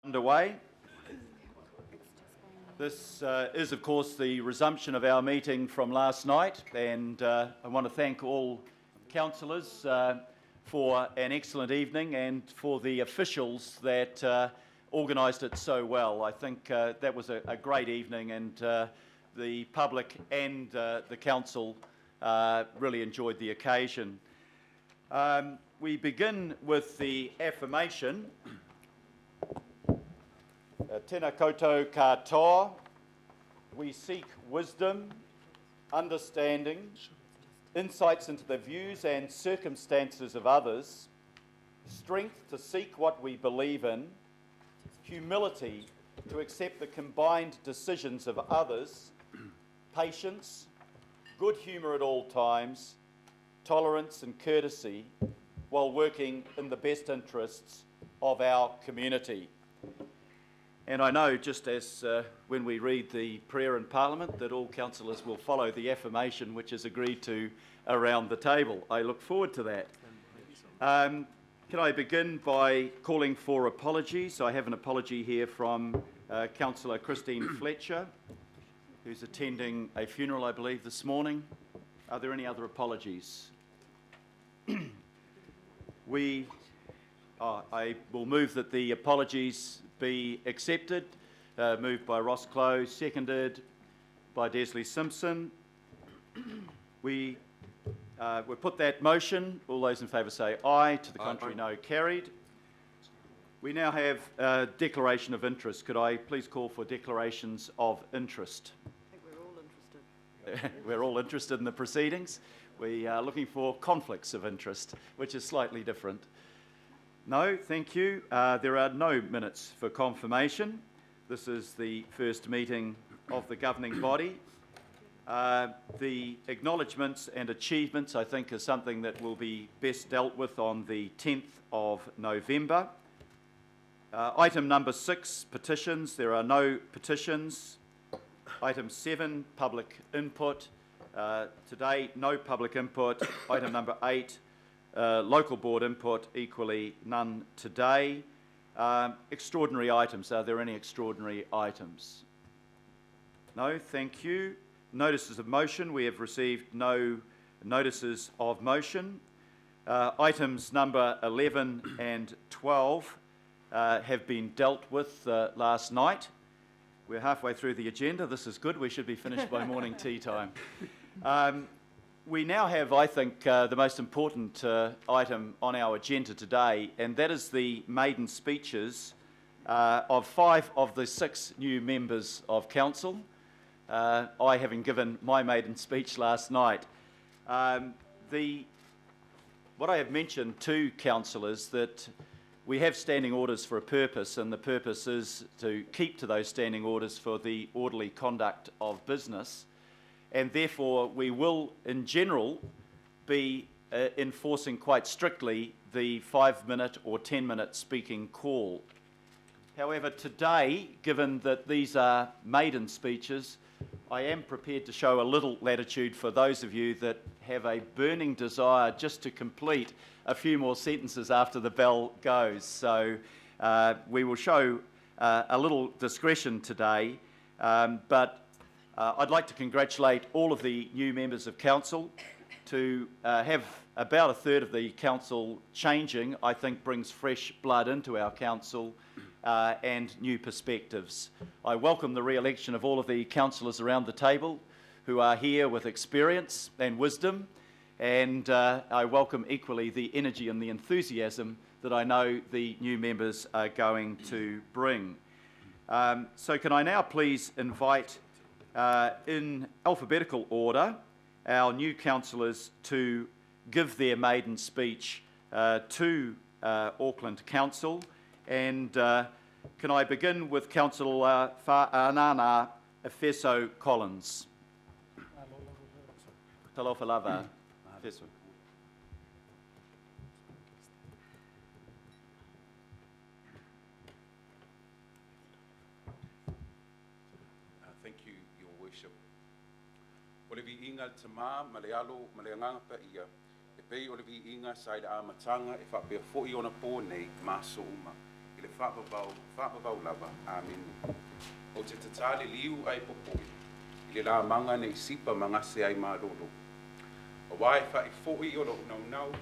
Underway. This is, of course, the resumption of our meeting from last night, and I want to thank all councillors for an excellent evening and for the officials that organised it so well. I think that was a great evening, and the public and the council really enjoyed the occasion. We begin with the affirmation. Tēnā koutou katoa, we seek wisdom, understanding, insights into the views and circumstances of others, strength to seek what we believe in, humility to accept the combined decisions of others, patience, good humour at all times, tolerance and courtesy, while working in the best interests of our community. And I know, just as when we read the prayer in Parliament, that all councillors will follow the affirmation which is agreed to around the table. I look forward to that. Can I begin by calling for apologies? I have an apology here from Councillor Christine Fletcher, who's attending a funeral, I believe, this morning. Are there any other apologies? I will move that the apologies be accepted. Moved by Ross Clow, seconded by Desley Simpson. We put that motion. All those in favour say aye. To the contrary, no. Carried. We now have a declaration of interest. Could I please call for declarations of interest? I think we're all interested. We're all interested in the proceedings. We are looking for conflicts of interest, which is slightly different. No, thank you. There are no minutes for confirmation. This is the first meeting of the governing body. The acknowledgements and achievements, I think, is something that will be best dealt with on the 10th of November. Item number 6, petitions. There are no petitions. Item 7, public input. Today, no public input. Item number 8, local board input, equally none today. Extraordinary items. Are there any extraordinary items? No, thank you. Notices of motion. We have received no notices of motion. Items number 11 and 12 have been dealt with last night. We're halfway through the agenda. This is good. We should be finished by morning tea time. We now have, I think, the most important item on our agenda today, and that is the maiden speeches of 5 of the 6 new members of council. I having given my maiden speech last night. What I have mentioned to councillors that we have standing orders for a purpose, and the purpose is to keep to those standing orders for the orderly conduct of business. And therefore, we will, in general, be enforcing quite strictly the 5-minute or 10-minute speaking call. However, today, given that these are maiden speeches, I am prepared to show a little latitude for those of you that have a burning desire just to complete a few more sentences after the bell goes. So we will show a little discretion today, but I'd like to congratulate all of the new members of council. To have about a third of the council changing, I think, brings fresh blood into our council and new perspectives. I welcome the re-election of all of the councillors around the table who are here with experience and wisdom, and I welcome equally the energy and the enthusiasm that I know the new members are going to bring. So can I now please invite, in alphabetical order, our new councillors to give their maiden speech to Auckland Council. And can I begin with Councillor Whānana Efeso Collins. Talofa lava, Efeso. O le viiga le tamā ma le alo ma le agaga paia e pei o le viiga saile amatanga e whapea fo'i ona pō nei maso uma i le whapapau lava, amen. O te tatale liu ai popoi, I le la manga nei sipa mangase ai maroro. O wai whai fōi o lo nau,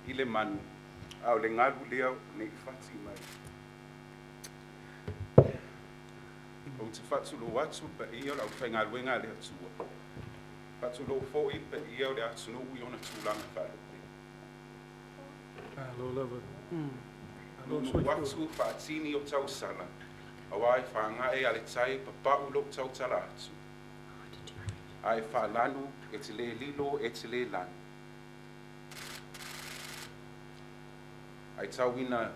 I le manu, au le ngaru leo nei whati mai. O te whatu lo atu pa I o lau whainga luenga le atua. Whatu lo fōi pa I o le atu no ui ona tūlanga whaerote. Alo lava. Nunu watu whaatini o tau sala. Awai whaanga e ale tai pa pau lo tau tala atu. Ai whaalanu e te le lilo e te le lanu. Ai tauina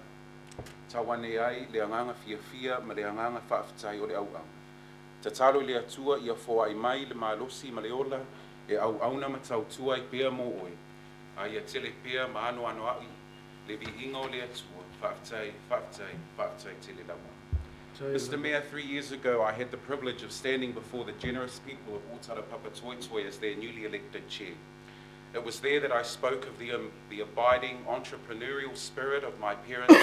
tawane ai le anganga fia ma le anganga whaafitai o le au. Te talo le atua ia fōa ai mai le malosi ma le ola e au auna ma tau tua I pēr mo oe. Ai a tele pēr ma ano ai le vi ingo le atua whaafitai tele lawa. Mr. Mayor, 3 years ago, I had the privilege of standing before the generous people of Otara Papatoetoe as their newly elected chair. It was there that I spoke of the abiding entrepreneurial spirit of my parents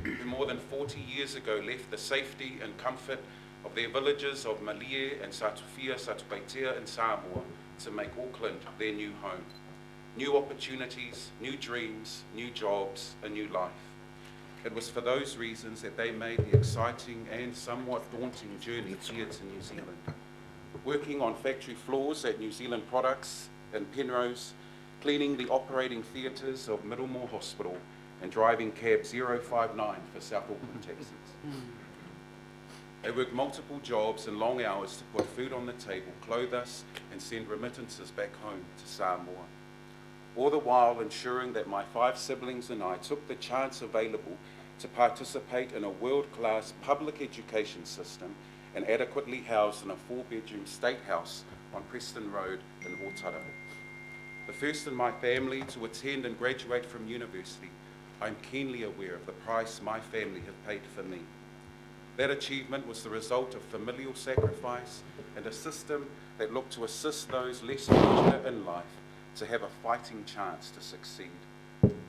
who more than 40 years ago left the safety and comfort of their villages of Malie and Satufia, Satupaitea and Samoa to make Auckland their new home. New opportunities, new dreams, new jobs, a new life. It was for those reasons that they made the exciting and somewhat daunting journey here to New Zealand. Working on factory floors at New Zealand Products in Penrose, cleaning the operating theatres of Middlemore Hospital, and driving cab 059 for South Auckland taxis. They worked multiple jobs and long hours to put food on the table, clothe us, and send remittances back home to Samoa. All the while ensuring that my 5 siblings and I took the chance available to participate in a world-class public education system and adequately housed in a 4-bedroom state house on Preston Road in Otara. The first in my family to attend and graduate from university, I'm keenly aware of the price my family have paid for me. That achievement was the result of familial sacrifice and a system that looked to assist those less fortunate in life to have a fighting chance to succeed.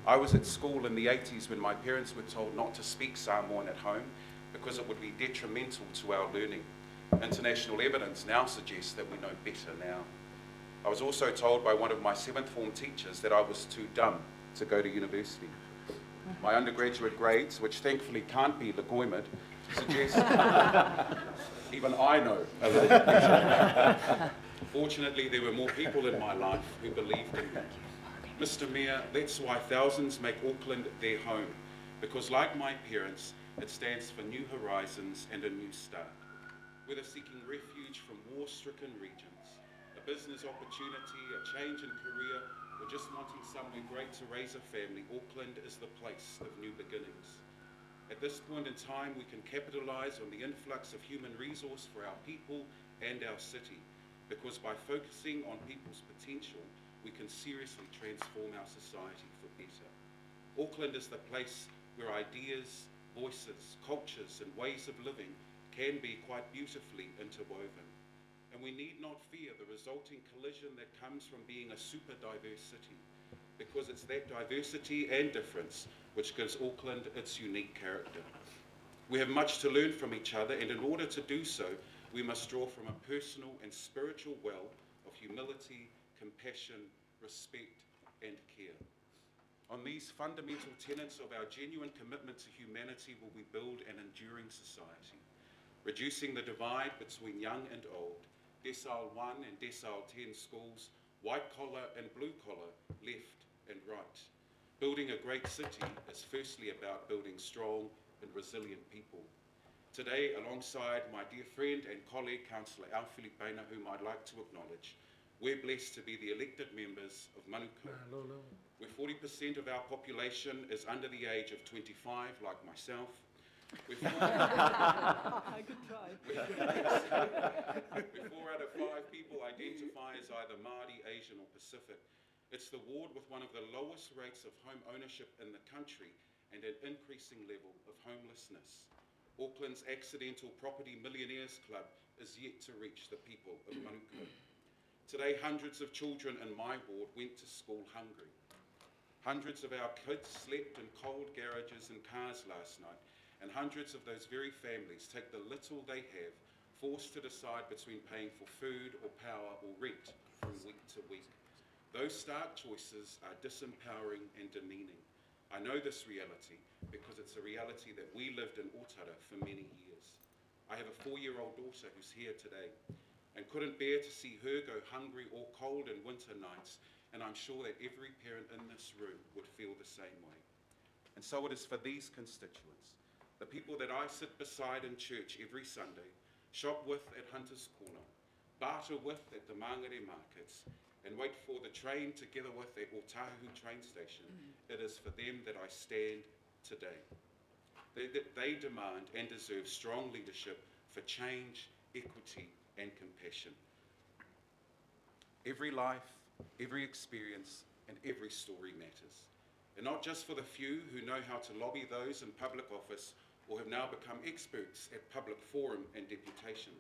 I was at school in the 80s when my parents were told not to speak Samoan at home because it would be detrimental to our learning. International evidence now suggests that we know better now. I was also told by one of my 7th form teachers that I was too dumb to go to university. My undergraduate grades, which thankfully can't be legitimate, suggest even I know a little better. Fortunately, there were more people in my life who believed in me. Mr. Mayor, that's why thousands make Auckland their home, because like my parents, it stands for new horizons and a new start. Whether seeking refuge from war-stricken regions, a business opportunity, a change in career, or just wanting somewhere great to raise a family, Auckland is the place of new beginnings. At this point in time, we can capitalise on the influx of human resource for our people and our city, because by focusing on people's potential, we can seriously transform our society for better. Auckland is the place where ideas, voices, cultures and ways of living can be quite beautifully interwoven. And we need not fear the resulting collision that comes from being a super diverse city, because it's that diversity and difference which gives Auckland its unique character. We have much to learn from each other, and in order to do so, we must draw from a personal and spiritual well of humility, compassion, respect, and care. On these fundamental tenets of our genuine commitment to humanity will we build an enduring society, reducing the divide between young and old, decile 1 and decile 10 schools, white collar and blue collar, left and right. Building a great city is firstly about building strong and resilient people. Today, alongside my dear friend and colleague, Councillor Filipina, whom I'd like to acknowledge, we're blessed to be the elected members of Manukau, where 40% of our population is under the age of 25, like myself. Where 4 out of 5 people identify as either Māori, Asian or Pacific. It's the ward with one of the lowest rates of home ownership in the country and an increasing level of homelessness. Auckland's Accidental Property Millionaires Club is yet to reach the people of Manukau. Today, hundreds of children in my ward went to school hungry. Hundreds of our kids slept in cold garages and cars last night and hundreds of those very families take the little they have, forced to decide between paying for food or power or rent from week to week. Those stark choices are disempowering and demeaning. I know this reality because it's a reality that we lived in Otara for many years. I have a 4-year-old daughter who's here today and couldn't bear to see her go hungry or cold in winter nights, and I'm sure that every parent in this room would feel the same way. And so it is for these constituents, the people that I sit beside in church every Sunday, shop with at Hunter's Corner, barter with at the Mangere markets, and wait for the train together with at Otahu train station. It is for them that I stand today. They demand and deserve strong leadership for change, equity, and compassion. Every life, every experience, and every story matters. And not just for the few who know how to lobby those in public office or have now become experts at public forum and deputation.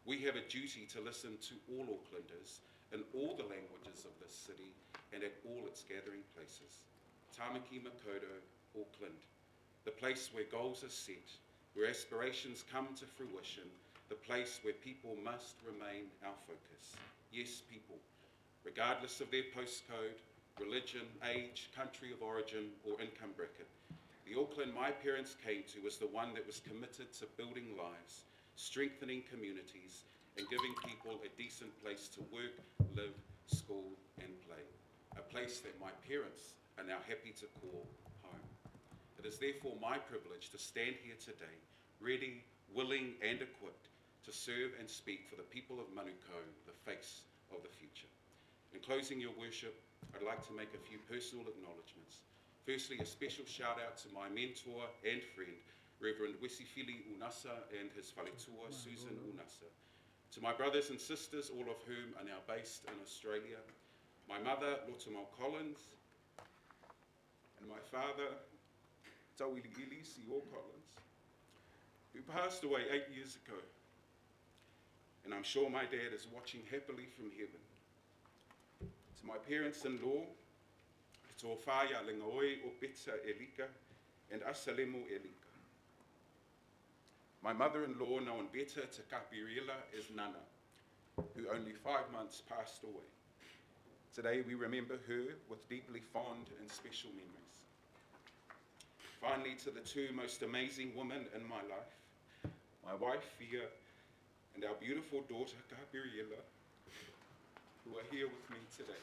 We have a duty to listen to all Aucklanders in all the languages of this city and at all its gathering places. Tāmaki Makaurau, Auckland, the place where goals are set, where aspirations come to fruition, the place where people must remain our focus. Yes, people, regardless of their postcode, religion, age, country of origin, or income bracket. The Auckland my parents came to was the one that was committed to building lives, strengthening communities, and giving people a decent place to work, live, school, and play. A place that my parents are now happy to call home. It is therefore my privilege to stand here today, ready, willing, and equipped to serve and speak for the people of Manukau, the face of the future. In closing your worship, I'd like to make a few personal acknowledgements. Firstly, a special shout out to my mentor and friend, Reverend Wesifili Unasa and his whaletua, Susan Unasa. To my brothers and sisters, all of whom are now based in Australia, my mother, Lotamau Collins, and my father, Tauili Sio Collins, who passed away 8 years ago. And I'm sure my dad is watching happily from heaven. To my parents-in-law, to Whāia Lengaoi o Betsa Elika and Asalemo Elika. My mother-in-law, known better to Kapiriela as Nana, who only 5 months passed away. Today we remember her with deeply fond and special memories. Finally, to the two most amazing women in my life, my wife Fia and our beautiful daughter Kapiriela, who are here with me today.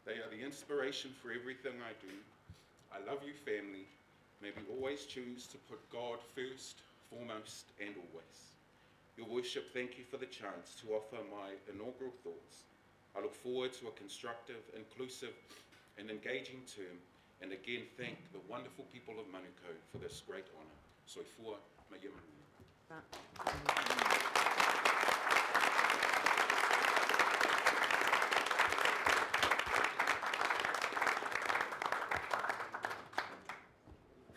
They are the inspiration for everything I do. I love you, family. May we always choose to put God first, foremost, and always. Your worship, thank you for the chance to offer my inaugural thoughts. I look forward to a constructive, inclusive, and engaging term, and again thank the wonderful people of Manukau for this great honour. Soifua Mayima.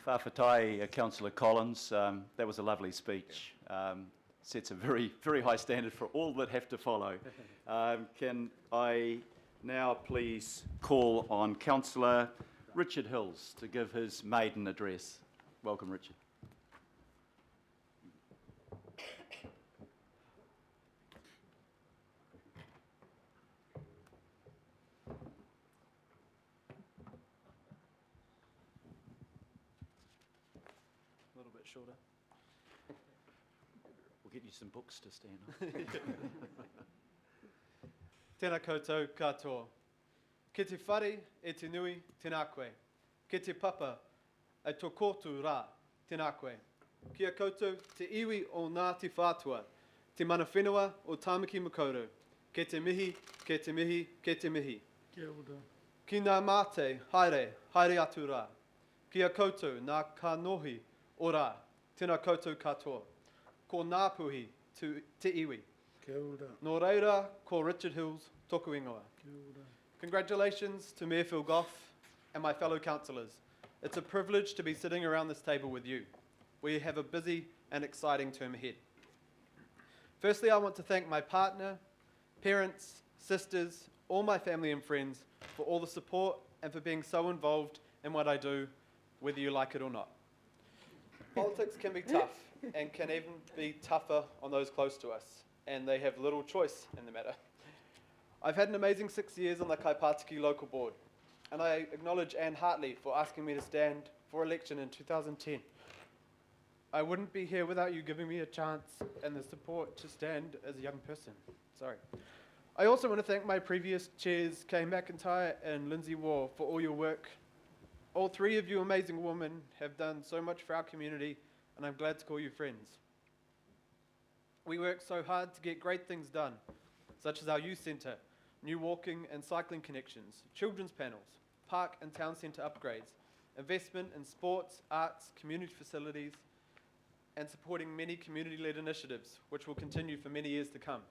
Whawhatai, Councillor Collins, that was a lovely speech. Sets a very, very high standard for all that have to follow. Can I now please call on Councillor Richard Hills to give his maiden address. Welcome, Richard. A little bit shorter. We'll get you some books to stand on. Tēnā koutou katoa. Ki te whare e te nui tēnā koe. Ki te papa e tō kōtū rā tēnā koe. Kia koutou te iwi o Ngāti Whātua, te mana whenua o Tāmaki Makaurau. Ke te mihi, ke te mihi, ke te mihi. Kia ora. Ki ngā mate, haere, haere atu rā. Kia koutou ngā kanohi o rā, tēnā koutou katoa. Ko Ngāpuhi te iwi. Kia ora. Nō reira, ko Richard Hills, tōku ingoa. Kia ora. Congratulations to Mayor Phil Goff and my fellow councillors. It's a privilege to be sitting around this table with you. We have a busy and exciting term ahead. Firstly, I want to thank my partner, parents, sisters, all my family and friends for all the support and for being so involved in what I do, whether you like it or not. Politics can be tough and can even be tougher on those close to us, and they have little choice in the matter. I've had an amazing 6 years on the Kaipatiki local board, and I acknowledge Anne Hartley for asking me to stand for election in 2010. I wouldn't be here without you giving me a chance and the support to stand as a young person. Sorry. I also want to thank my previous chairs, Kay McIntyre and Lindsay Waugh, for all your work. All three of you amazing women have done so much for our community, and I'm glad to call you friends. We work so hard to get great things done, such as our youth centre, new walking and cycling connections, children's panels, park and town centre upgrades, investment in sports, arts, community facilities, and supporting many community-led initiatives, which will continue for many years to come.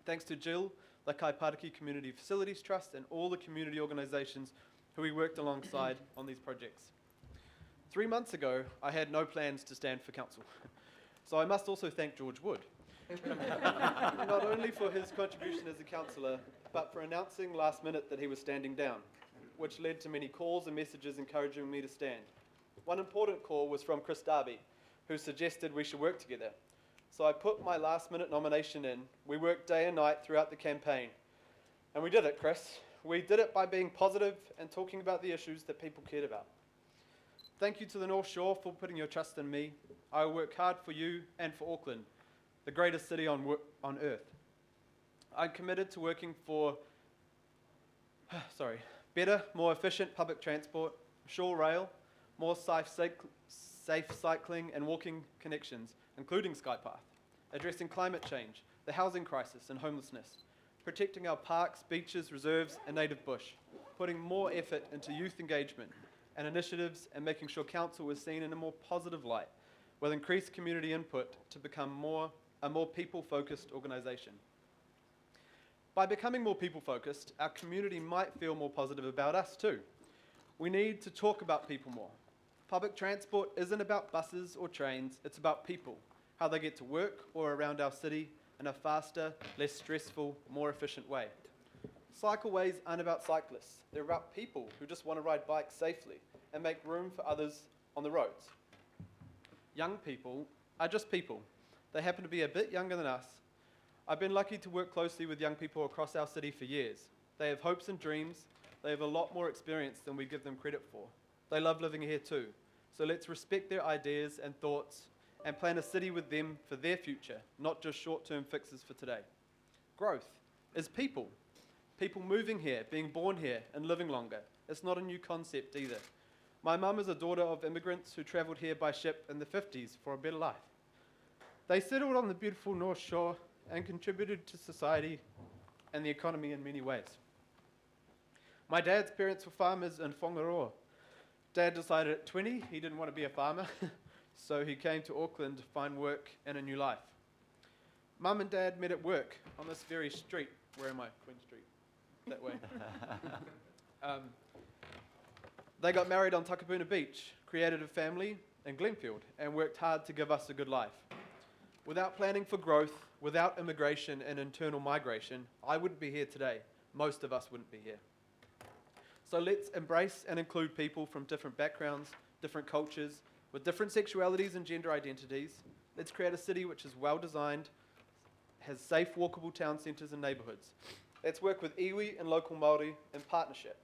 Thanks to Jill, the Kaipatiki Community Facilities Trust, and all the community organisations who we worked alongside on these projects. 3 months ago, I had no plans to stand for council. So I must also thank George Wood, not only for his contribution as a councillor, but for announcing last minute that he was standing down, which led to many calls and messages encouraging me to stand. One important call was from Chris Darby, who suggested we should work together. So I put my last minute nomination in. We worked day and night throughout the campaign. And we did it, Chris. We did it by being positive and talking about the issues that people cared about. Thank you to the North Shore for putting your trust in me. I will work hard for you and for Auckland, the greatest city on earth. I'm committed to working for better, more efficient public transport, shore rail, more safe cycling and walking connections, including Skypath, addressing climate change, the housing crisis and homelessness, protecting our parks, beaches, reserves and native bush, putting more effort into youth engagement and initiatives, and making sure council is seen in a more positive light with increased community input to become a more people-focused organisation. By becoming more people-focused, our community might feel more positive about us too. We need to talk about people more. Public transport isn't about buses or trains, it's about people, how they get to work or around our city in a faster, less stressful, more efficient way. Cycleways aren't about cyclists, they're about people who just want to ride bikes safely and make room for others on the roads. Young people are just people. They happen to be a bit younger than us. I've been lucky to work closely with young people across our city for years. They have hopes and dreams. They have a lot more experience than we give them credit for. They love living here too. So let's respect their ideas and thoughts and plan a city with them for their future, not just short-term fixes for today. Growth is people. People moving here, being born here and living longer. It's not a new concept either. My mum is a daughter of immigrants who travelled here by ship in the 50s for a better life. They settled on the beautiful North Shore and contributed to society and the economy in many ways. My dad's parents were farmers in Whangaroa. Dad decided at 20 he didn't want to be a farmer, so he came to Auckland to find work and a new life. Mum and Dad met at work on this very street. Where am I? Queen Street. That way. They got married on Takapuna Beach, created a family in Glenfield, and worked hard to give us a good life. Without planning for growth, without immigration and internal migration, I wouldn't be here today. Most of us wouldn't be here. So let's embrace and include people from different backgrounds, different cultures, with different sexualities and gender identities. Let's create a city which is well designed, has safe walkable town centres and neighbourhoods. Let's work with iwi and local Māori in partnership.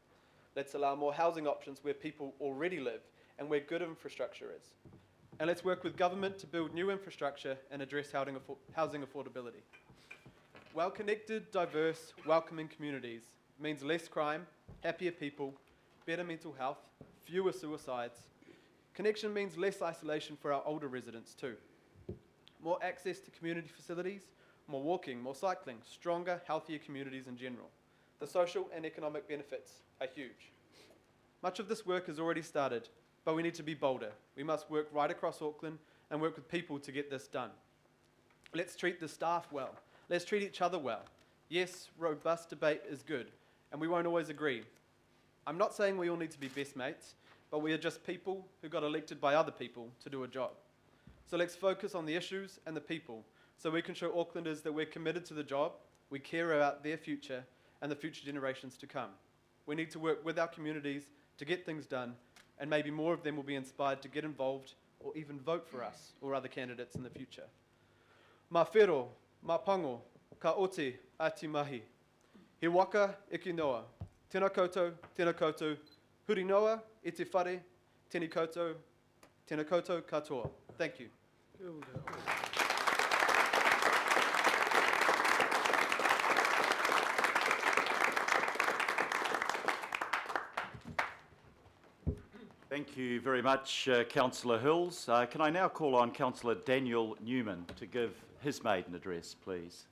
Let's allow more housing options where people already live and where good infrastructure is. And let's work with government to build new infrastructure and address housing affordability. Well-connected, diverse, welcoming communities means less crime, happier people, better mental health, fewer suicides. Connection means less isolation for our older residents too. More access to community facilities, more walking, more cycling, stronger, healthier communities in general. The social and economic benefits are huge. Much of this work has already started, but we need to be bolder. We must work right across Auckland and work with people to get this done. Let's treat the staff well. Let's treat each other well. Yes, robust debate is good, and we won't always agree. I'm not saying we all need to be best mates, but we are just people who got elected by other people to do a job. So let's focus on the issues and the people, so we can show Aucklanders that we're committed to the job, we care about their future, and the future generations to come. We need to work with our communities to get things done, and maybe more of them will be inspired to get involved or even vote for us or other candidates in the future. Mā whero, mā pango, ka oti ati mahi. He waka iki noa. Tēnā koutou, huri noa, e te whare, tēnā koutou katoa. Thank you. Thank you very much, Councillor Hills. Can I now call on Councillor Daniel Newman to give his maiden address, please?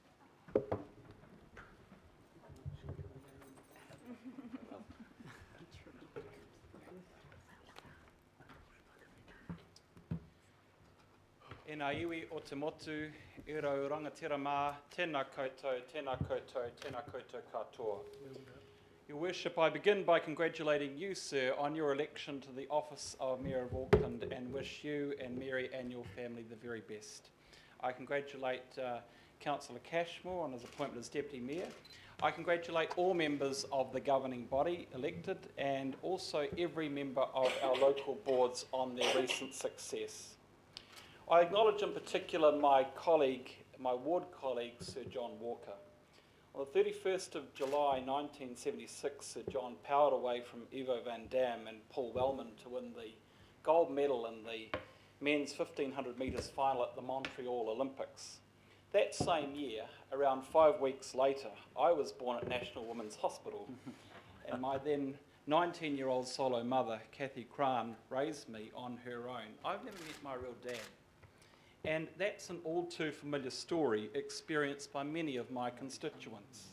E nā iwi o te motu, I rau rangatira mā, tēnā koutou katoa. Your Worship, I begin by congratulating you, sir, on your election to the office of Mayor of Auckland and wish you and Mary and your family the very best. I congratulate Councillor Cashmore on his appointment as Deputy Mayor. I congratulate all members of the governing body elected and also every member of our local boards on their recent success. I acknowledge in particular my ward colleague, Sir John Walker. On the 31st of July 1976, Sir John powered away from Ivo van Dam and Paul Wellman to win the gold medal in the men's 1500 metres final at the Montreal Olympics. That same year, around 5 weeks later, I was born at National Women's Hospital and my then 19-year-old solo mother, Kathy Cran, raised me on her own. I've never met my real dad. And that's an all too familiar story experienced by many of my constituents.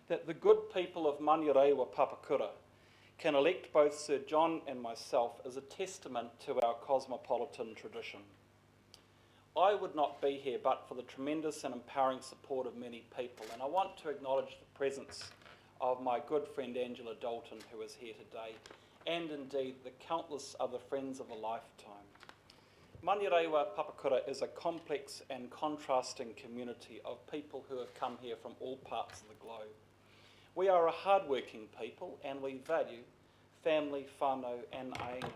That the good people of Manurewa Papakura can elect both Sir John and myself is a testament to our cosmopolitan tradition. I would not be here but for the tremendous and empowering support of many people, and I want to acknowledge the presence of my good friend Angela Dalton, who is here today, and indeed the countless other friends of a lifetime. Manurewa Papakura is a complex and contrasting community of people who have come here from all parts of the globe. We are a hard-working people and we value family, whānau and aina.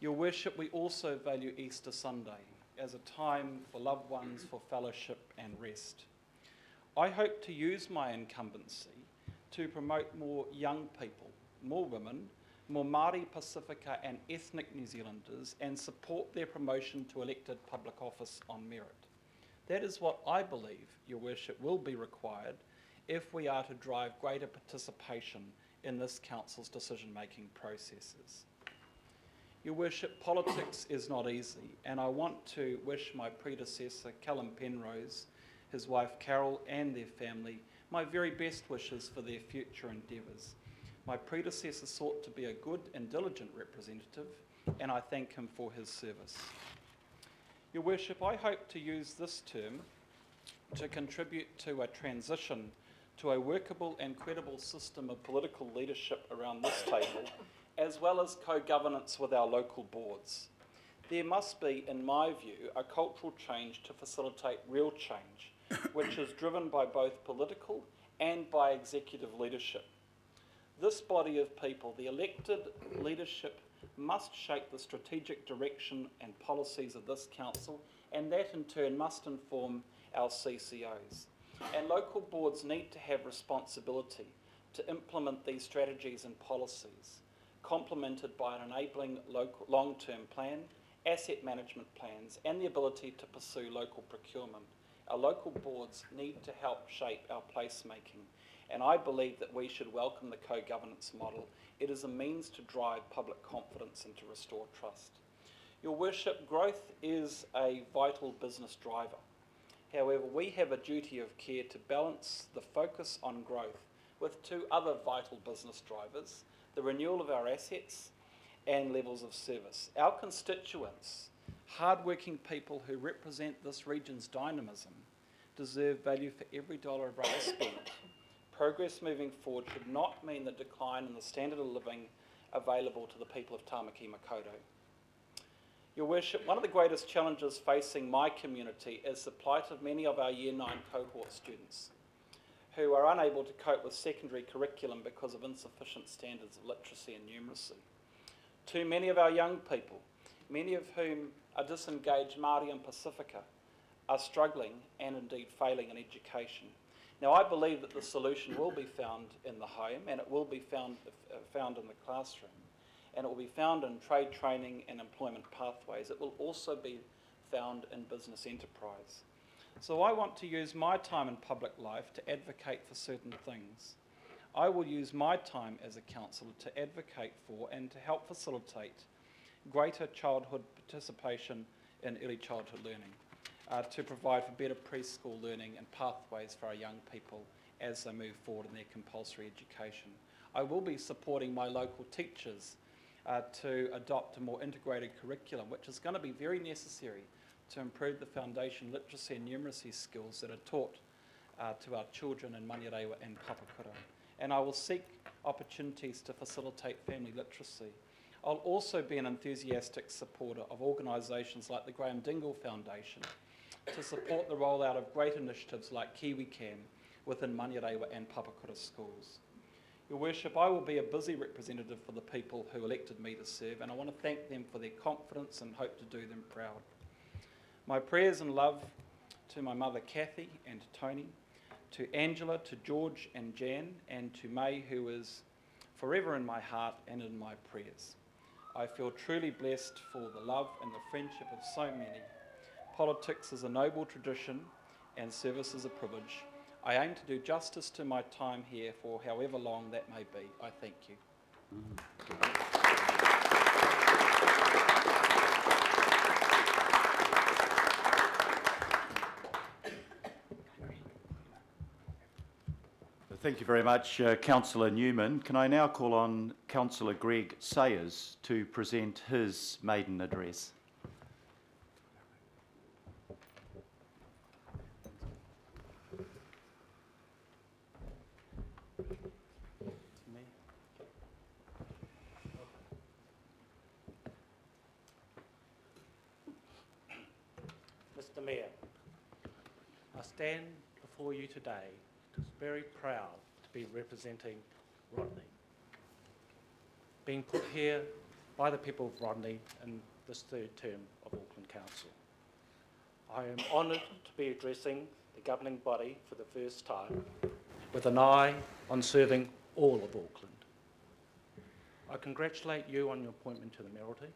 Your Worship, we also value Easter Sunday as a time for loved ones, for fellowship and rest. I hope to use my incumbency to promote more young people, more women, more Māori, Pasifika and ethnic New Zealanders and support their promotion to elected public office on merit. That is what I believe, Your Worship, will be required if we are to drive greater participation in this Council's decision-making processes. Your Worship, politics is not easy, and I want to wish my predecessor, Callum Penrose, his wife Carol and their family my very best wishes for their future endeavours. My predecessor sought to be a good and diligent representative, and I thank him for his service. Your Worship, I hope to use this term to contribute to a transition to a workable and credible system of political leadership around this table, as well as co-governance with our local boards. There must be, in my view, a cultural change to facilitate real change, which is driven by both political and by executive leadership. This body of people, the elected leadership, must shape the strategic direction and policies of this council, and that in turn must inform our CCOs. And local boards need to have responsibility to implement these strategies and policies, complemented by an enabling local long-term plan, asset management plans, and the ability to pursue local procurement. Our local boards need to help shape our placemaking, and I believe that we should welcome the co-governance model. It is a means to drive public confidence and to restore trust. Your Worship, growth is a vital business driver. However, we have a duty of care to balance the focus on growth with two other vital business drivers, the renewal of our assets and levels of service. Our constituents, hard-working people who represent this region's dynamism, deserve value for every dollar of rate spent. Progress moving forward should not mean the decline in the standard of living available to the people of Tāmaki Makaurau. Your Worship, one of the greatest challenges facing my community is the plight of many of our Year 9 cohort students who are unable to cope with secondary curriculum because of insufficient standards of literacy and numeracy. to many of our young people, many of whom are disengaged Māori and Pacifica, are struggling and indeed failing in education. Now, I believe that the solution will be found in the home, and it will be found in the classroom, and it will be found in trade training and employment pathways. It will also be found in business enterprise. So I want to use my time in public life to advocate for certain things. I will use my time as a councillor to advocate for and to help facilitate greater childhood participation in early childhood learning, to provide for better preschool learning and pathways for our young people as they move forward in their compulsory education. I will be supporting my local teachers to adopt a more integrated curriculum, which is going to be very necessary to improve the foundation literacy and numeracy skills that are taught to our children in Maniarewa and Papakura. And I will seek opportunities to facilitate family literacy. I'll also be an enthusiastic supporter of organisations like the Graham Dingle Foundation to support the rollout of great initiatives like KiwiCam within Maniarewa and Papakura schools. Your Worship, I will be a busy representative for the people who elected me to serve, and I want to thank them for their confidence and hope to do them proud. My prayers and love to my mother Kathy and to Tony, to Angela, to George and Jan, and to May, who is forever in my heart and in my prayers. I feel truly blessed for the love and the friendship of so many. Politics is a noble tradition and service is a privilege. I aim to do justice to my time here for however long that may be. I thank you. Thank you very much, Councillor Newman. Can I now call on Councillor Greg Sayers to present his maiden address? Mr. Mayor, I stand before you today very proud to be representing Rodney, being put here by the people of Rodney in this third term of Auckland Council. I am honoured to be addressing the governing body for the first time with an eye on serving all of Auckland. I congratulate you on your appointment to the mayoralty.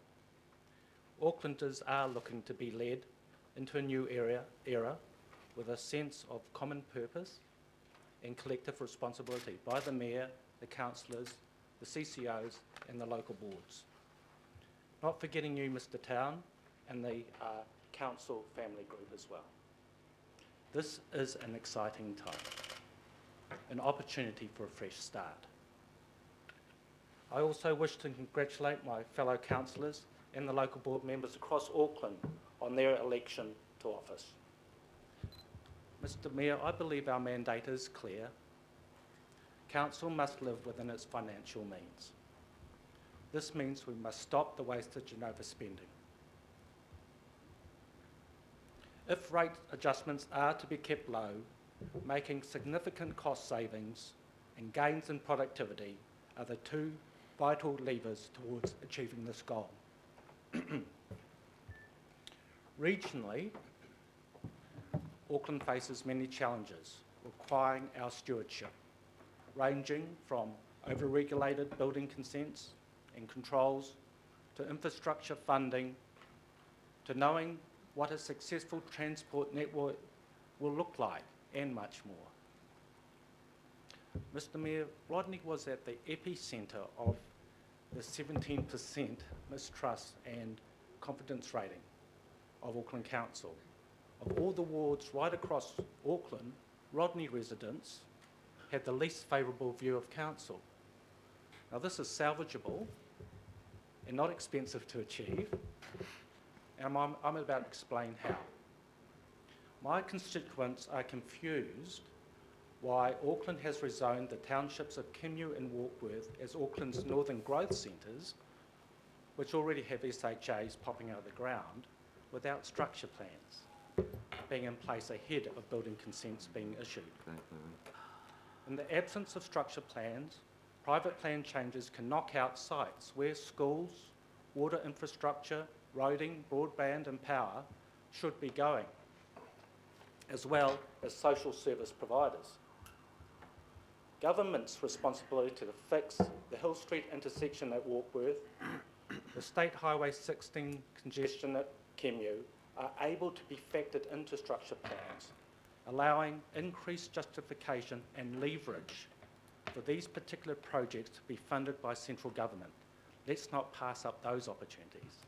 Aucklanders are looking to be led into a new era with a sense of common purpose and collective responsibility by the Mayor, the councillors, the CCOs and the local boards. Not forgetting you, Mr Town, and the council family group as well. This is an exciting time, an opportunity for a fresh start. I also wish to congratulate my fellow councillors and the local board members across Auckland on their election to office. Mr Mayor, I believe our mandate is clear. Council must live within its financial means. This means we must stop the wastage and overspending. If rate adjustments are to be kept low, making significant cost savings and gains in productivity are the two vital levers towards achieving this goal. Regionally, Auckland faces many challenges requiring our stewardship, ranging from over-regulated building consents and controls to infrastructure funding to knowing what a successful transport network will look like and much more. Mr Mayor, Rodney was at the epicentre of the 17% mistrust and confidence rating of Auckland Council. Of all the wards right across Auckland, Rodney residents had the least favourable view of council. Now this is salvageable and not expensive to achieve, and I'm about to explain how. My constituents are confused why Auckland has rezoned the townships of Kimyu and Warkworth as Auckland's northern growth centres, which already have SHAs popping out of the ground, without structure plans being in place ahead of building consents being issued. In the absence of structure plans, private plan changes can knock out sites where schools, water infrastructure, roading, broadband and power should be going, as well as social service providers. Government's responsibility to fix the Hill Street intersection at Warkworth, the State Highway 16 congestion at Kemu are able to be factored into structure plans, allowing increased justification and leverage for these particular projects to be funded by central government. Let's not pass up those opportunities.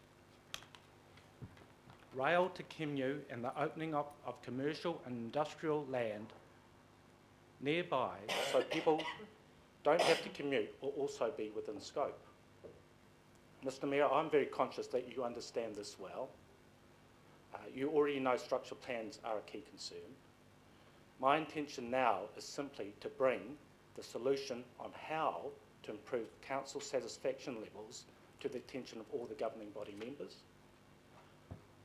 Rail to Kemu and the opening up of commercial and industrial land nearby so people don't have to commute will also be within scope. Mr. Mayor, I'm very conscious that you understand this well. You already know structural plans are a key concern. My intention now is simply to bring the solution on how to improve council satisfaction levels to the attention of all the governing body members.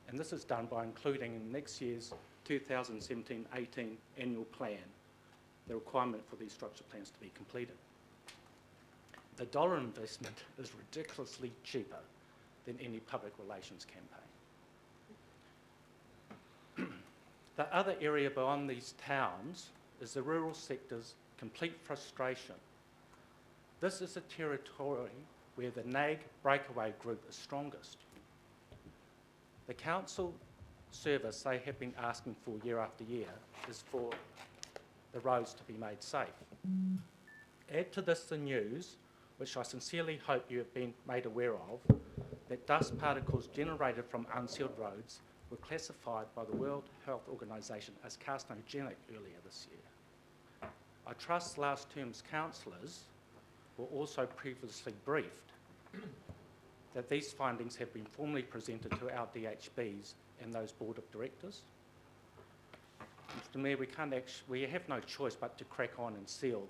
And this is done by including in next year's 2017-18 annual plan the requirement for these structure plans to be completed. The dollar investment is ridiculously cheaper than any public relations campaign. The other area beyond these towns is the rural sector's complete frustration. This is a territory where the NAG breakaway group is strongest. The council service they have been asking for year after year is for the roads to be made safe. Add to this the news, which I sincerely hope you have been made aware of, that dust particles generated from unsealed roads were classified by the World Health Organization as carcinogenic earlier this year. I trust last term's councillors were also previously briefed that these findings have been formally presented to our DHBs and those board of directors. Mr. Mayor, we have no choice but to crack on and seal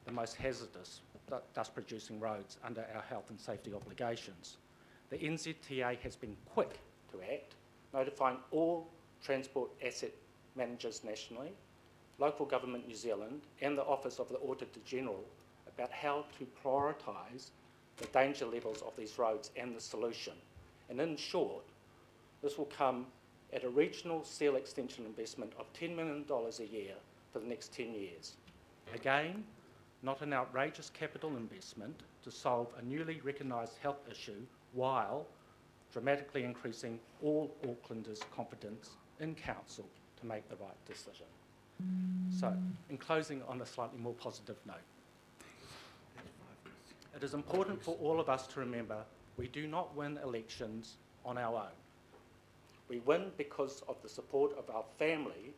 the most hazardous dust-producing roads under our health and safety obligations. The NZTA has been quick to act, notifying all transport asset managers nationally, local government New Zealand, and the Office of the Auditor General about how to prioritise the danger levels of these roads and the solution. And in short, this will come at a regional seal extension investment of $10 million a year for the next 10 years. Again, not an outrageous capital investment to solve a newly recognised health issue while dramatically increasing all Aucklanders' confidence in council to make the right decision. So, in closing on a slightly more positive note, it is important for all of us to remember we do not win elections on our own. We win because of the support of our family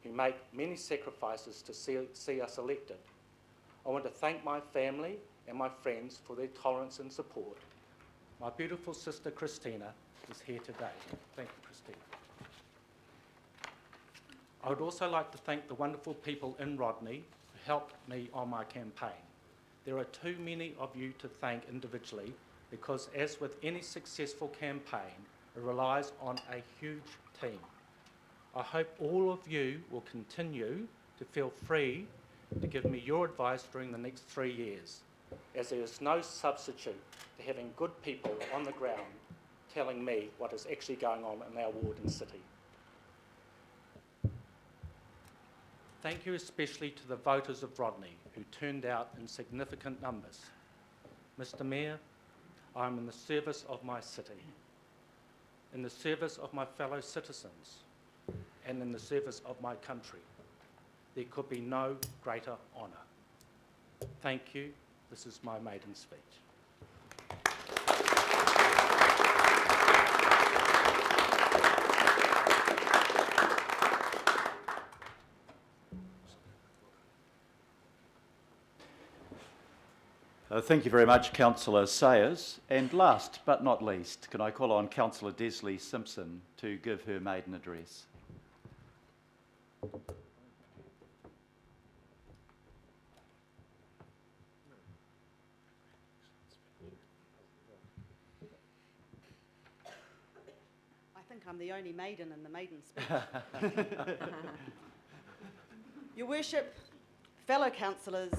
who make many sacrifices to see us elected. I want to thank my family and my friends for their tolerance and support. My beautiful sister Christina is here today. Thank you, Christina. I would also like to thank the wonderful people in Rodney who helped me on my campaign. There are too many of you to thank individually because, as with any successful campaign, it relies on a huge team. I hope all of you will continue to feel free to give me your advice during the next 3 years, as there is no substitute to having good people on the ground telling me what is actually going on in our ward and city. Thank you especially to the voters of Rodney who turned out in significant numbers. Mr. Mayor, I am in the service of my city, in the service of my fellow citizens, and in the service of my country. There could be no greater honour. Thank you. This is my maiden speech. Thank you very much, Councillor Sayers. And last but not least, can I call on Councillor Desley Simpson to give her maiden address? I think I'm the only maiden in the maiden speech. Your Worship, fellow councillors,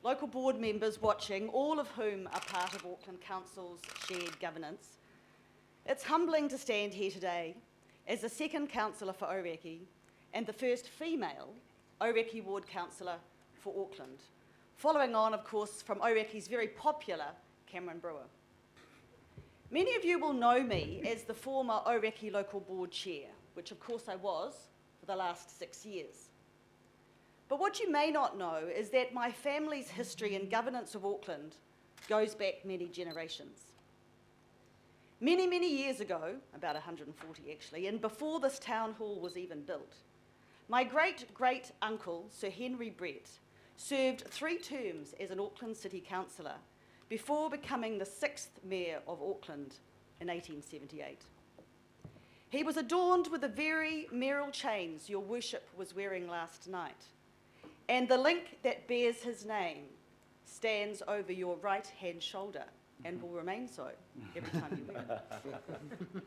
local board members watching, all of whom are part of Auckland Council's shared governance, It's humbling to stand here today as the second councillor for Ōreki and the first female Ōreki Ward councillor for Auckland, following on, of course, from Ōreki's very popular Cameron Brewer. Many of you will know me as the former Ōreki Local Board Chair, which of course I was for the last 6 years. But what you may not know is that my family's history in governance of Auckland goes back many generations. Many, many years ago, about 140 actually, and before this town hall was even built, my great-great-uncle, Sir Henry Brett, served 3 terms as an Auckland City Councillor before becoming the 6th Mayor of Auckland in 1878. He was adorned with the very mayoral chains your worship was wearing last night, and the link that bears his name stands over your right-hand shoulder and will remain so every time you wear it.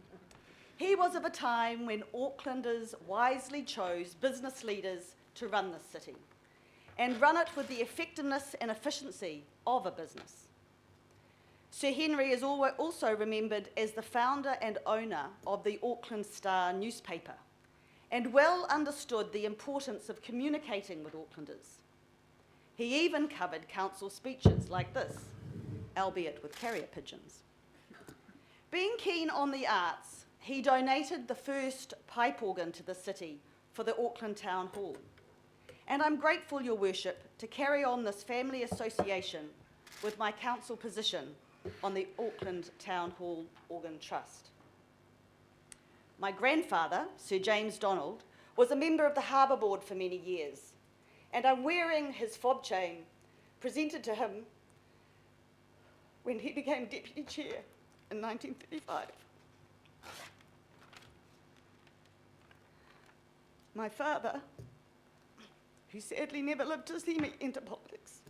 He was of a time when Aucklanders wisely chose business leaders to run the city and run it with the effectiveness and efficiency of a business. Sir Henry is also remembered as the founder and owner of the Auckland Star newspaper and well understood the importance of communicating with Aucklanders. He even covered council speeches like this, albeit with carrier pigeons. Being keen on the arts, he donated the first pipe organ to the city for the Auckland Town Hall. And I'm grateful, Your Worship, to carry on this family association with my council position on the Auckland Town Hall Organ Trust. My grandfather, Sir James Donald, was a member of the Harbour Board for many years, and I'm wearing his fob chain presented to him when he became Deputy Chair in 1935. My father, who sadly never lived to see me enter politics,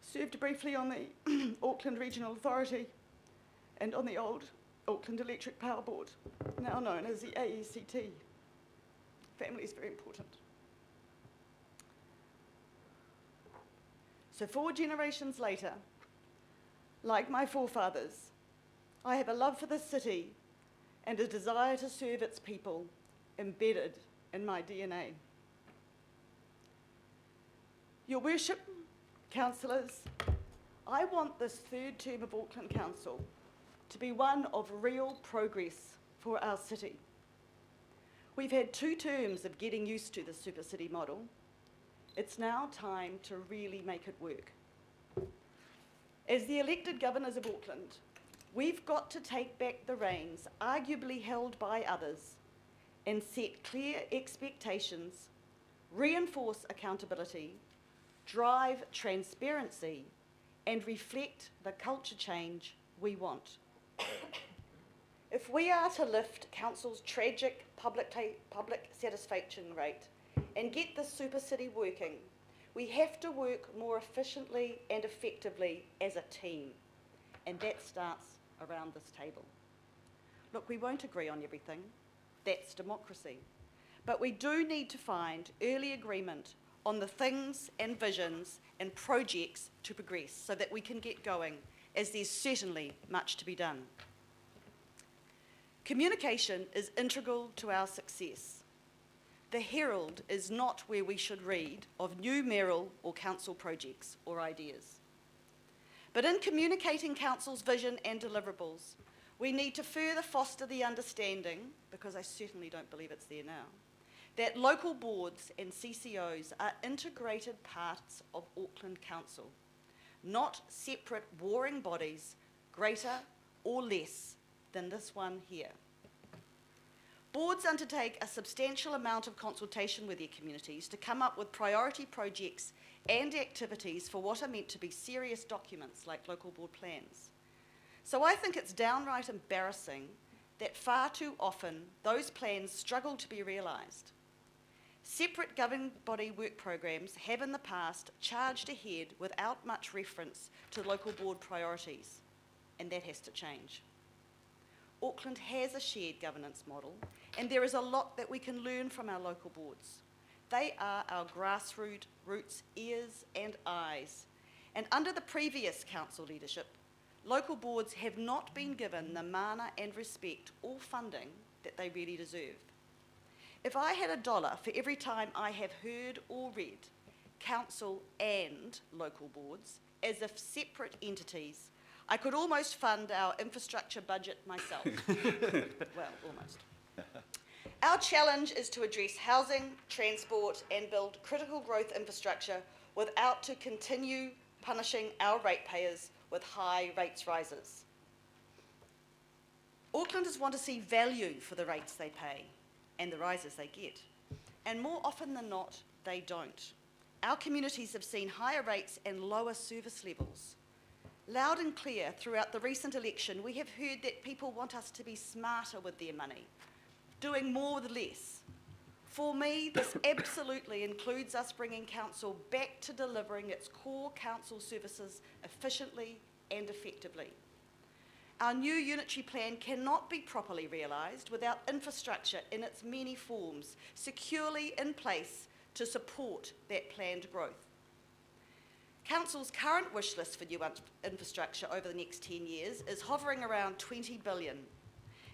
served briefly on the Auckland Regional Authority and on the old Auckland Electric Power Board, now known as the AECT. Family is very important. So 4 generations later, like my forefathers, I have a love for this city and a desire to serve its people embedded in my DNA. Your Worship, councillors, I want this 3rd term of Auckland Council to be one of real progress for our city. We've had 2 terms of getting used to the super city model. It's now time to really make it work. As the elected governors of Auckland, we've got to take back the reins, arguably held by others, and set clear expectations, reinforce accountability, drive transparency, and reflect the culture change we want. If we are to lift Council's tragic public satisfaction rate and get the super city working, we have to work more efficiently and effectively as a team, and that starts around this table. Look, we won't agree on everything. That's democracy. But we do need to find early agreement on the things and visions and projects to progress so that we can get going, as there's certainly much to be done. Communication is integral to our success. The Herald is not where we should read of new mayoral or council projects or ideas. But in communicating Council's vision and deliverables, we need to further foster the understanding, because I certainly don't believe it's there now, that local boards and CCOs are integrated parts of Auckland Council, not separate warring bodies greater or less than this one here. Boards undertake a substantial amount of consultation with their communities to come up with priority projects and activities for what are meant to be serious documents like local board plans. So I think it's downright embarrassing that far too often those plans struggle to be realised. Separate governing body work programs have in the past charged ahead without much reference to local board priorities, and that has to change. Auckland has a shared governance model, and there is a lot that we can learn from our local boards. They are our grassroots ears and eyes, And under the previous council leadership, local boards have not been given the mana and respect or funding that they really deserve. If I had $1 for every time I have heard or read council and local boards as if separate entities, I could almost fund our infrastructure budget myself. Well, almost. Our challenge is to address housing, transport, and build critical growth infrastructure without to continue punishing our ratepayers with high rates rises. Aucklanders want to see value for the rates they pay and the rises they get, and more often than not, they don't. Our communities have seen higher rates and lower service levels. Loud and clear throughout the recent election, we have heard that people want us to be smarter with their money, doing more with less. For me, this absolutely includes us bringing council back to delivering its core council services efficiently and effectively. Our new unitary plan cannot be properly realised without infrastructure in its many forms securely in place to support that planned growth. Council's current wish list for new infrastructure over the next 10 years is hovering around $20 billion.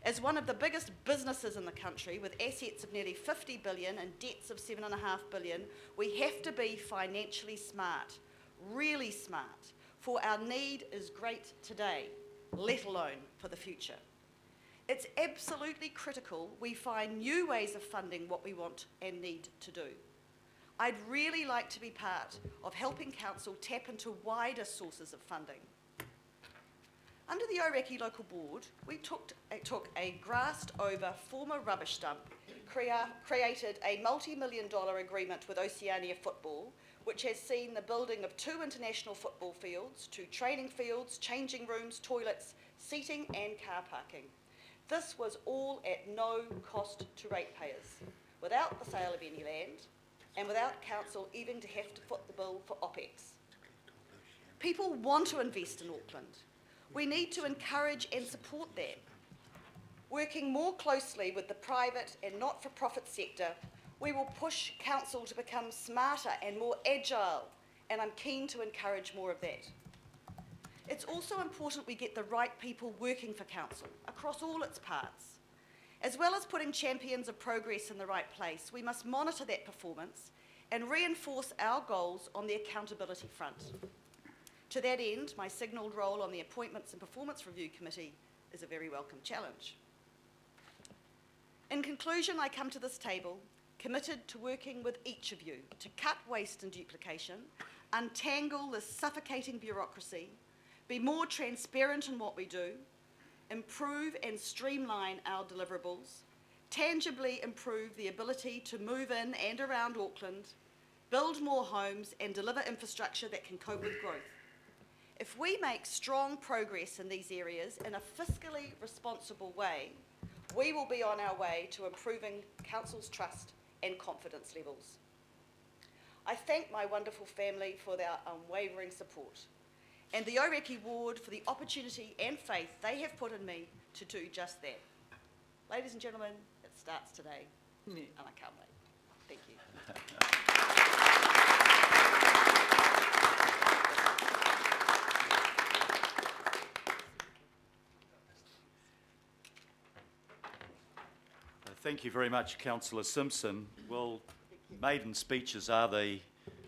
As one of the biggest businesses in the country with assets of nearly $50 billion and debts of $7.5 billion, we have to be financially smart, really smart, for our need is great today, let alone for the future. It's absolutely critical we find new ways of funding what we want and need to do. I'd really like to be part of helping council tap into wider sources of funding. Under the Ōrākei Local Board, we took a grassed-over former rubbish dump, created a multi-million-dollar agreement with Oceania Football, which has seen the building of 2 international football fields, 2 training fields, changing rooms, toilets, seating and car parking. This was all at no cost to ratepayers, without the sale of any land, and without council even to have to foot the bill for OPEX. People want to invest in Auckland. We need to encourage and support that. Working more closely with the private and not-for-profit sector, we will push council to become smarter and more agile, and I'm keen to encourage more of that. It's also important we get the right people working for council across all its parts. As well as putting champions of progress in the right place, we must monitor that performance and reinforce our goals on the accountability front. To that end, my signalled role on the Appointments and Performance Review Committee is a very welcome challenge. In conclusion, I come to this table committed to working with each of you to cut waste and duplication, untangle this suffocating bureaucracy, be more transparent in what we do, improve and streamline our deliverables, tangibly improve the ability to move in and around Auckland, build more homes and deliver infrastructure that can cope with growth. If we make strong progress in these areas in a fiscally responsible way, we will be on our way to improving council's trust and confidence levels. I thank my wonderful family for their unwavering support, and the Ōrākei Ward for the opportunity and faith they have put in me to do just that. Ladies and gentlemen, it starts today, and I can't wait. Thank you. Thank you very much, Councillor Simpson. Well, maiden speeches are the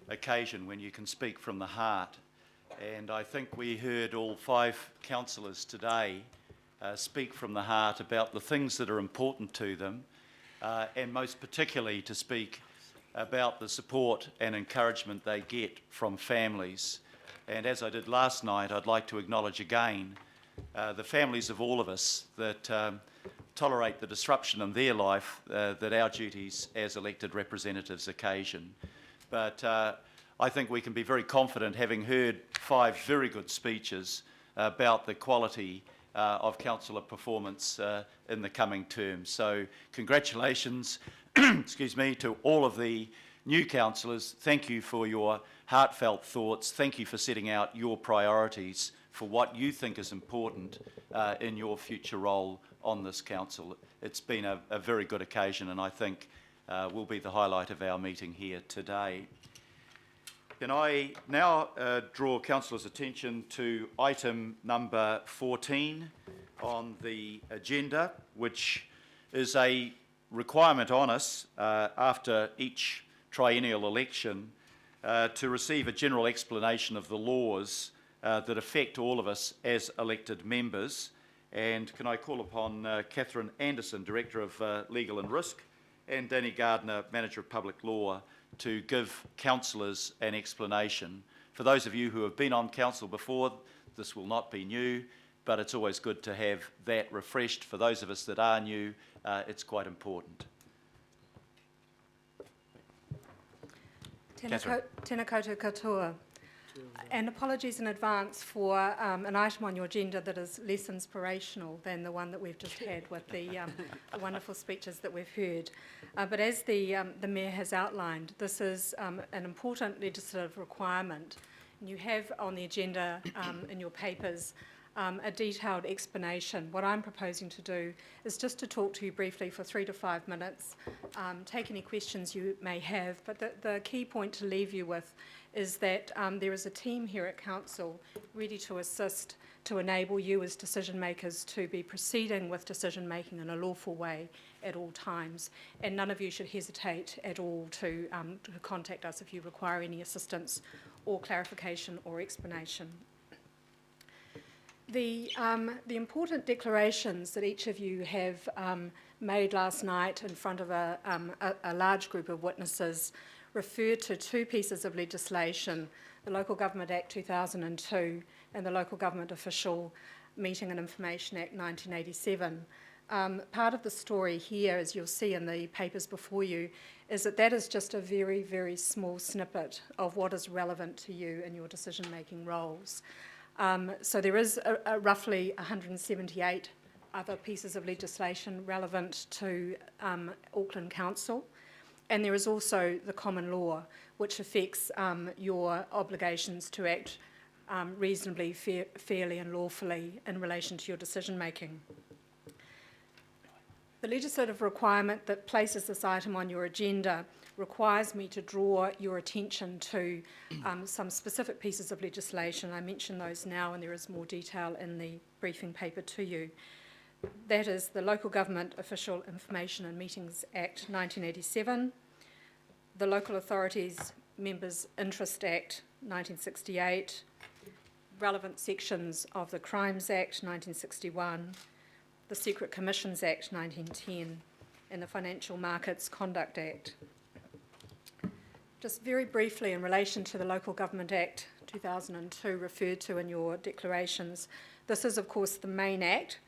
occasion when you can speak from the heart. And I think we heard all 5 councillors today speak from the heart about the things that are important to them, and most particularly to speak about the support and encouragement they get from families. And as I did last night, I'd like to acknowledge again the families of all of us that tolerate the disruption in their life that our duties as elected representatives occasion. But I think we can be very confident, having heard 5 very good speeches, about the quality of councillor performance in the coming term. So congratulations excuse me, to all of the new councillors. Thank you for your heartfelt thoughts. Thank you for setting out your priorities for what you think is important in your future role on this council. It's been a very good occasion, and I think will be the highlight of our meeting here today. Can I now draw councillors' attention to item number 14 on the agenda, which is a requirement on us after each triennial election to receive a general explanation of the laws that affect all of us as elected members. And can I call upon Catherine Anderson, Director of Legal and Risk, and Danny Gardner, Manager of Public Law, to give councillors an explanation. For those of you who have been on council before, this will not be new, but it's always good to have that refreshed. For those of us that are new, it's quite important. Tēnā koutou katoa. And apologies in advance for an item on your agenda that is less inspirational than the one that we've just had with the wonderful speeches that we've heard. But as the Mayor has outlined, this is an important legislative requirement. And you have on the agenda in your papers a detailed explanation. What I'm proposing to do is just to talk to you briefly for 3 to 5 minutes, take any questions you may have, but the key point to leave you with is that there is a team here at Council ready to assist to enable you as decision makers to be proceeding with decision making in a lawful way at all times, and none of you should hesitate at all to contact us if you require any assistance or clarification or explanation. The important declarations that each of you have made last night in front of a large group of witnesses refer to 2 pieces of legislation, the Local Government Act 2002 and the Local Government Official Meeting and Information Act 1987. Part of the story here, as you'll see in the papers before you, is that is just a very, very small snippet of what is relevant to you in your decision-making roles. So there is roughly 178 other pieces of legislation relevant to Auckland Council, and there is also the common law, which affects your obligations to act reasonably, fairly and lawfully in relation to your decision making. The legislative requirement that places this item on your agenda requires me to draw your attention to some specific pieces of legislation. I mention those now, and there is more detail in the briefing paper to you. That is the Local Government Official Information and Meetings Act 1987, the Local Authorities Members' Interest Act 1968, relevant sections of the Crimes Act 1961, the Secret Commissions Act 1910, and the Financial Markets Conduct Act. Just very briefly in relation to the Local Government Act 2002 referred to in your declarations, this is of course the main act.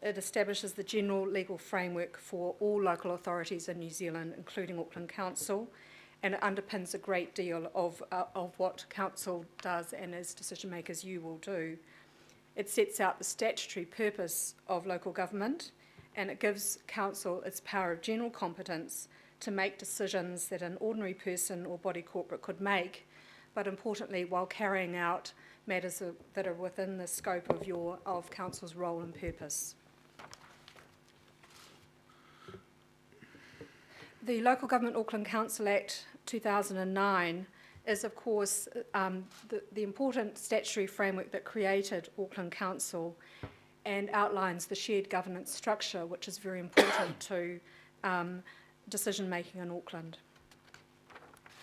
It establishes the general legal framework for all local authorities in New Zealand, including Auckland Council, and it underpins a great deal of what Council does, and as decision makers you will do. It sets out the statutory purpose of local government, and it gives Council its power of general competence to make decisions that an ordinary person or body corporate could make, but importantly while carrying out matters that are within the scope of Council's role and purpose. The Local Government Auckland Council Act 2009 is of course the important statutory framework that created Auckland Council and outlines the shared governance structure, which is very important to decision making in Auckland.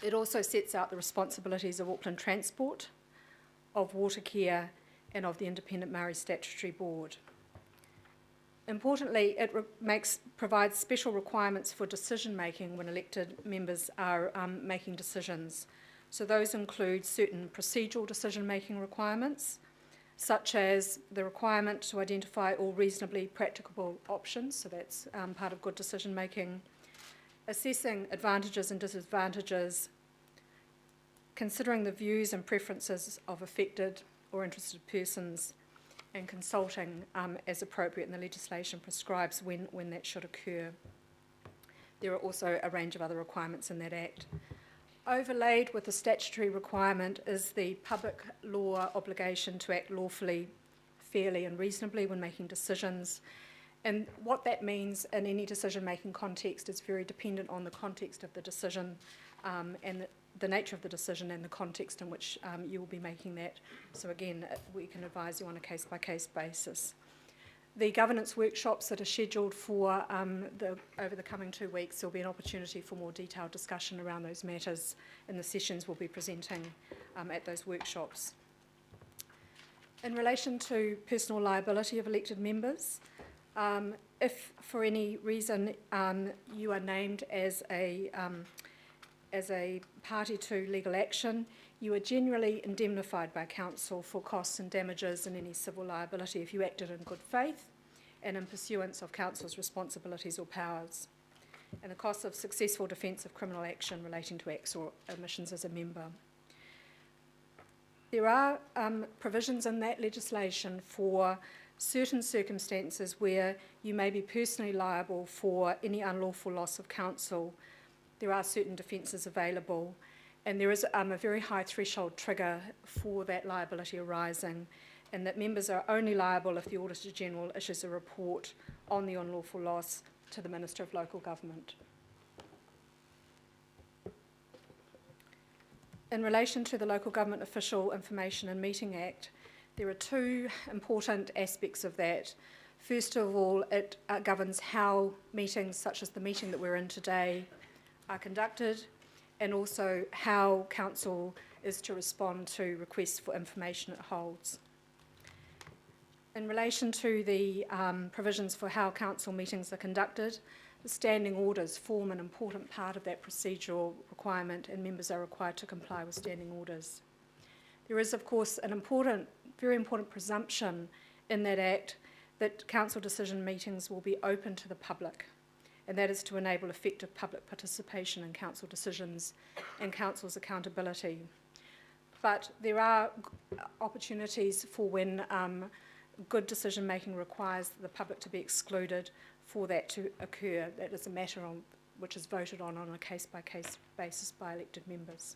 It also sets out the responsibilities of Auckland Transport, of Watercare, and of the Independent Maori Statutory Board. Importantly, it provides special requirements for decision making when elected members are making decisions. So those include certain procedural decision making requirements, such as the requirement to identify all reasonably practicable options, so that's part of good decision making, assessing advantages and disadvantages, considering the views and preferences of affected or interested persons, and consulting as appropriate, and the legislation prescribes when that should occur. There are also a range of other requirements in that Act. Overlaid with the statutory requirement is the public law obligation to act lawfully, fairly and reasonably when making decisions. And what that means in any decision-making context is very dependent on the context of the decision and the nature of the decision and the context in which you will be making that. So again, we can advise you on a case-by-case basis. The governance workshops that are scheduled for over the coming 2 weeks, there will be an opportunity for more detailed discussion around those matters, and the sessions will be presenting at those workshops. In relation to personal liability of elected members, if for any reason you are named as a party to legal action, you are generally indemnified by council for costs and damages and any civil liability if you acted in good faith and in pursuance of council's responsibilities or powers, and the costs of successful defence of criminal action relating to acts or omissions as a member. There are provisions in that legislation for certain circumstances where you may be personally liable for any unlawful loss of council. There are certain defences available, and there is a very high threshold trigger for that liability arising, and that members are only liable if the Auditor General issues a report on the unlawful loss to the Minister of Local Government. In relation to the Local Government Official Information and Meeting Act, there are two important aspects of that. First of all, it governs how meetings such as the meeting that we're in today are conducted, and also how council is to respond to requests for information it holds. In relation to the provisions for how council meetings are conducted, the standing orders form an important part of that procedural requirement, and members are required to comply with standing orders. There is, of course, an very important presumption in that Act that council decision meetings will be open to the public, and that is to enable effective public participation in council decisions and council's accountability. But there are opportunities for when good decision making requires the public to be excluded for that to occur. That is a matter which is voted on a case-by-case basis by elected members.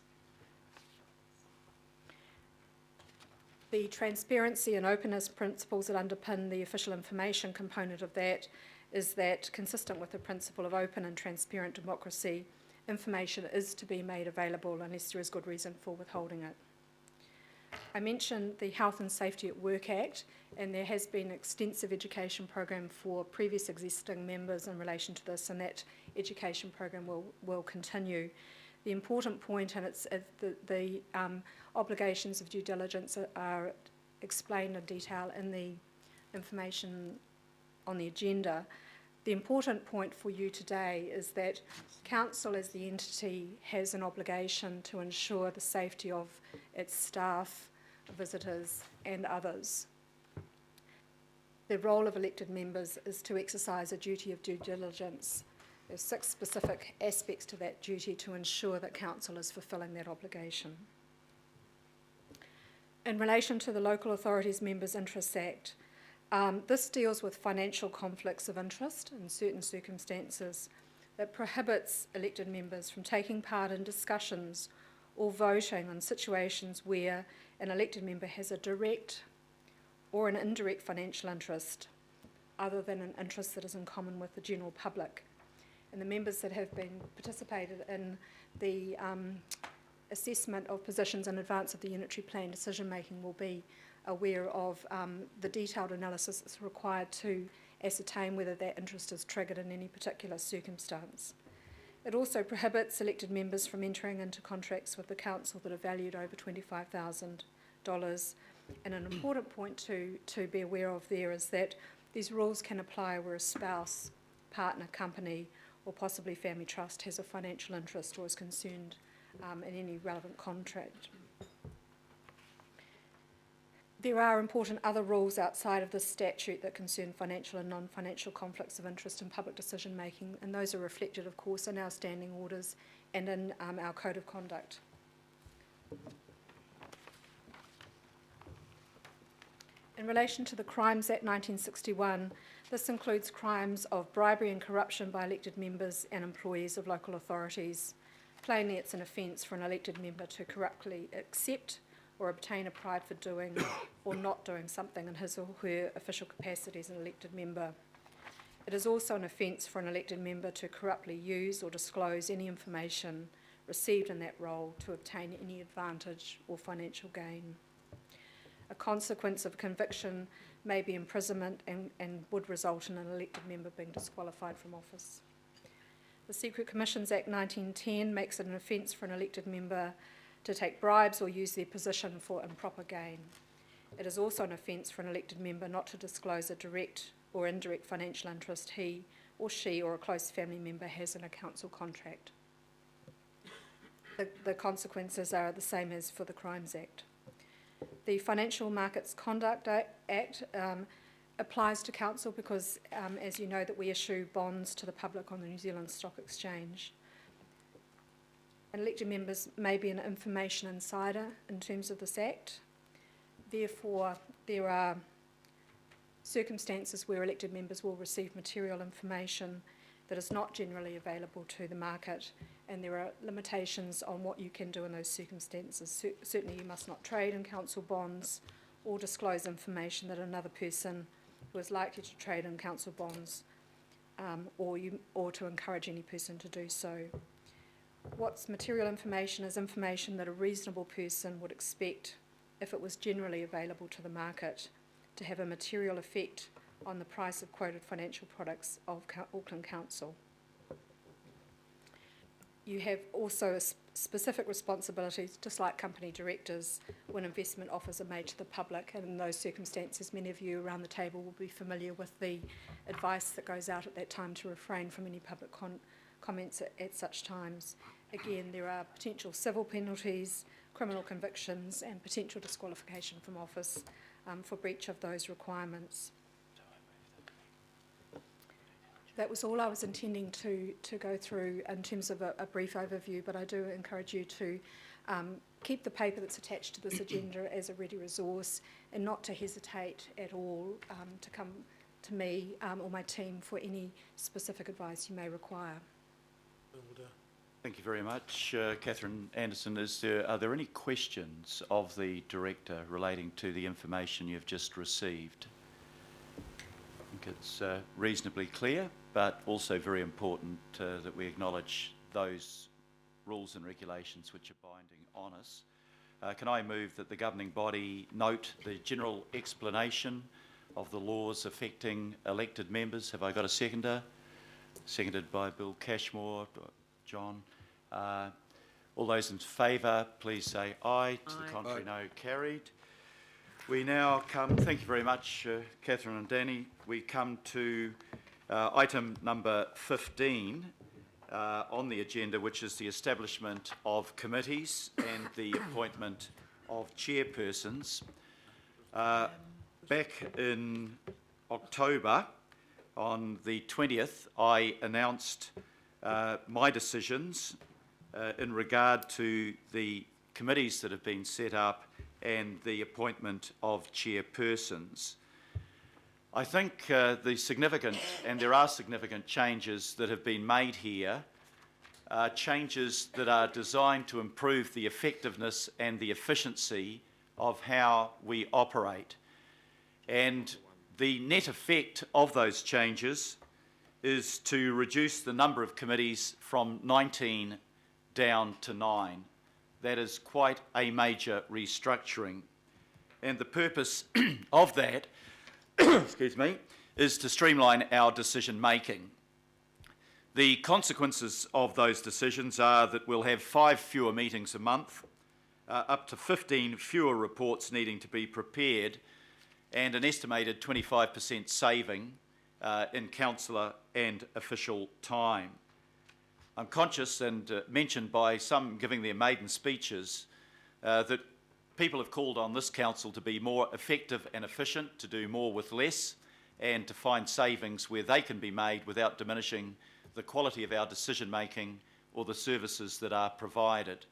The transparency and openness principles that underpin the official information component of that is that, consistent with the principle of open and transparent democracy, information is to be made available unless there is good reason for withholding it. I mentioned the Health and Safety at Work Act, and there has been an extensive education program for previous existing members in relation to this, and that education program will continue. The important point, and it's the obligations of due diligence are explained in detail in the information on the agenda. The important point for you today is that council as the entity has an obligation to ensure the safety of its staff, visitors and others. The role of elected members is to exercise a duty of due diligence. There's 6 specific aspects to that duty to ensure that council is fulfilling that obligation. In relation to the Local Authorities Members' Interests Act, this deals with financial conflicts of interest in certain circumstances that prohibits elected members from taking part in discussions or voting on situations where an elected member has a direct or an indirect financial interest other than an interest that is in common with the general public. And the members that have been participated in the assessment of positions in advance of the unitary plan decision making will be aware of the detailed analysis that's required to ascertain whether that interest is triggered in any particular circumstance. It also prohibits elected members from entering into contracts with the council that are valued over $25,000. And an important point to be aware of there is that these rules can apply where a spouse, partner, company, or possibly family trust has a financial interest or is concerned in any relevant contract. There are important other rules outside of this statute that concern financial and non-financial conflicts of interest in public decision making, and those are reflected, of course, in our standing orders and in our code of conduct. In relation to the Crimes Act 1961, this includes crimes of bribery and corruption by elected members and employees of local authorities. Plainly, it's an offence for an elected member to corruptly accept or obtain a bribe for doing or not doing something in his or her official capacity as an elected member. It is also an offence for an elected member to corruptly use or disclose any information received in that role to obtain any advantage or financial gain. A consequence of conviction may be imprisonment and would result in an elected member being disqualified from office. The Secret Commissions Act 1910 makes it an offence for an elected member to take bribes or use their position for improper gain. It is also an offence for an elected member not to disclose a direct or indirect financial interest he or she or a close family member has in a council contract. The consequences are the same as for the Crimes Act. The Financial Markets Conduct Act applies to council because, as you know, that we issue bonds to the public on the New Zealand Stock Exchange. And elected members may be an information insider in terms of this act. Therefore, there are circumstances where elected members will receive material information that is not generally available to the market, and there are limitations on what you can do in those circumstances. Certainly you must not trade in council bonds or disclose information that another person who is likely to trade in council bonds or to encourage any person to do so. What's material information is information that a reasonable person would expect, if it was generally available to the market, to have a material effect on the price of quoted financial products of Auckland Council. You have also specific responsibilities, just like company directors, when investment offers are made to the public, and in those circumstances many of you around the table will be familiar with the advice that goes out at that time to refrain from any public comments at such times. Again, there are potential civil penalties, criminal convictions and potential disqualification from office for breach of those requirements. That was all I was intending to go through in terms of a brief overview, but I do encourage you to keep the paper that's attached to this agenda as a ready resource and not to hesitate at all to come to me or my team for any specific advice you may require. Thank you very much, Catherine Anderson. Are there any questions of the Director relating to the information you've just received? I think it's reasonably clear, but also very important that we acknowledge those rules and regulations which are binding on us. Can I move that the governing body note the general explanation of the laws affecting elected members? Have I got a seconder? Seconded by Bill Cashmore. John. All those in favour, please say aye. To the contrary, no. Carried. We now come, thank you very much, Catherine and Danny. We come to item number 15 on the agenda, which is the establishment of committees and the appointment of chairpersons. Back in October, on the 20th, I announced my decisions in regard to the committees that have been set up and the appointment of chairpersons. I think the significant, and there are significant changes that have been made here, changes that are designed to improve the effectiveness and the efficiency of how we operate. And the net effect of those changes is to reduce the number of committees from 19 down to 9. That is quite a major restructuring. And the purpose of that, excuse me, is to streamline our decision making. The consequences of those decisions are that we'll have 5 fewer meetings a month, up to 15 fewer reports needing to be prepared, and an estimated 25% saving in councillor and official time. I'm conscious and mentioned by some giving their maiden speeches that people have called on this council to be more effective and efficient, to do more with less, and to find savings where they can be made without diminishing the quality of our decision making or the services that are provided.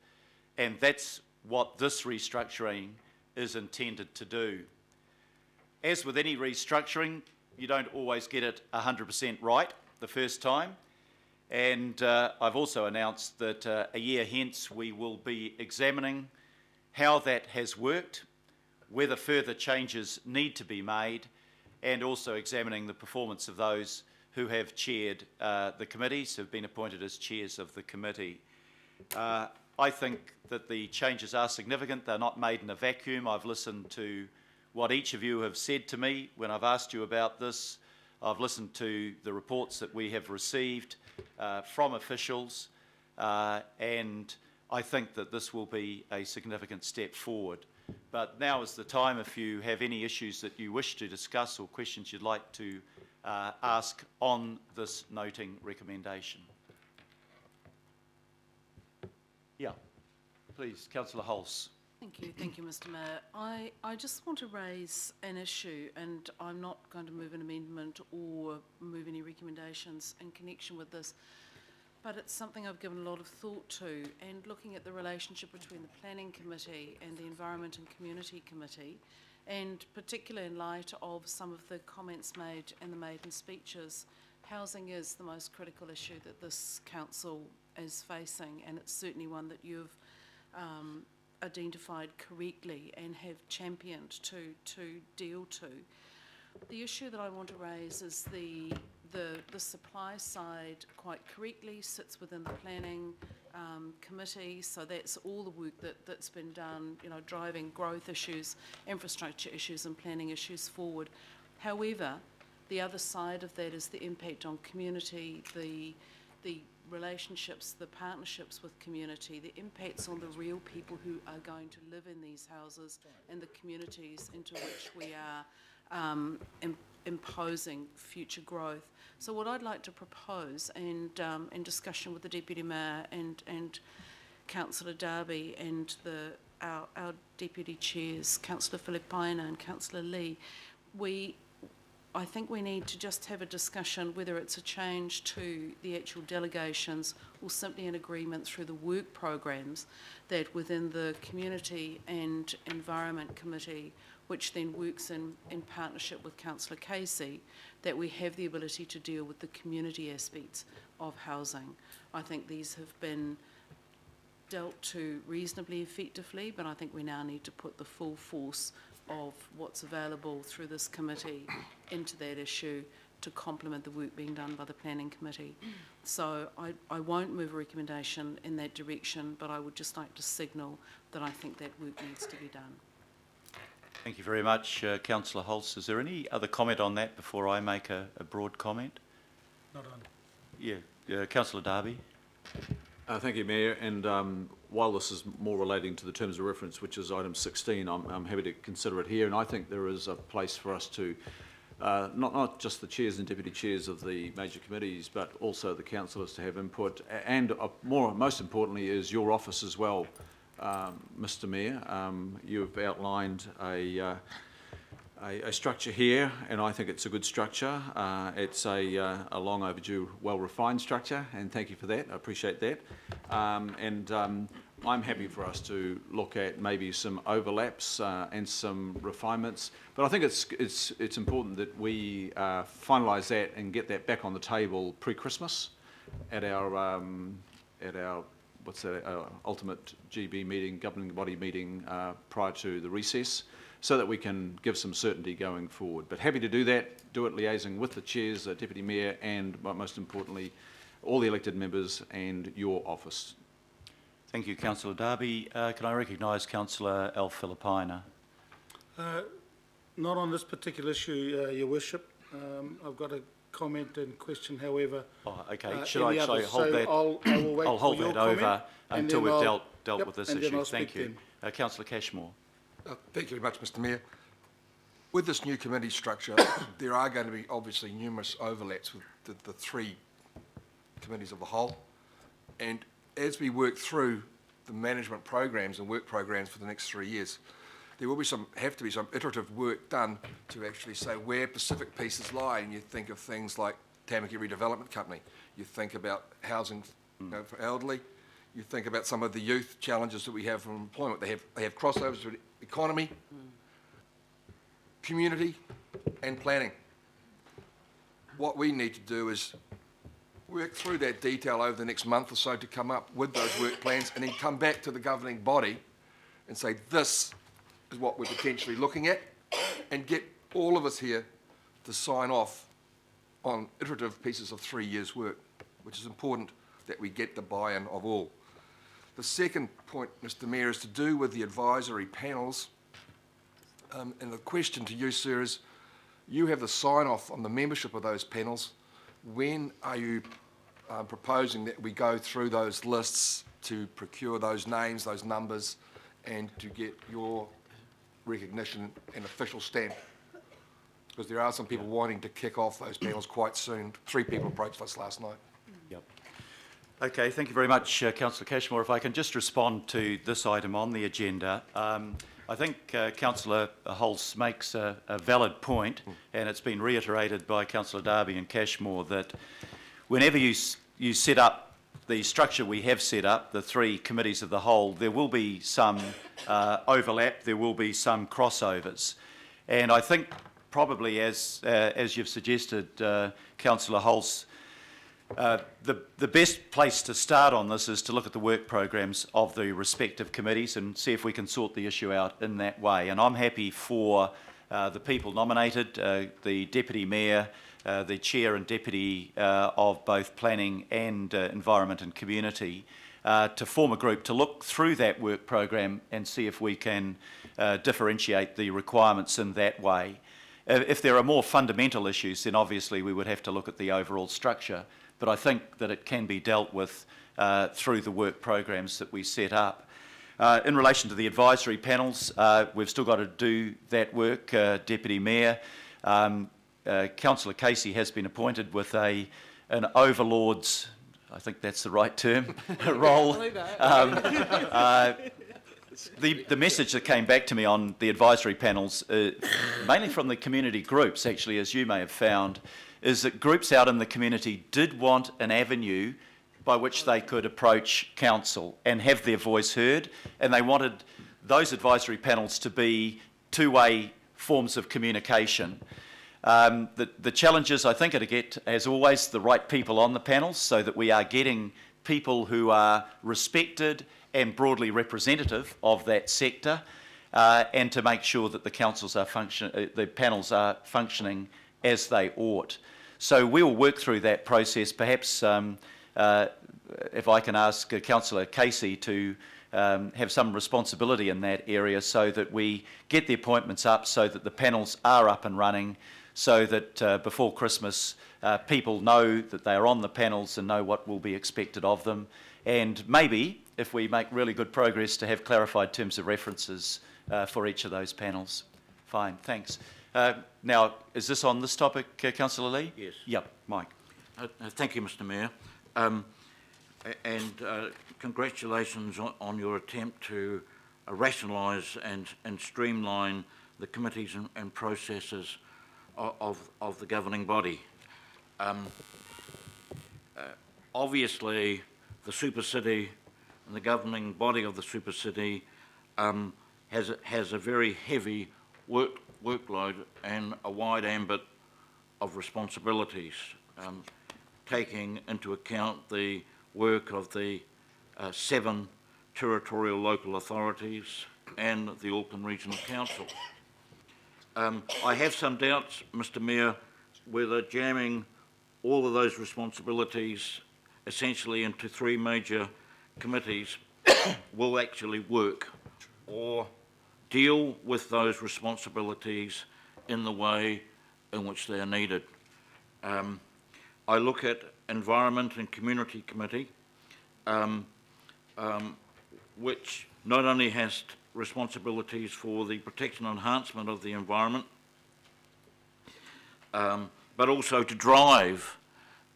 And that's what this restructuring is intended to do. As with any restructuring, you don't always get it 100% right the first time. And I've also announced that a year hence we will be examining how that has worked, whether further changes need to be made, and also examining the performance of those who have chaired the committees, who have been appointed as chairs of the committee. I think that the changes are significant. They're not made in a vacuum. I've listened to what each of you have said to me when I've asked you about this. I've listened to the reports that we have received from officials, and I think that this will be a significant step forward. But now is the time if you have any issues that you wish to discuss or questions you'd like to ask on this noting recommendation. Yeah, please, Councillor Hulse. Thank you, Mr. Mayor. I just want to raise an issue, and I'm not going to move an amendment or move any recommendations in connection with this, but it's something I've given a lot of thought to, and looking at the relationship between the Planning Committee and the Environment and Community Committee, and particularly in light of some of the comments made in the maiden speeches, housing is the most critical issue that this council is facing, and it's certainly one that you've identified correctly and have championed to deal to. The issue that I want to raise is the supply side quite correctly sits within the planning committee, so that's all the work that's been done, you know, driving growth issues, infrastructure issues and planning issues forward. However, the other side of that is the impact on community, the relationships, the partnerships with community, the impacts on the real people who are going to live in these houses and the communities into which we are imposing future growth. So what I'd like to propose, and in discussion with the Deputy Mayor and Councillor Darby and our Deputy Chairs, Councillor Filipaina and Councillor Lee, I think we need to just have a discussion whether it's a change to the actual delegations or simply an agreement through the work programs that within the Community and Environment Committee, which then works in partnership with Councillor Casey, that we have the ability to deal with the community aspects of housing. I think these have been dealt to reasonably effectively, but I think we now need to put the full force of what's available through this committee into that issue to complement the work being done by the Planning Committee. So I won't move a recommendation in that direction, but I would just like to signal that I think that work needs to be done. Thank you very much, Councillor Hulse. Is there any other comment on that before I make a broad comment? Not on. Yeah, Councillor Darby. Thank you, Mayor. And while this is more relating to the terms of reference, which is item 16, I'm happy to consider it here. And I think there is a place for us to, not just the chairs and deputy chairs of the major committees, but also the councillors to have input. And most importantly is your office as well, Mr. Mayor. You've outlined a structure here, and I think it's a good structure. It's a long overdue, well-refined structure, and thank you for that. I appreciate that. I'm happy for us to look at maybe some overlaps and some refinements. But I think it's important that we finalise that and get that back on the table pre-Christmas at our ultimate GB meeting, governing body meeting prior to the recess, so that we can give some certainty going forward. But happy to do that, do it liaising with the chairs, the Deputy Mayor, and most importantly, all the elected members and your office. Thank you, Councillor Darby. Can I recognise Councillor Filipaina? Not on this particular issue, Your Worship. I've got a comment and question, however. Oh, okay. Should I hold so that? I will wait I'll hold for your that over comment, until we've dealt with this and then issue. I'll Thank speak you. Councillor Cashmore. Thank you very much, Mr. Mayor. With this new committee structure, there are going to be obviously numerous overlaps with the three committees of the whole. And as we work through the management programs and work programs for the next 3 years, there will be have to be some iterative work done to actually say where Pacific pieces lie. And you think of things like Tamaki Redevelopment Company. You think about housing for elderly. You think about some of the youth challenges that we have from employment. They have crossovers with economy, community, and planning. What we need to do is work through that detail over the next month or so to come up with those work plans, and then come back to the governing body and say this is what we're potentially looking at, and get all of us here to sign off on iterative pieces of 3 years' work, which is important that we get the buy-in of all. The second point, Mr Mayor, is to do with the advisory panels. And the question to you, sir, is you have the sign-off on the membership of those panels. When are you proposing that we go through those lists to procure those names, those numbers, and to get your recognition and official stamp? Because there are some people wanting to kick off those panels quite soon. 3 people approached us last night. Yep. Okay, thank you very much, Councillor Cashmore. If I can just respond to this item on the agenda. I think Councillor Holst makes a valid point, and it's been reiterated by Councillor Darby and Cashmore, that whenever you set up the structure we have set up, the 3 committees of the whole, there will be some overlap, there will be some crossovers. And I think probably, as you've suggested, Councillor Holst, the best place to start on this is to look at the work programs of the respective committees and see if we can sort the issue out in that way. And I'm happy for the people nominated, the Deputy Mayor, the Chair and Deputy of both Planning and Environment and Community, to form a group to look through that work program and see if we can differentiate the requirements in that way. If there are more fundamental issues, then obviously we would have to look at the overall structure. But I think that it can be dealt with through the work programs that we set up. In relation to the advisory panels, we've still got to do that work. Deputy Mayor, Councillor Casey has been appointed with an overlord's, I think that's the right term, role. The message that came back to me on the advisory panels, mainly from the community groups, actually, as you may have found, is that groups out in the community did want an avenue by which they could approach council and have their voice heard, and they wanted those advisory panels to be two-way forms of communication. The challenges, I think, are to get, as always, the right people on the panels so that we are getting people who are respected and broadly representative of that sector, and to make sure that the the panels are functioning as they ought. So we'll work through that process. Perhaps if I can ask Councillor Casey to have some responsibility in that area so that we get the appointments up so that the panels are up and running, so that before Christmas people know that they are on the panels and know what will be expected of them. And maybe, if we make really good progress, to have clarified terms of references for each of those panels. Fine, thanks. Now, is this on this topic, Councillor Lee? Yes. Yep, Mike. Thank you, Mr Mayor. Congratulations on your attempt to rationalise and streamline the committees and processes of the governing body. Obviously, the Super City and the governing body of the Super City has a very heavy workload and a wide ambit of responsibilities, taking into account the work of the 7 territorial local authorities and the Auckland Regional Council. I have some doubts, Mr Mayor, whether jamming all of those responsibilities essentially into 3 major committees will actually work or deal with those responsibilities in the way in which they are needed. I look at Environment and Community Committee, which not only has responsibilities for the protection and enhancement of the environment, but also to drive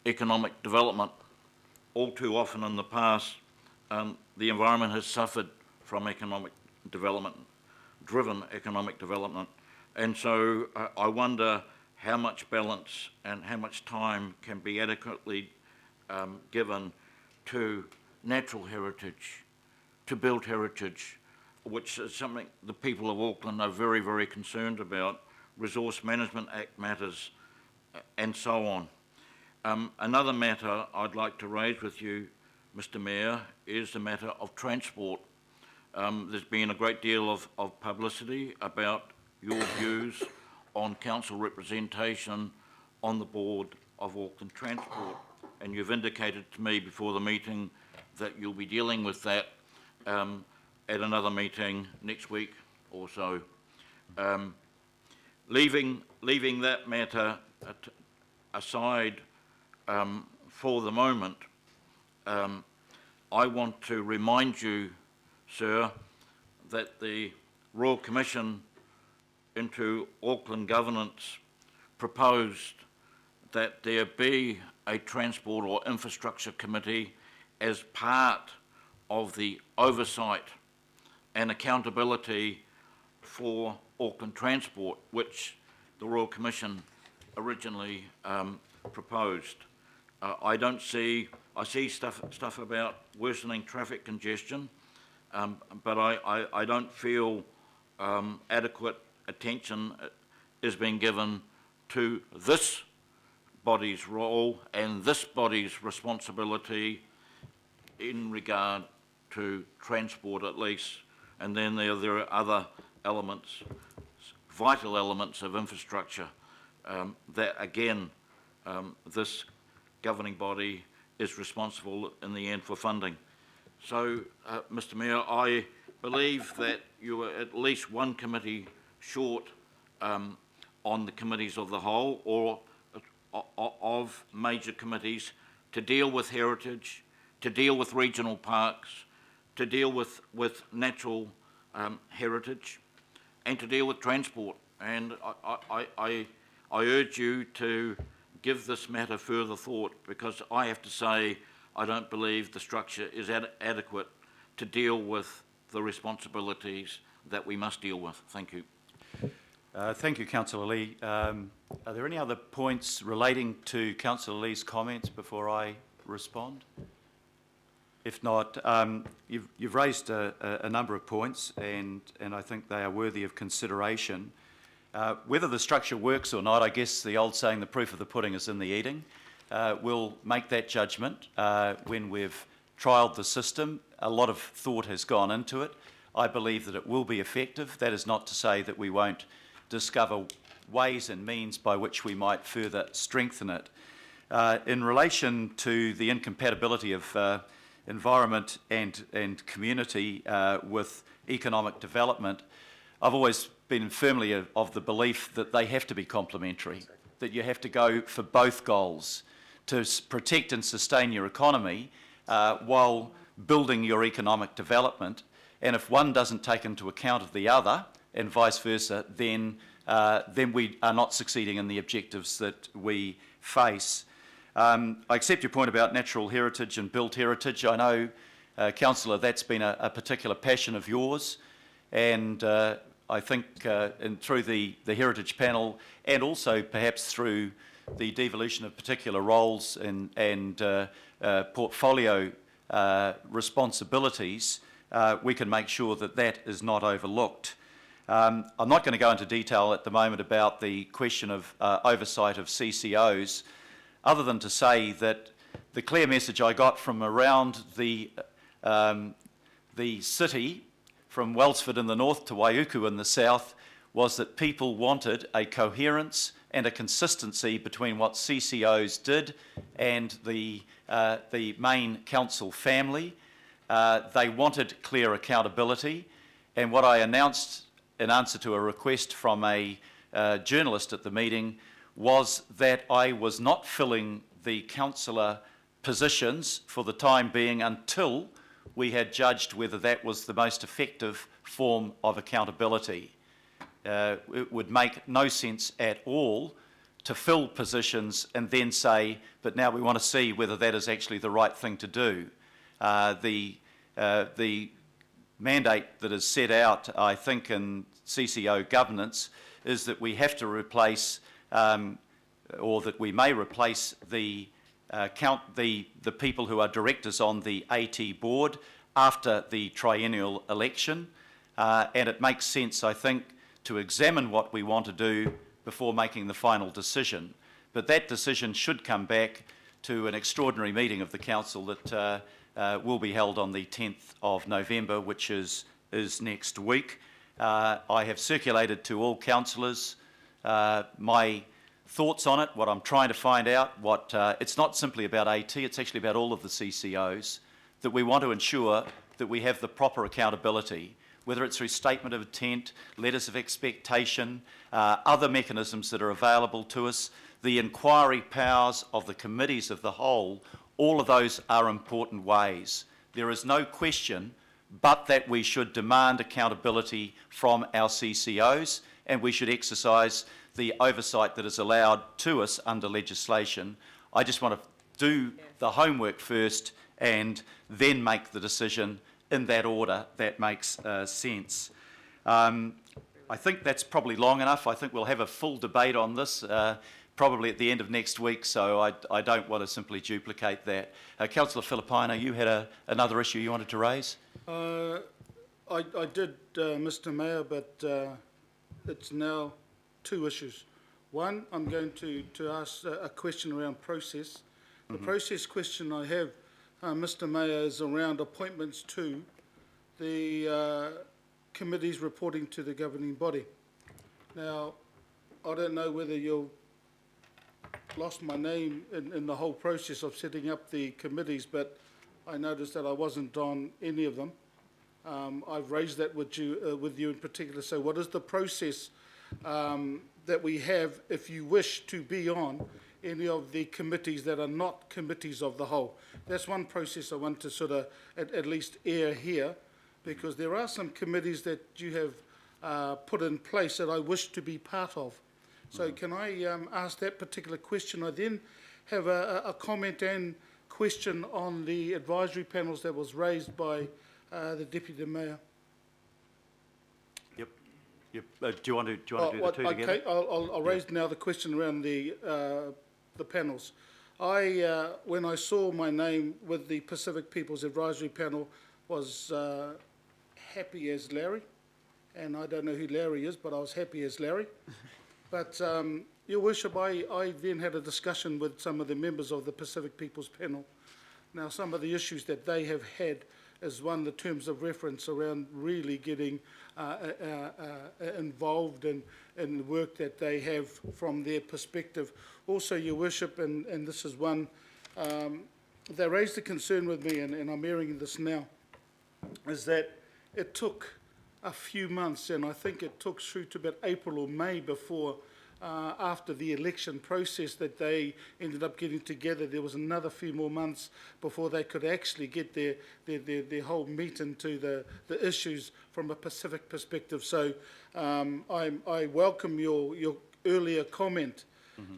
economic development. All too often in the past, the environment has suffered from driven economic development. And so I wonder how much balance and how much time can be adequately given to natural heritage, to built heritage, which is something the people of Auckland are very, very concerned about, Resource Management Act matters, and so on. Another matter I'd like to raise with you, Mr Mayor, is the matter of transport. There's been a great deal of publicity about your views on council representation on the board of Auckland Transport, and you've indicated to me before the meeting that you'll be dealing with that at another meeting next week or so. Leaving that matter aside for the moment, I want to remind you, sir, that the Royal Commission into Auckland governance proposed that there be a Transport or Infrastructure Committee as part of the oversight and accountability for Auckland Transport, which the Royal Commission originally proposed. I see stuff about worsening traffic congestion, but I don't feel adequate attention is being given to this body's role and this body's responsibility in regard to transport at least, and then there are other elements, vital elements of infrastructure that again this governing body is responsible in the end for funding. So, Mr Mayor, I believe that you are at least one committee short on the committees of the whole or of major committees to deal with heritage, to deal with regional parks, to deal with natural heritage, and to deal with transport. And I urge you to give this matter further thought, because I have to say I don't believe the structure is adequate to deal with the responsibilities that we must deal with. Thank you. Thank you, Councillor Lee. Are there any other points relating to Councillor Lee's comments before I respond? If not, you've raised a number of points, and I think they are worthy of consideration. Whether the structure works or not, I guess the old saying, the proof of the pudding is in the eating. We'll make that judgment when we've trialled the system. A lot of thought has gone into it. I believe that it will be effective. That is not to say that we won't discover ways and means by which we might further strengthen it. In relation to the incompatibility of environment and community with economic development, I've always been firmly of the belief that they have to be complementary, that you have to go for both goals to protect and sustain your economy while building your economic development. And if one doesn't take into account of the other, and vice versa, then we are not succeeding in the objectives that we face. I accept your point about natural heritage and built heritage. I know, Councillor, that's been a particular passion of yours, and I think through the Heritage Panel, and also perhaps through the devolution of particular roles and portfolio responsibilities, we can make sure that that is not overlooked. I'm not going to go into detail at the moment about the question of oversight of CCOs, other than to say that the clear message I got from around the city, from Wellsford in the north to Waiuku in the south, was that people wanted a coherence and a consistency between what CCOs did and the main council family. They wanted clear accountability, and what I announced in answer to a request from a journalist at the meeting was that I was not filling the councillor positions for the time being until we had judged whether that was the most effective form of accountability. It would make no sense at all to fill positions and then say, but now we want to see whether that is actually the right thing to do. The mandate that is set out, I think, in CCO governance is that we have to replace, or that we may replace the people who are directors on the AT board after the triennial election, and it makes sense, I think, to examine what we want to do before making the final decision. But that decision should come back to an extraordinary meeting of the council that will be held on the 10th of November, which is next week. I have circulated to all councillors my thoughts on it, what I'm trying to find out. It's not simply about AT, it's actually about all of the CCOs, that we want to ensure that we have the proper accountability, whether it's through statement of intent, letters of expectation, other mechanisms that are available to us, the inquiry powers of the committees of the whole, all of those are important ways. There is no question but that we should demand accountability from our CCOs, and we should exercise the oversight that is allowed to us under legislation. I just want to do the homework first and then make the decision in that order that makes sense. I think that's probably long enough. I think we'll have a full debate on this probably at the end of next week, so I don't want to simply duplicate that. Councillor Filipaina, you had another issue you wanted to raise? I did, Mr Mayor, but it's now two issues. One, I'm going to ask a question around process. The process question I have, Mr Mayor, is around appointments to the committees reporting to the governing body. Now, I don't know whether you've lost my name in the whole process of setting up the committees, but I noticed that I wasn't on any of them. I've raised that with you in particular. So what is the process that we have if you wish to be on any of the committees that are not committees of the whole? That's one process I want to sort of at least air here, because there are some committees that you have put in place that I wish to be part of. So can I ask that particular question? I then have a comment and question on the advisory panels that was raised by the Deputy Mayor. Yep. Do you want to do the two together? Okay, I'll raise now the question around the panels. When I saw my name with the Pacific People's Advisory Panel, was happy as Larry, and I don't know who Larry is, but I was happy as Larry. But Your Worship, I then had a discussion with some of the members of the Pacific People's Panel. Now, some of the issues that they have had is one, the terms of reference around really getting involved in the work that they have from their perspective. Also, Your Worship, and this is one, they raised a concern with me, and I'm airing this now, is that it took a few months, and I think it took through to about April or May before, after the election process, that they ended up getting together. There was another few more months before they could actually get their whole meat into the issues from a Pacific perspective. So I welcome your earlier comment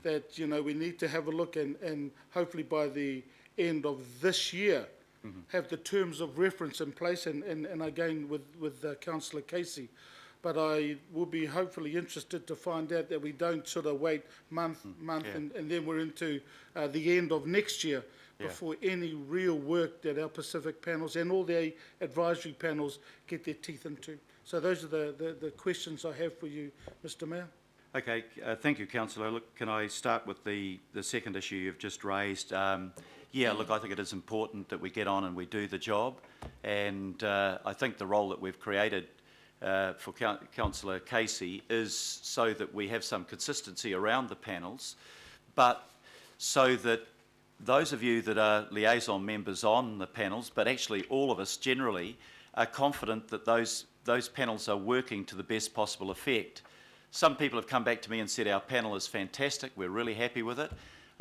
that, you know, we need to have a look and hopefully by the end of this year have the terms of reference in place, and again with Councillor Casey. But I will be hopefully interested to find out that we don't sort of wait month, and then we're into the end of next year before any real work that our Pacific panels and all the advisory panels get their teeth into. So those are the questions I have for you, Mr Mayor. Okay, thank you, Councillor. Look, can I start with the second issue you've just raised? Yeah, look, I think it is important that we get on and we do the job, and I think the role that we've created for Councillor Casey is so that we have some consistency around the panels, but so that those of you that are liaison members on the panels, but actually all of us generally, are confident that those panels are working to the best possible effect. Some people have come back to me and said our panel is fantastic, we're really happy with it.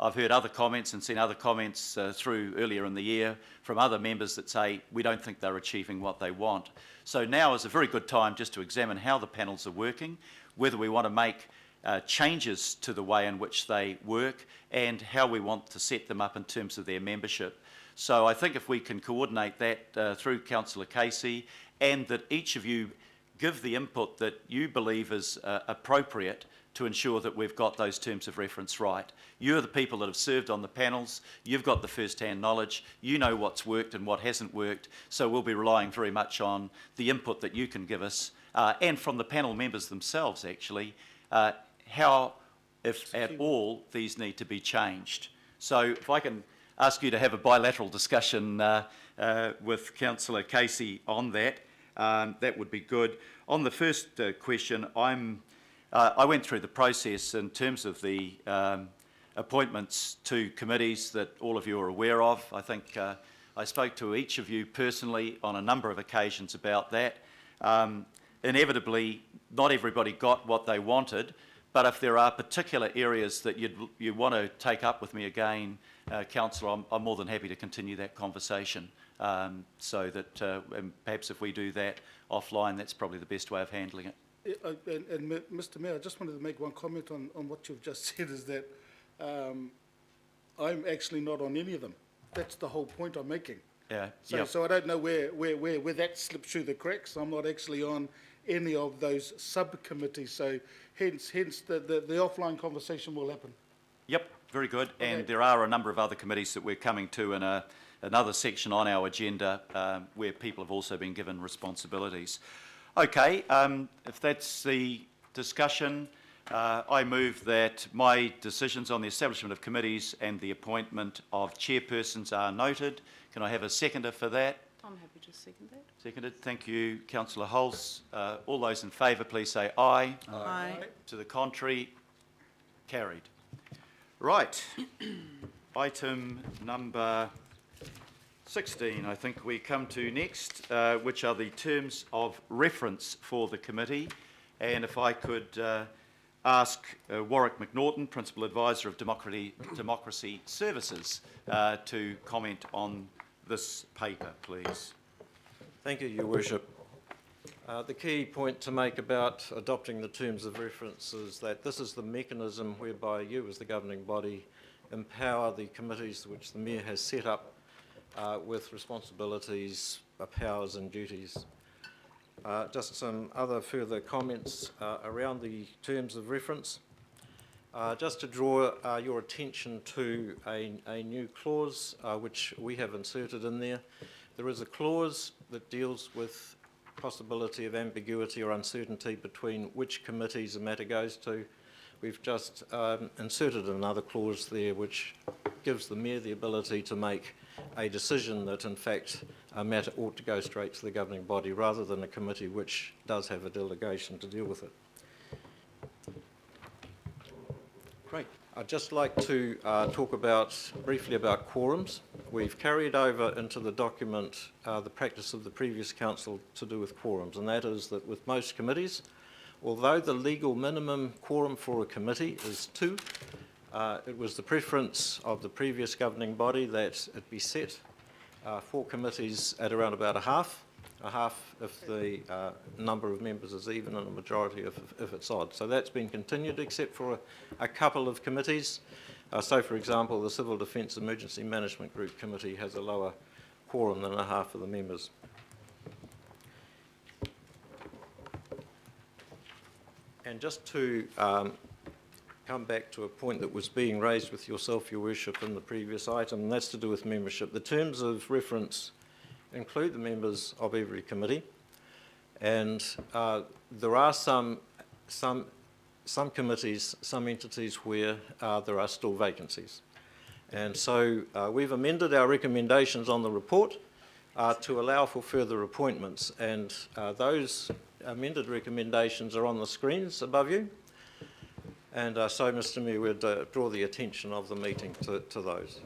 I've heard other comments and seen other comments through earlier in the year from other members that say we don't think they're achieving what they want. So now is a very good time just to examine how the panels are working, whether we want to make changes to the way in which they work and how we want to set them up in terms of their membership. So I think if we can coordinate that through Councillor Casey, and that each of you give the input that you believe is appropriate to ensure that we've got those terms of reference right. You're the people that have served on the panels, you've got the first-hand knowledge, you know what's worked and what hasn't worked, so we'll be relying very much on the input that you can give us, and from the panel members themselves actually, how, if at all, these need to be changed. So if I can ask you to have a bilateral discussion with Councillor Casey on that, that would be good. On the first question, I went through the process in terms of the appointments to committees that all of you are aware of. I think I spoke to each of you personally on a number of occasions about that. Inevitably, not everybody got what they wanted, but if there are particular areas that you want to take up with me again, Councillor, I'm more than happy to continue that conversation. So that and perhaps if we do that offline, that's probably the best way of handling it. And Mr. Mayor, I just wanted to make one comment on what you've just said, is that I'm actually not on any of them. That's the whole point I'm making. Yeah. So I don't know where that slipped through the cracks. I'm not actually on any of those subcommittees, so hence the offline conversation will happen. Yep, very good. Okay. And there are a number of other committees that we're coming to in another section on our agenda where people have also been given responsibilities. Okay, if that's the discussion, I move that my decisions on the establishment of committees and the appointment of chairpersons are noted. Can I have a seconder for that? I'm happy to second that. Seconded. Thank you, Councillor Hulse. All those in favour, please say aye. Aye. To the contrary, carried. Right. Item number 16, I think we come to next, which are the terms of reference for the committee. And if I could ask Warwick McNaughton, Principal Advisor of Democracy Services, to comment on this paper, please. Thank you, Your Worship. The key point to make about adopting the terms of reference is that this is the mechanism whereby you, as the governing body, empower the committees which the Mayor has set up with responsibilities, powers and duties. Just some other further comments around the terms of reference. Just to draw your attention to a new clause which we have inserted in there. There is a clause that deals with possibility of ambiguity or uncertainty between which committees a matter goes to. We've just inserted another clause there which gives the Mayor the ability to make a decision that in fact a matter ought to go straight to the governing body rather than a committee which does have a delegation to deal with it. Great. I'd just like to talk briefly about quorums. We've carried over into the document the practice of the previous council to do with quorums, and that is that with most committees, although the legal minimum quorum for a committee is 2, it was the preference of the previous governing body that it be set for committees at around about a half if the number of members is even and a majority if it's odd. So that's been continued except for a couple of committees. So for example, the Civil Defence Emergency Management Group Committee has a lower quorum than a half of the members. And just to come back to a point that was being raised with yourself, Your Worship, in the previous item, and that's to do with membership. The terms of reference include the members of every committee, and there are some committees, some entities where there are still vacancies. And so we've amended our recommendations on the report to allow for further appointments, and those amended recommendations are on the screens above you. And so, Mr. Mayor, we'd draw the attention of the meeting to those.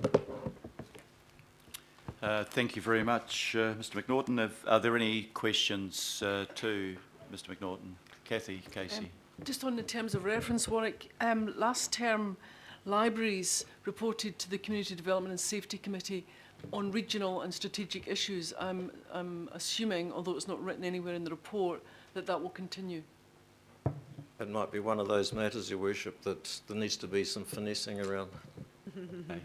Thank you very much, Mr. McNaughton. Are there any questions to Mr. McNaughton? Kathy, Casey. Just on the terms of reference, Warwick, last term libraries reported to the Community Development and Safety Committee on regional and strategic issues. I'm assuming, although it's not written anywhere in the report, that will continue. It might be one of those matters, Your Worship, that there needs to be some finessing around. Okay.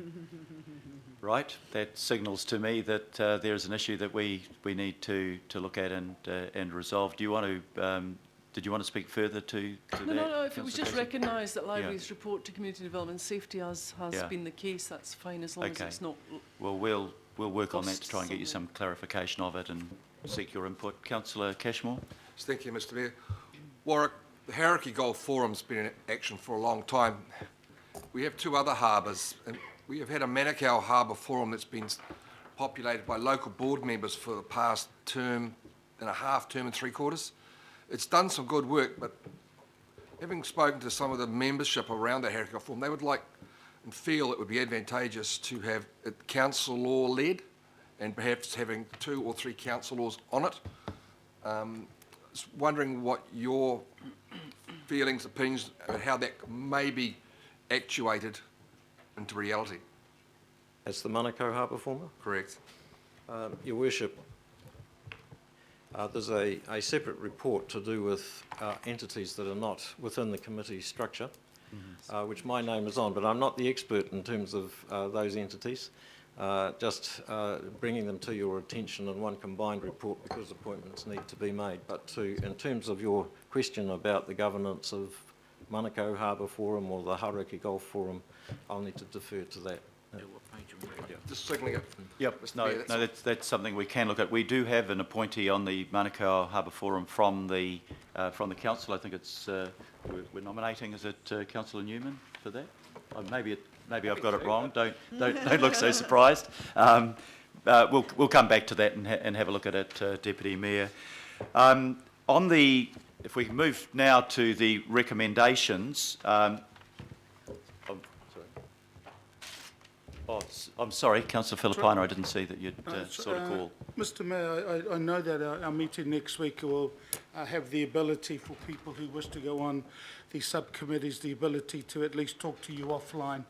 Right, that signals to me that there's an issue that we need to look at and resolve. Do you want to? Did you want to speak further to that? No. If it was just recognised that libraries report to Community Development and Safety, as has been the case, that's fine as long as it's not. Well, we'll work on that to try and get you some clarification of it and seek your input. Councillor Cashmore. Thank you, Mr. Mayor. Warwick, the Hauraki Gold Forum's been in action for a long time. We have 2 other harbours, and we have had a Manukau Harbour Forum that's been populated by local board members for the past term and a half, term and 3/4. It's done some good work, but having spoken to some of the membership around the Hauraki Gold Forum, they would like and feel it would be advantageous to have it council law led and perhaps having 2 or 3 councillors on it. Just wondering what your feelings, opinions, about how that may be actuated into reality. As the Manukau Harbour Former? Correct. Your Worship, there's a separate report to do with entities that are not within the committee structure, which my name is on, but I'm not the expert in terms of those entities. Just bringing them to your attention in one combined report because appointments need to be made. But in terms of your question about the governance of Manukau Harbour Forum or the Hauraki Golf Forum, I'll need to defer to that. Just circling up. Yep, that's something we can look at. We do have an appointee on the Manukau Harbour Forum from the council. I think it's we're nominating. Is it Councillor Newman for that? Maybe I've got it wrong. Don't look so surprised. We'll come back to that and have a look at it, Deputy Mayor. If we can move now to the recommendations. I'm sorry, Councillor Filipaina, I didn't see that you'd sort of called. Mr Mayor, I know that our meeting next week will have the ability for people who wish to go on the subcommittees, the ability to at least talk to you offline.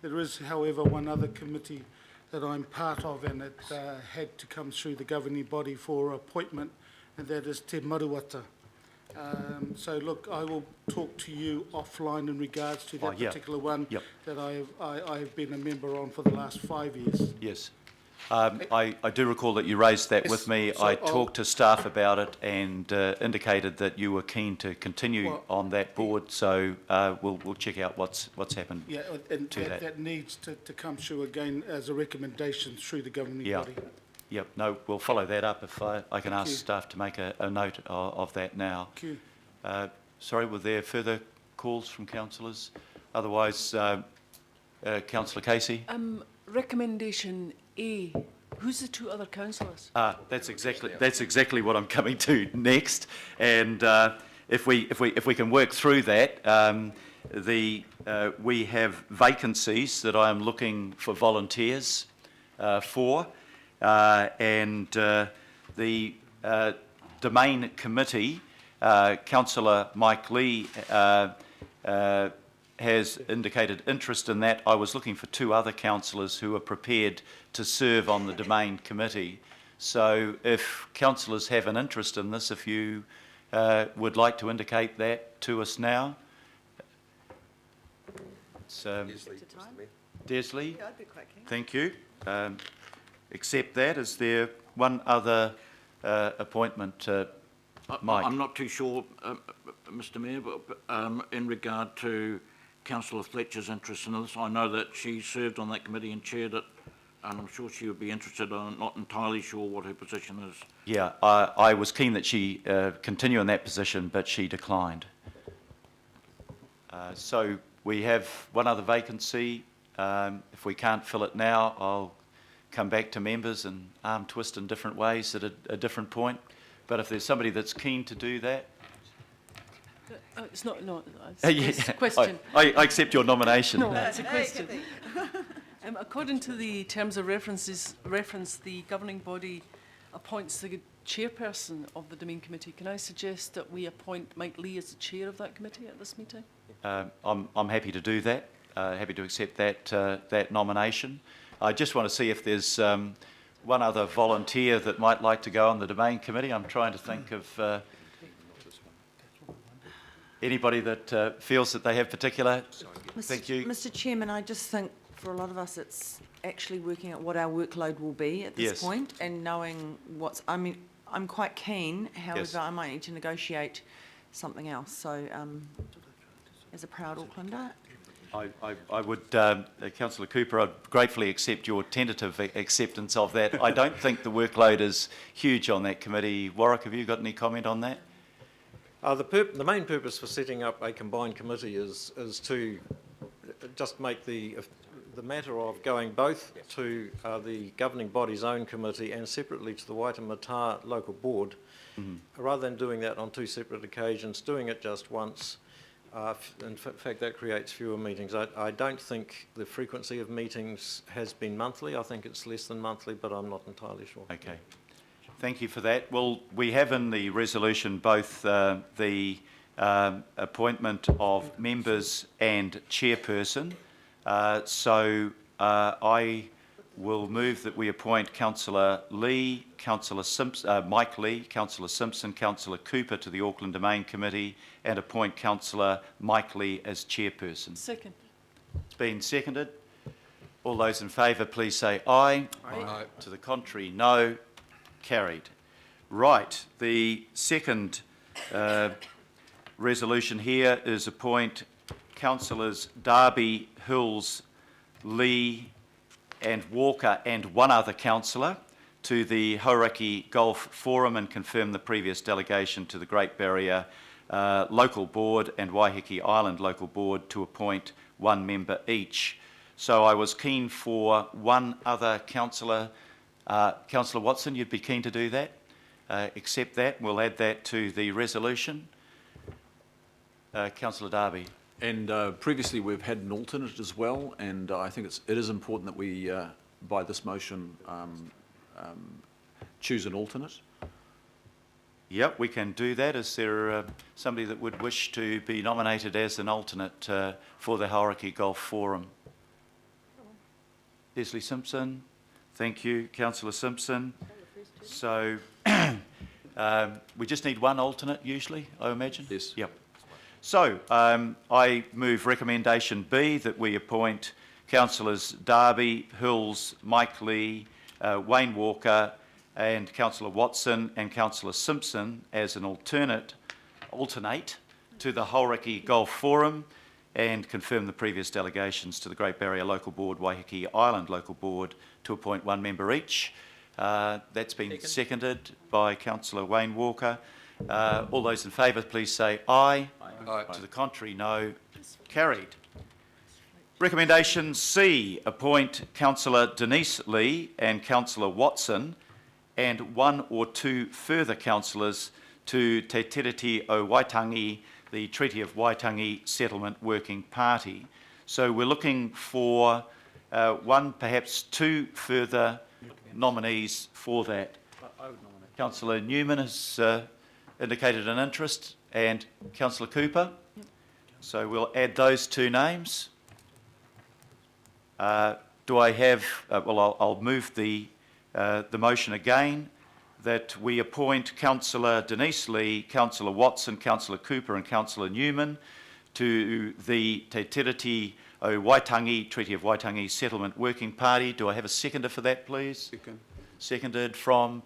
There is, however, one other committee that I'm part of, and it had to come through the governing body for appointment, and that is Te Maruata. So look, I will talk to you offline in regards to that particular one that I have been a member on for the last 5 years. Yes. I do recall that you raised that with me. So I talked to staff about it and indicated that you were keen to continue on that board. So we'll check out what's happened. Yeah, and that needs to come through again as a recommendation through the governing body. Yep, no, we'll follow that up if I can ask staff to make a note of that now. Thank you. Sorry, were there further calls from councillors? Otherwise, Councillor Casey? Recommendation A. Who's the 2 other councillors? That's exactly what I'm coming to next. And if we can work through that, we have vacancies that I am looking for volunteers for. And the Domain Committee, Councillor Mike Lee has indicated interest in that. I was looking for 2 other councillors who are prepared to serve on the Domain Committee. So if councillors have an interest in this, if you would like to indicate that to us now. Desley. Yeah, I'd be quite keen. Thank you. Accept that. Is there one other appointment, Mike? I'm not too sure, Mr Mayor, but in regard to Councillor Fletcher's interest in this, I know that she served on that committee and chaired it, and I'm sure she would be interested. I'm not entirely sure what her position is. Yeah, I was keen that she continue in that position, but she declined. So we have one other vacancy. If we can't fill it now, I'll come back to members and arm twist in different ways at a different point. But if there's somebody that's keen to do that. It's not, it's a question. I accept your nomination. No, that's a question. According to the terms of reference, the governing body appoints the chairperson of the Domain Committee. Can I suggest that we appoint Mike Lee as the chair of that committee at this meeting? I'm happy to do that. Happy to accept that nomination. I just want to see if there's one other volunteer that might like to go on the Domain Committee. I'm trying to think of anybody that feels that they have particular. Thank you. Mr Chairman, I just think for a lot of us it's actually working out what our workload will be at this point and knowing I'm quite keen, however I might need to negotiate something else. So as a proud Aucklander, I would, Councillor Cooper, I'd gratefully accept your tentative acceptance of that. I don't think the workload is huge on that committee. Warwick, have you got any comment on that? The main purpose for setting up a combined committee is to just make the matter of going both to the governing body's own committee and separately to the Waitemata local board, rather than doing that on 2 separate occasions, doing it just once. In fact, that creates fewer meetings. I don't think the frequency of meetings has been monthly. I think it's less than monthly, but I'm not entirely sure. Okay. Thank you for that. Well, we have in the resolution both the appointment of members and chairperson. So I will move that we appoint Councillor Lee, Councillor Simpson, Mike Lee, Councillor Simpson, Councillor Cooper to the Auckland Domain Committee and appoint Councillor Mike Lee as chairperson. Second. It's been seconded. All those in favour, please say aye. Aye. To the contrary, no. Carried. Right. The second resolution here is appoint Councillors Darby, Hills, Lee and Walker and one other councillor to the Hauraki Golf Forum and confirm the previous delegation to the Great Barrier Local Board and Waiheke Island Local Board to appoint one member each. So I was keen for one other councillor. Councillor Watson, you'd be keen to do that? Accept that. We'll add that to the resolution. Councillor Darby. And previously we've had an alternate as well, and I think it is important that we, by this motion, choose an alternate. Yep, we can do that. Is there somebody that would wish to be nominated as an alternate for the Hauraki Golf Forum? Leslie Simpson. Thank you, Councillor Simpson. So we just need one alternate usually, I imagine? Yes. Yep. So I move recommendation B that we appoint Councillors Darby, Hills, Mike Lee, Wayne Walker and Councillor Watson and Councillor Simpson as an alternate to the Hauraki Golf Forum and confirm the previous delegations to the Great Barrier Local Board, Waiheke Island Local Board to appoint one member each. That's been seconded by Councillor Wayne Walker. All those in favour, please say aye. Aye. To the contrary, no. Carried. Recommendation C, appoint Councillor Denise Lee and Councillor Watson and one or two further councillors to Te Tiriti o Waitangi, the Treaty of Waitangi Settlement Working Party. So we're looking for one, perhaps two further nominees for that. I would nominate. Councillor Newman has indicated an interest and Councillor Cooper. Yep. So we'll add those two names. Do I have, well, I'll move the motion again that we appoint Councillor Denise Lee, Councillor Watson, Councillor Cooper and Councillor Newman to the Te Tiriti o Waitangi, Treaty of Waitangi Settlement Working Party. Do I have a seconder for that, please? Second. Seconded from?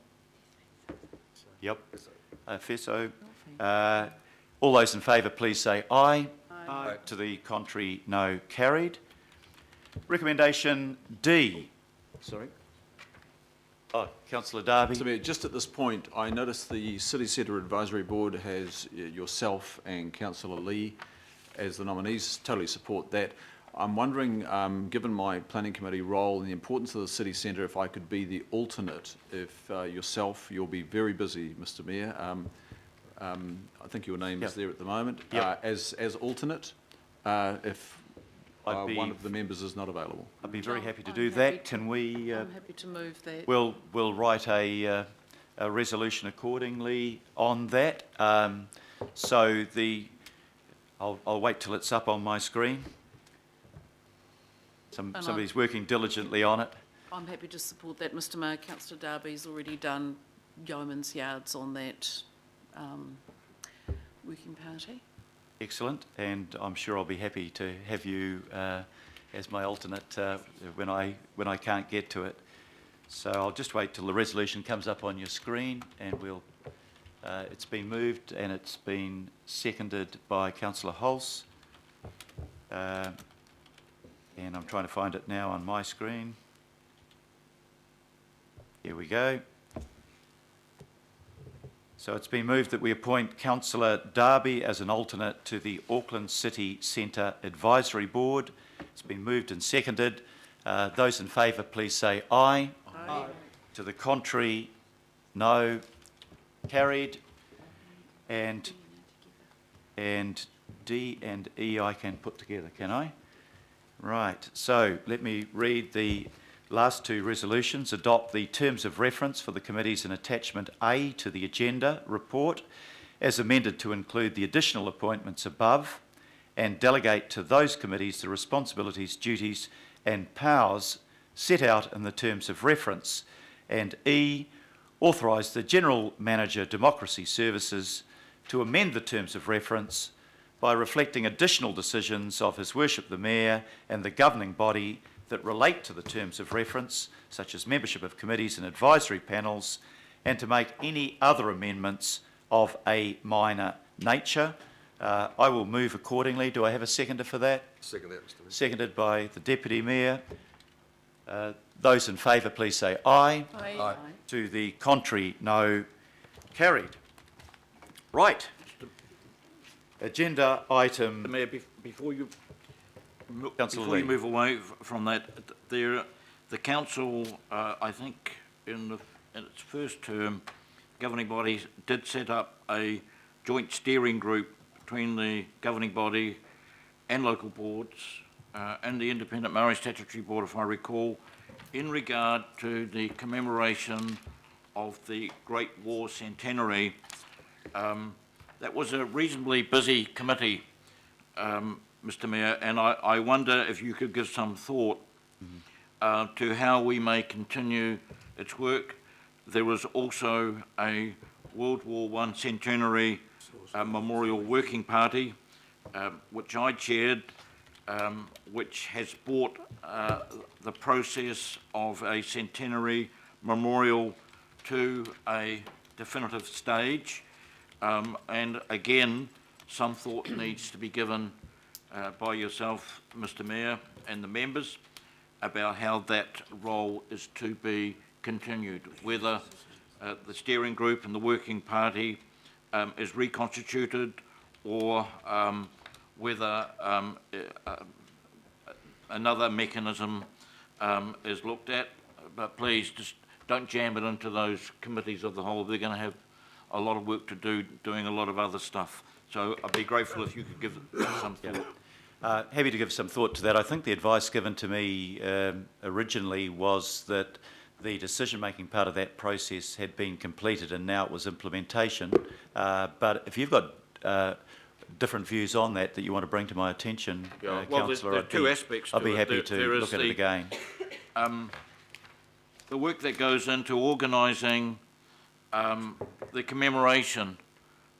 Yep. Feso. All those in favour, please say aye. Aye. To the contrary, no. Carried. Recommendation D. Sorry. Oh, Councillor Darby. So, Mayor, just at this point, I noticed the City Centre Advisory Board has yourself and Councillor Lee as the nominees. Totally support that. I'm wondering, given my planning committee role and the importance of the city centre, if I could be the alternate. If yourself, you'll be very busy, Mr. Mayor. I think your name is there at the moment. Yep. As alternate, if one of the members is not available. I'd be very happy to I'm do happy that. to- Can we? I'm happy to move that. We'll write a resolution accordingly on that. So I'll wait till it's up on my screen. Somebody's working diligently on it. I'm happy to support that, Mr Mayor. Councillor Darby's already done yeoman's yards on that working party. Excellent, and I'm sure I'll be happy to have you as my alternate when I can't get to it. So I'll just wait till the resolution comes up on your screen, and we'll. It's been moved and it's been seconded by Councillor Hulse. And I'm trying to find it now on my screen. Here we go. So it's been moved that we appoint Councillor Darby as an alternate to the Auckland City Centre Advisory Board. It's been moved and seconded. Those in favour, please say aye. Aye. To the contrary, no. Carried. And D and E I can put together, can I? Right, so let me read the last two resolutions. Adopt the terms of reference for the committees in attachment A to the agenda report as amended to include the additional appointments above, and delegate to those committees the responsibilities, duties and powers set out in the terms of reference. And E, authorise the General Manager Democracy Services to amend the terms of reference by reflecting additional decisions of His Worship the Mayor and the governing body that relate to the terms of reference, such as membership of committees and advisory panels, and to make any other amendments of a minor nature. I will move accordingly. Do I have a seconder for that? Second that, Mr Mayor. Seconded by the Deputy Mayor. Those in favour, please say aye. Aye. Aye. To the contrary, no. Carried. Right. Agenda item... Mr Mayor, before you Councillor before you Lee. move away from that, the council, I think, in its first term, governing body did set up a joint steering group between the governing body and local boards and the Independent Maori Statutory Board, if I recall, in regard to the commemoration of the Great War Centenary. That was a reasonably busy committee, Mr Mayor, and I wonder if you could give some thought to how we may continue its work. There was also a World War I Centenary Memorial Working Party, which I chaired, which has brought the process of a centenary memorial to a definitive stage. And again, some thought needs to be given by yourself, Mr Mayor, and the members about how that role is to be continued, whether the steering group and the working party is reconstituted, or whether another mechanism is looked at. But please, just don't jam it into those committees of the whole. They're going to have a lot of work to do, doing a lot of other stuff. So I'd be grateful if you could give some thought. Happy to give some thought to that. I think the advice given to me originally was that the decision-making part of that process had been completed and now it was implementation. But if you've got different views on that that you want to bring to my attention, Well, Councillor, there are two aspects to I'll be it. happy There to is look at it again. The work that goes into organising the commemoration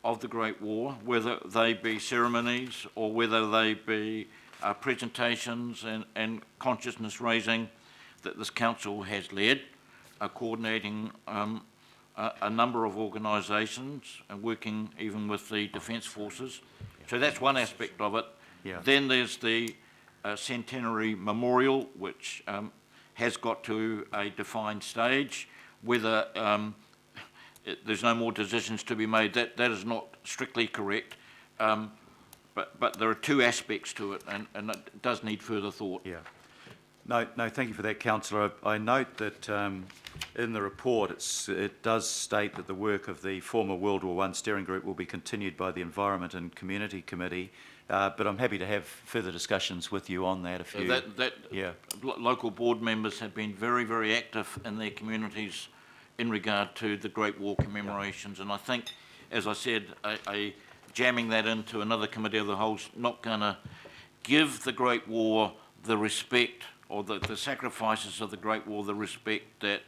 of the Great War, whether they be ceremonies or whether they be presentations and consciousness raising that this council has led, coordinating a number of organisations and working even with the Defence Forces. So that's one aspect of it. Yeah. Then there's the Centenary Memorial, which has got to a defined stage. Whether there's no more decisions to be made, that is not strictly correct. But there are two aspects to it, and it does need further thought. Yeah. No, thank you for that, Councillor. I note that in the report it does state that the work of the former World War I steering group will be continued by the Environment and Community Committee, but I'm happy to have further discussions with you on that. If you, Local board members have been very, very active in their communities in regard to the Great War commemorations, and I think, as I said, jamming that into another committee of the whole is not going to give the Great War the respect, or the sacrifices of the Great War the respect that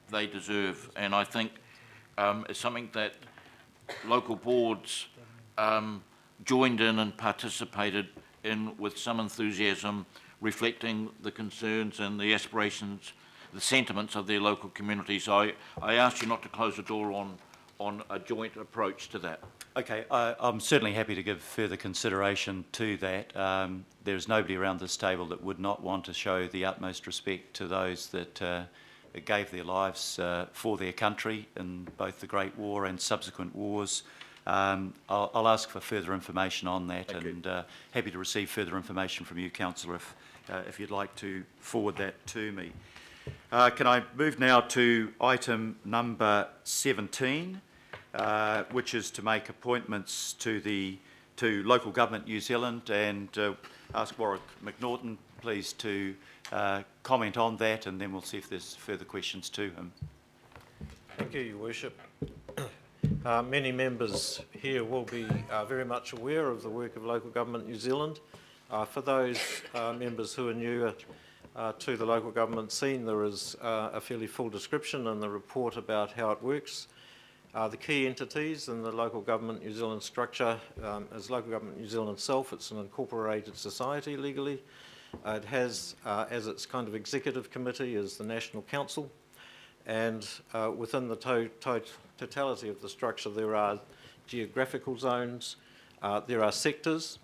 they deserve. And I think it's something that local boards joined in and participated in with some enthusiasm, reflecting the concerns and the aspirations, the sentiments of their local communities. I ask you not to close the door on a joint approach to that. Okay, I'm certainly happy to give further consideration to that. There's nobody around this table that would not want to show the utmost respect to those that gave their lives for their country in both the Great War and subsequent wars. I'll ask for further information on that, and happy to receive further information from you, Councillor, if you'd like to forward that to me. Can I move now to item number 17, which is to make appointments to to Local Government New Zealand and ask Warwick McNaughton, please, to comment on that, and then we'll see if there's further questions to him. Thank you, Your Worship. Many members here will be very much aware of the work of Local Government New Zealand. For those members who are newer to the local government scene, there is a fairly full description in the report about how it works. The key entities in the Local Government New Zealand structure is Local Government New Zealand itself. It's an incorporated society legally. It has, as its kind of executive committee, is the National Council. And within the totality of the structure, there are geographical zones, there are sectors.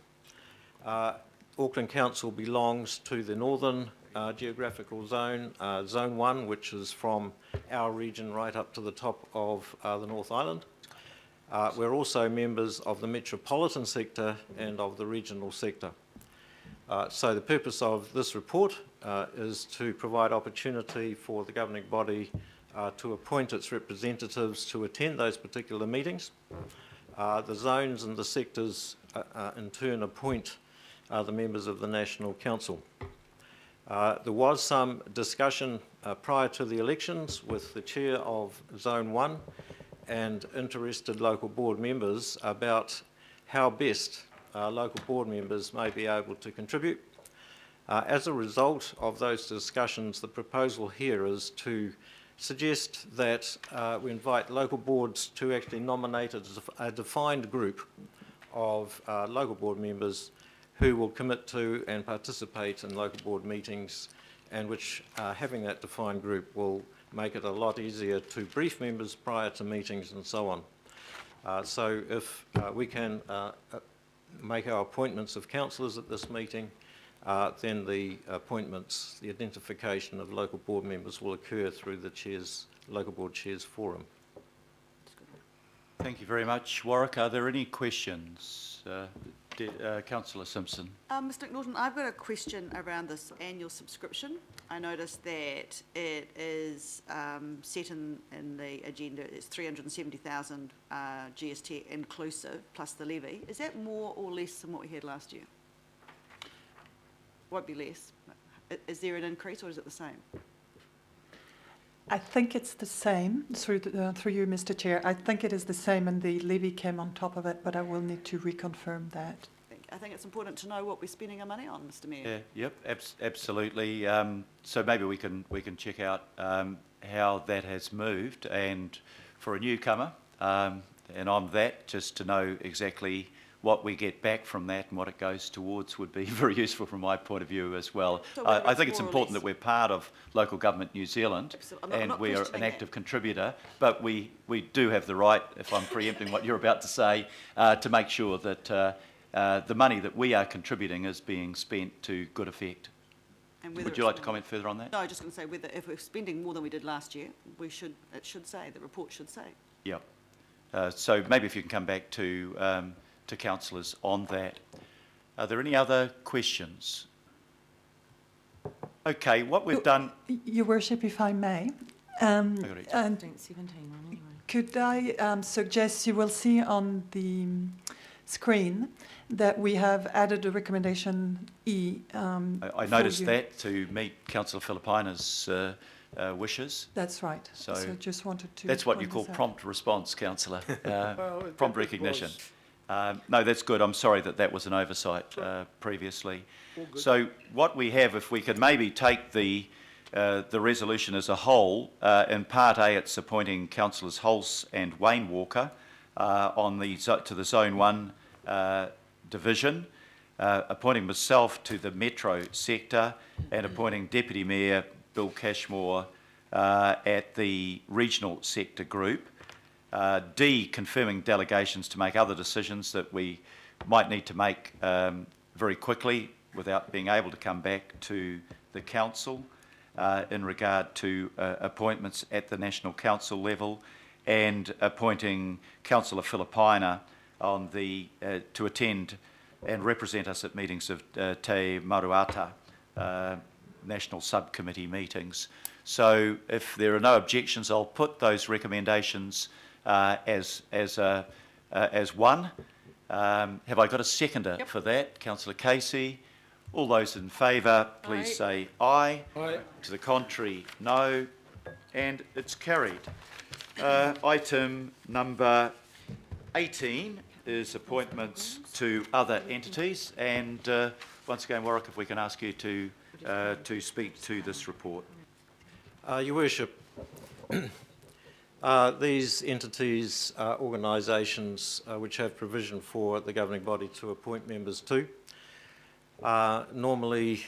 Auckland Council belongs to the northern geographical zone, Zone 1, which is from our region right up to the top of the North Island. We're also members of the metropolitan sector and of the regional sector. So the purpose of this report is to provide opportunity for the governing body to appoint its representatives to attend those particular meetings. The zones and the sectors in turn appoint the members of the National Council. There was some discussion prior to the elections with the chair of Zone 1 and interested local board members about how best local board members may be able to contribute. As a result of those discussions, the proposal here is to suggest that we invite local boards to actually nominate a defined group of local board members who will commit to and participate in local board meetings, and which having that defined group will make it a lot easier to brief members prior to meetings and so on. So if we can make our appointments of councillors at this meeting, then the appointments, the identification of local board members will occur through the local board chairs forum. Thank you very much, Warwick. Are there any questions? Councillor Simpson. Mr. McNaughton, I've got a question around this annual subscription. I noticed that it is set in the agenda, it's 370,000 GST inclusive plus the levy. Is that more or less than what we had last year? Won't be less. Is there an increase or is it the same? I think it's the same, through you, Mr. Chair. I think it is the same and the levy came on top of it, but I will need to reconfirm that. I think it's important to know what we're spending our money on, Mr. Mayor. Yeah, yep, absolutely. So maybe we can check out how that has moved, and for a newcomer, and I'm that, just to know exactly what we get back from that and what it goes towards would be very useful from my point of view as well. So I think it's important that we're part of Local Government New Zealand, and we are an active contributor, but we do have the right, if I'm preempting what you're about to say, to make sure that the money that we are contributing is being spent to good effect. Would you like to comment further on that? No, I was just going to say, whether if we're spending more than we did last year, it should say, the report should say. Yeah. So maybe if you can come back to councillors on that. Are there any other questions? Okay, what we've done... Your Worship, if I may, could I suggest, you will see on the screen that we have added a recommendation E. I noticed that to meet Councillor Filipaina's wishes. That's right. So just wanted to... That's what you call prompt response, Councillor. Prompt recognition. No, that's good. I'm sorry that was an oversight previously. So what we have, if we could maybe take the resolution as a whole, in Part A it's appointing Councillors Hulse and Wayne Walker to the Zone 1 division, appointing myself to the Metro sector, and appointing Deputy Mayor Bill Cashmore at the Regional Sector Group. D, confirming delegations to make other decisions that we might need to make very quickly without being able to come back to the council in regard to appointments at the National Council level, and appointing Councillor Filipaina to attend and represent us at meetings of Te Maruata National Subcommittee meetings. So if there are no objections, I'll put those recommendations as one, Have I got a seconder for that? Councillor Casey. All those in favour, please say aye. Aye. To the contrary, no. And it's carried. Item number 18 is appointments to other entities. And once again, Warwick, if we can ask you to speak to this report. Your Worship, these entities are organisations which have provision for the governing body to appoint members to. Normally,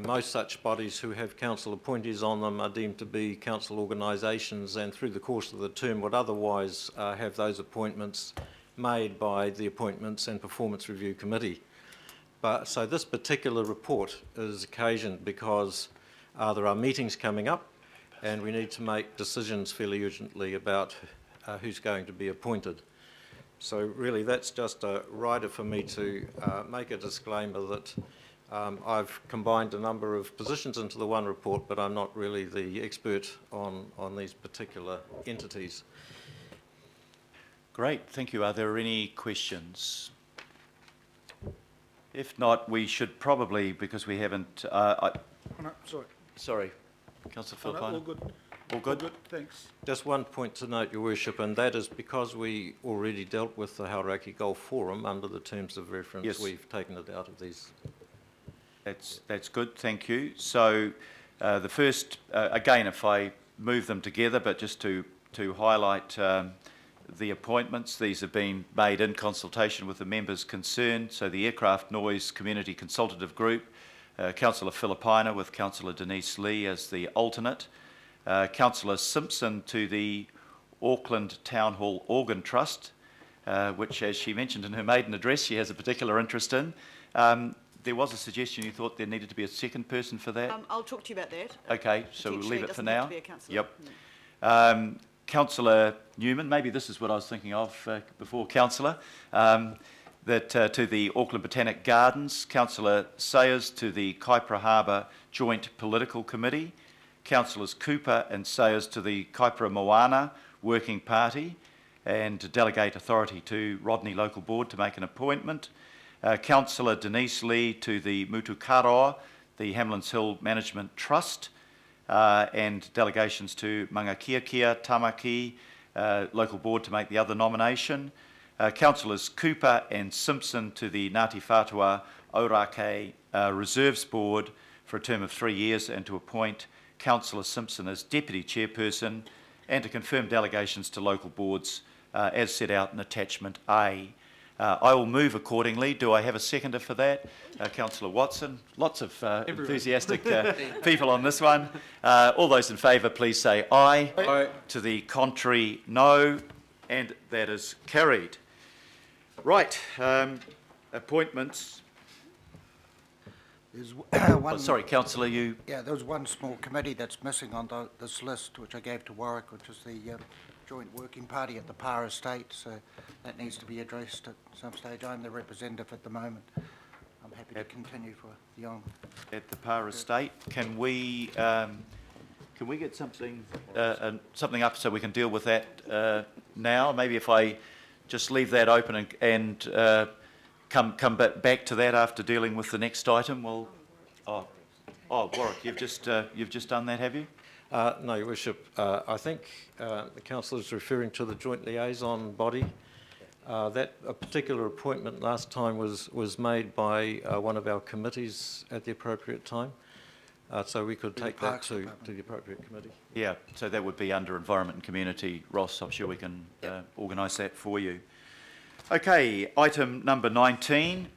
most such bodies who have council appointees on them are deemed to be council organisations, and through the course of the term would otherwise have those appointments made by the Appointments and Performance Review Committee. So this particular report is occasioned because there are meetings coming up and we need to make decisions fairly urgently about who's going to be appointed. So really that's just a rider for me to make a disclaimer that I've combined a number of positions into the one report, but I'm not really the expert on these particular entities. Great, thank you. Are there any questions? If not, we should probably, because we haven't... Oh, no, sorry. Sorry, Councillor Oh, no, Philippine. all good. All good? All good, thanks. Just one point to note, Your Worship, and that is because we already dealt with the Hauraki Golf Forum under the terms of reference, Yes. we've taken it out of these. That's good, thank you. So the first, again, if I move them together, but just to highlight the appointments, these have been made in consultation with the members concerned. So the Aircraft Noise Community Consultative Group, Councillor Philippina with Councillor Denise Lee as the alternate, Councillor Simpson to the Auckland Town Hall Organ Trust, which, as she mentioned in her maiden address, she has a particular interest in. There was a suggestion you thought there needed to be a second person for that. I'll talk to you about that. Okay, so we'll leave it for Potentially, now. doesn't have to be a councillor. Yep. Councillor Newman, maybe this is what I was thinking of before, Councillor, that to the Auckland Botanic Gardens, Councillor Sayers to the Kaipara Harbour Joint Political Committee, Councillors Cooper and Sayers to the Kaipara Moana Working Party, and to delegate authority to Rodney Local Board to make an appointment. Councillor Denise Lee to the Mutukaroa, the Hamlin's Hill Management Trust, and delegations to Mangakiakia, Tamaki, Local Board to make the other nomination. Councillors Cooper and Simpson to the Ngāti Whātua Aurake Reserves Board for a term of 3 years, and to appoint Councillor Simpson as Deputy Chairperson, and to confirm delegations to local boards as set out in Attachment A. I will move accordingly. Do I have a seconder for that? Councillor Watson. Lots of enthusiastic people on this one. All those in favour, please say aye. Aye. To the contrary, no. And that is carried. Right. Appointments. There's sorry, Councillor, you... Yeah, there was one small committee that's missing on this list, which I gave to Warwick, which is the Joint Working Party at the Power Estate, so that needs to be addressed at some stage. I'm the representative at the moment. I'm happy to continue for the on. At the Power Estate, can we get something up so we can deal with that now? Maybe if I just leave that open and come back to that after dealing with the next item. Well, Warwick, you've just done that, have you? No, Your Worship. I think the councillor is referring to the joint liaison body. That a particular appointment last time was made by one of our committees at the appropriate time. So we could take that to the appropriate committee. Yeah, so that would be under Environment and Community. Ross, I'm sure we can organise that for you. Okay, item number 19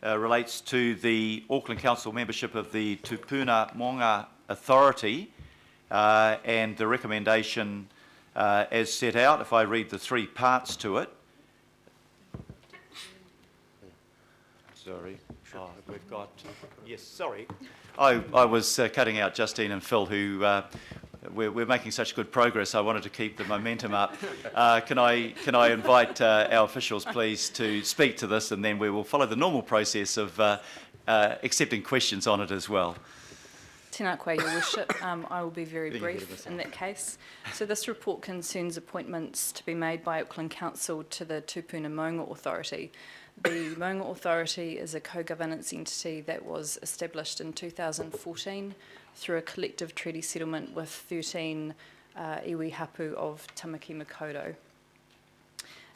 relates to the Auckland Council membership of the Tupuna Monga Authority, and the recommendation as set out, if I read the three parts to it. Sorry. We've got... Yes, sorry. I was cutting out Justine and Phil, who... We're making such good progress, I wanted to keep the momentum up. Can I invite our officials, please, to speak to this, and then we will follow the normal process of accepting questions on it as well. Tēnā koe, Your Worship. I will be very brief in that case. So this report concerns appointments to be made by Auckland Council to the Tupuna Maunga Authority. The Maunga Authority is a co-governance entity that was established in 2014 through a collective treaty settlement with 13 iwi hapu of Tamaki Makaurau.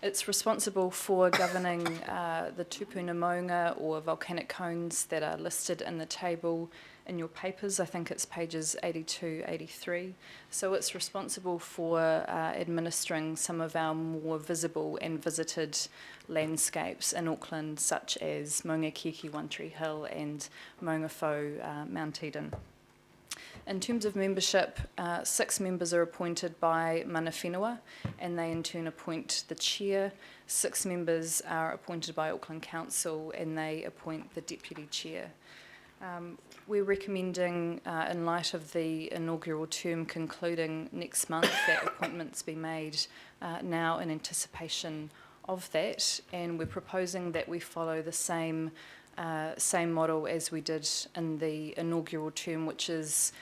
It's responsible for governing the tupuna maunga or volcanic cones that are listed in the table in your papers. I think it's pages 82, 83. So it's responsible for administering some of our more visible and visited landscapes in Auckland, such as Maunga Kiki, One Tree Hill and Maunga Fo, Mount Eden. In terms of membership, 6 members are appointed by mana whenua, and they in turn appoint the chair. 6 members are appointed by Auckland Council, and they appoint the deputy chair. We're recommending, in light of the inaugural term concluding next month, that appointments be made now in anticipation of that, and we're proposing that we follow the same model as we did in the inaugural term, which is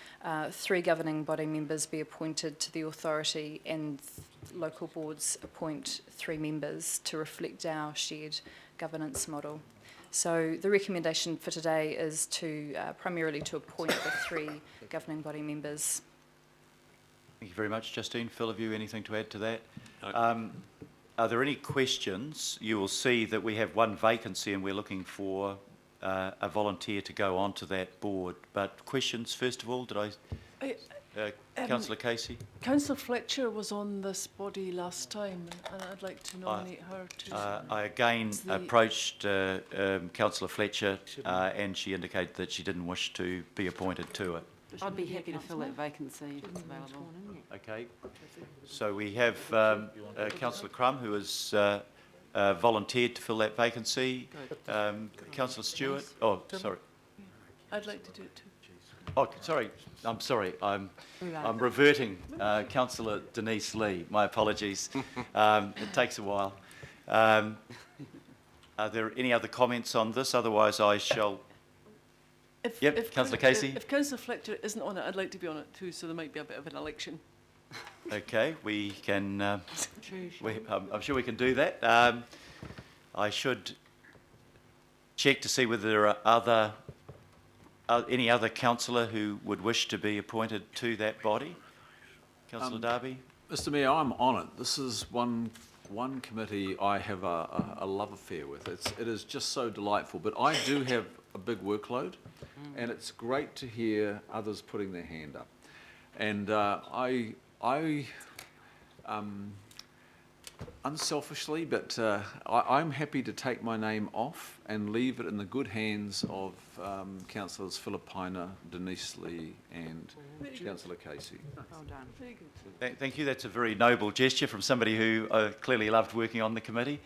3 governing body members be appointed to the authority and local boards appoint 3 members to reflect our shared governance model. So the recommendation for today is to primarily to appoint the 3 governing body members. Thank you very much, Justine. Phil, have you anything to add to that? No. Are there any questions? You will see that we have 1 vacancy and we're looking for a volunteer to go onto that board. But questions, first of all, Councillor Casey? Councillor Fletcher was on this body last time, and I'd like to nominate her to... I again approached Councillor Fletcher and she indicated that she didn't wish to be appointed to it. I'd be happy to fill that vacancy if it's available. Okay, so we have Councillor Crum, who has volunteered to fill that vacancy. Councillor Stewart. Oh, sorry. I'd like to do it too. Oh, sorry. I'm sorry. I'm reverting. Councillor Denise Lee. My apologies. It takes a while. Are there any other comments on this? Otherwise, I shall. Councillor Casey. If Councillor Fletcher isn't on it, I'd like to be on it too, so there might be a bit of an election. Okay, we can. I'm sure we can do that. I should check to see whether there are any other councillor who would wish to be appointed to that body. Councillor Darby. Mr. Mayor, I'm on it. This is one committee I have a love affair with. It is just so delightful, but I do have a big workload, and it's great to hear others putting their hand up. And I unselfishly, but I'm happy to take my name off and leave it in the good hands of Councillors Philippina, Denise Lee and Councillor Casey. Well done. Very good. Thank you. That's a very noble gesture from somebody who clearly loved working on the committee.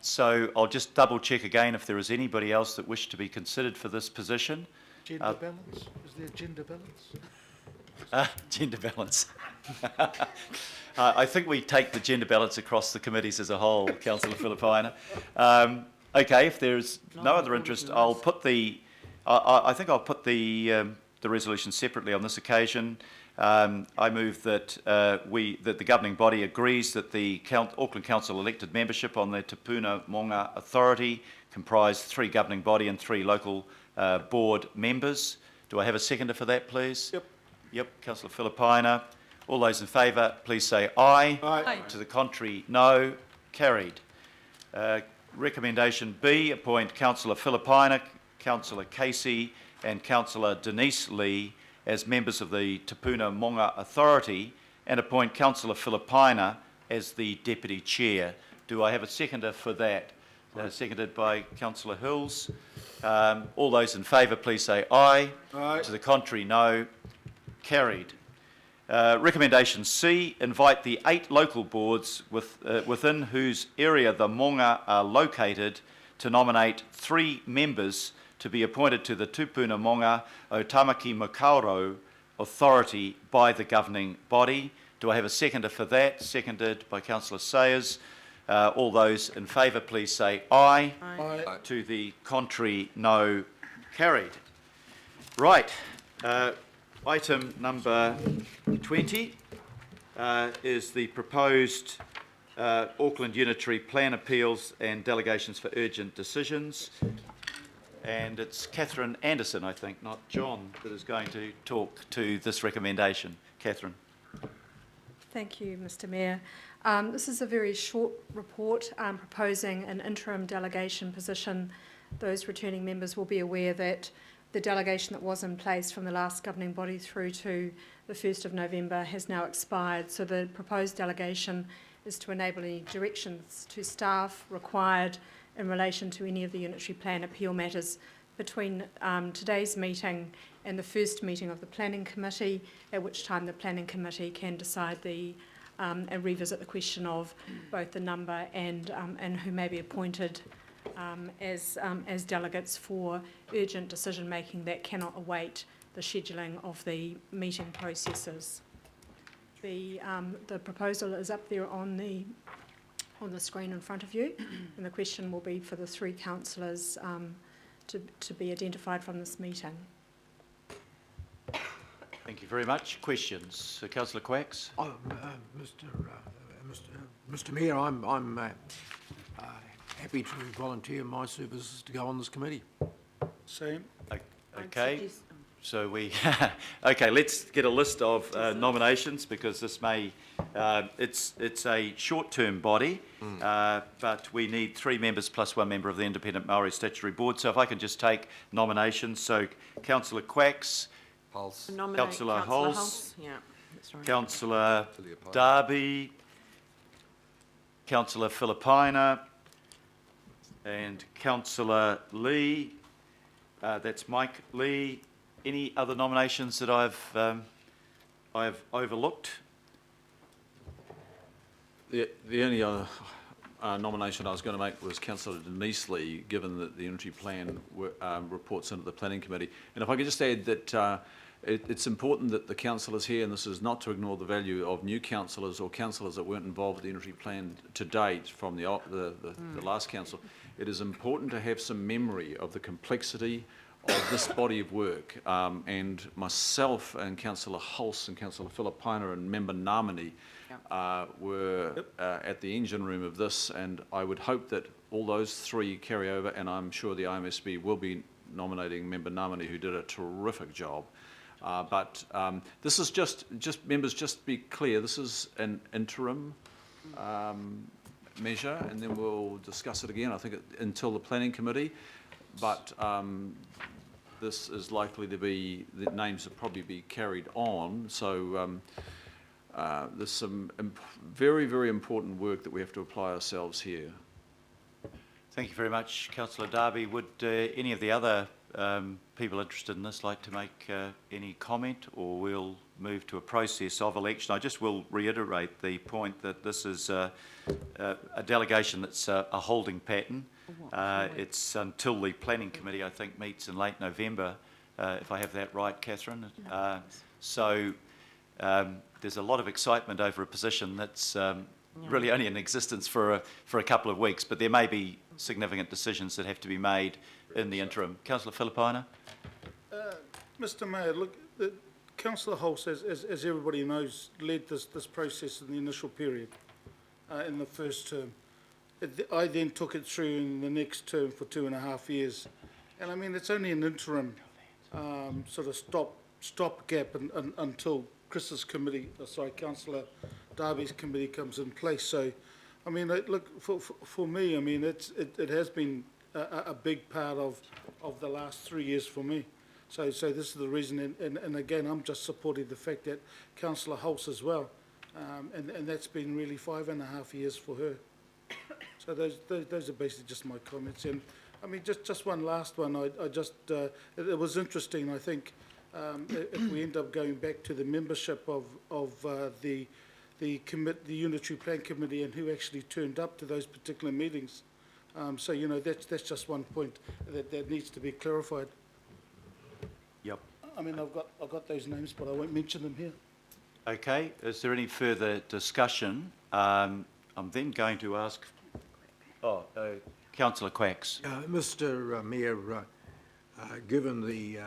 So I'll just double check again if there is anybody else that wished to be considered for this position. Gender balance? Is there gender balance? Gender balance. I think we take the gender balance across the committees as a whole, Councillor Philippina. Okay, if there's no other interest, I'll put the. I think I'll put the resolution separately on this occasion. I move that that the governing body agrees that the Auckland Council elected membership on the Tupuna Maunga Authority comprise 3 governing body and 3 local board members. Do I have a seconder for that, please? Yep, Councillor Philippina. All those in favour, please say aye. Aye. To the contrary, no. Carried. Recommendation B, appoint Councillor Philippina, Councillor Casey and Councillor Denise Lee as members of the Tupuna Maunga Authority and appoint Councillor Philippina as the Deputy Chair. Do I have a seconder for that? Seconded by Councillor Hills. All those in favour, please say aye. Aye. To the contrary, no. Carried. Recommendation C, invite the 8 local boards within whose area the Maunga are located to nominate 3 members to be appointed to the Tupuna Maunga o Tamaki Makaurau Authority by the governing body. Do I have a seconder for that? Seconded by Councillor Sayers. All those in favour, please say aye. Aye. To the contrary, no. Carried. Right. Item number 20 is the proposed Auckland Unitary Plan appeals and delegations for urgent decisions. And it's Catherine Anderson, I think, not John, that is going to talk to this recommendation. Catherine. Thank you, Mr. Mayor. This is a very short report proposing an interim delegation position. Those returning members will be aware that the delegation that was in place from the last governing body through to the 1st of November has now expired. So the proposed delegation is to enable any directions to staff required in relation to any of the unitary plan appeal matters between today's meeting and the first meeting of the Planning Committee, at which time the Planning Committee can decide and revisit the question of both the number and who may be appointed as delegates for urgent decision making that cannot await the scheduling of the meeting processes. The proposal is up there on the screen in front of you, and the question will be for the three councillors to be identified from this meeting. Thank you very much. Questions? Councillor Quacks. Mr. Mayor, I'm happy to volunteer my services to go on this committee. Same. Okay. So we, okay, let's get a list of nominations, because this may, it's a short-term body, but we need 3 members plus 1 member of the Independent Maori Statutory Board. So if I can just take nominations. So Councillor Quacks, Councillor Hulse, Yeah, that's right. Councillor Darby, Councillor Filipina, and Councillor Lee. That's Mike Lee. Any other nominations that I've overlooked? The only other nomination I was going to make was Councillor Denise Lee, given that the unitary plan reports into the Planning Committee. And if I could just add that it's important that the councillors here, and this is not to ignore the value of new councillors or councillors that weren't involved with the unitary plan to date from the last council, it is important to have some memory of the complexity of this body of work, and myself and Councillor Hulse and Councillor Filipina and Member Namani were at the engine room of this, and I would hope that all those 3 carry over, and I'm sure the IMSB will be nominating Member Namani, who did a terrific job. But this is just members, just be clear, this is an interim measure, and then we'll discuss it again, I think, until the Planning Committee. But this is likely to be, the names will probably be carried on. So there's some very, very important work that we have to apply ourselves here. Thank you very much, Councillor Darby. Would any of the other people interested in this like to make any comment, or we'll move to a process of election? I just will reiterate the point that this is a delegation that's a holding pattern. It's until the Planning Committee, I think, meets in late November, if I have that right, Catherine. So there's a lot of excitement over a position that's really only in existence for a couple of weeks, but there may be significant decisions that have to be made in the interim. Councillor Filipina. Mr. Mayor, look, Councillor Hulse, as everybody knows, led this process in the initial period, in the first term. I then took it through in the next term for 2.5 years, and I mean it's only an interim sort of stopgap until Chris's committee, Councillor Darby's committee comes in place. So, I mean, look, for me, I mean it has been a big part of the last 3 years for me. So this is the reason, and again, I'm just supporting the fact that Councillor Hulse as well, and that's been really 5.5 years for her. So those are basically just my comments. And I mean, just one last one. I just it was interesting. I think if we end up going back to the membership of the Unitary Plan Committee and who actually turned up to those particular meetings. So you know that's just one point that needs to be clarified. Yep. I mean, I've got those names, but I won't mention them here. Okay. Is there any further discussion? I'm then going to ask. Councillor Quacks. Mr. Mayor, given the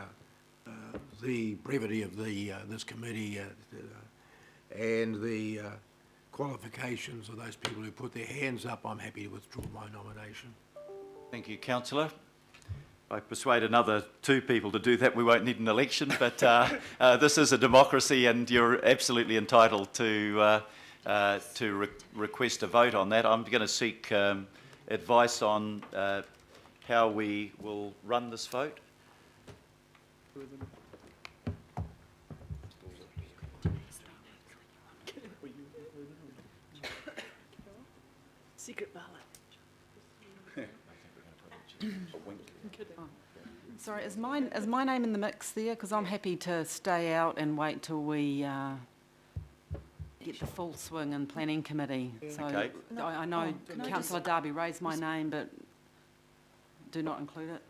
the brevity of this committee and the qualifications of those people who put their hands up, I'm happy to withdraw my nomination. Thank you, councillor. If I persuade another 2 people to do that, we won't need an election, but this is a democracy and you're absolutely entitled to request a vote on that. I'm going to seek advice on how we will run this vote. Secret ballot. Sorry, is my name in the mix there? Because I'm happy to stay out and wait till we get the full swing in planning committee. So Okay. I know Councillor Darby raised my name, but do not include it.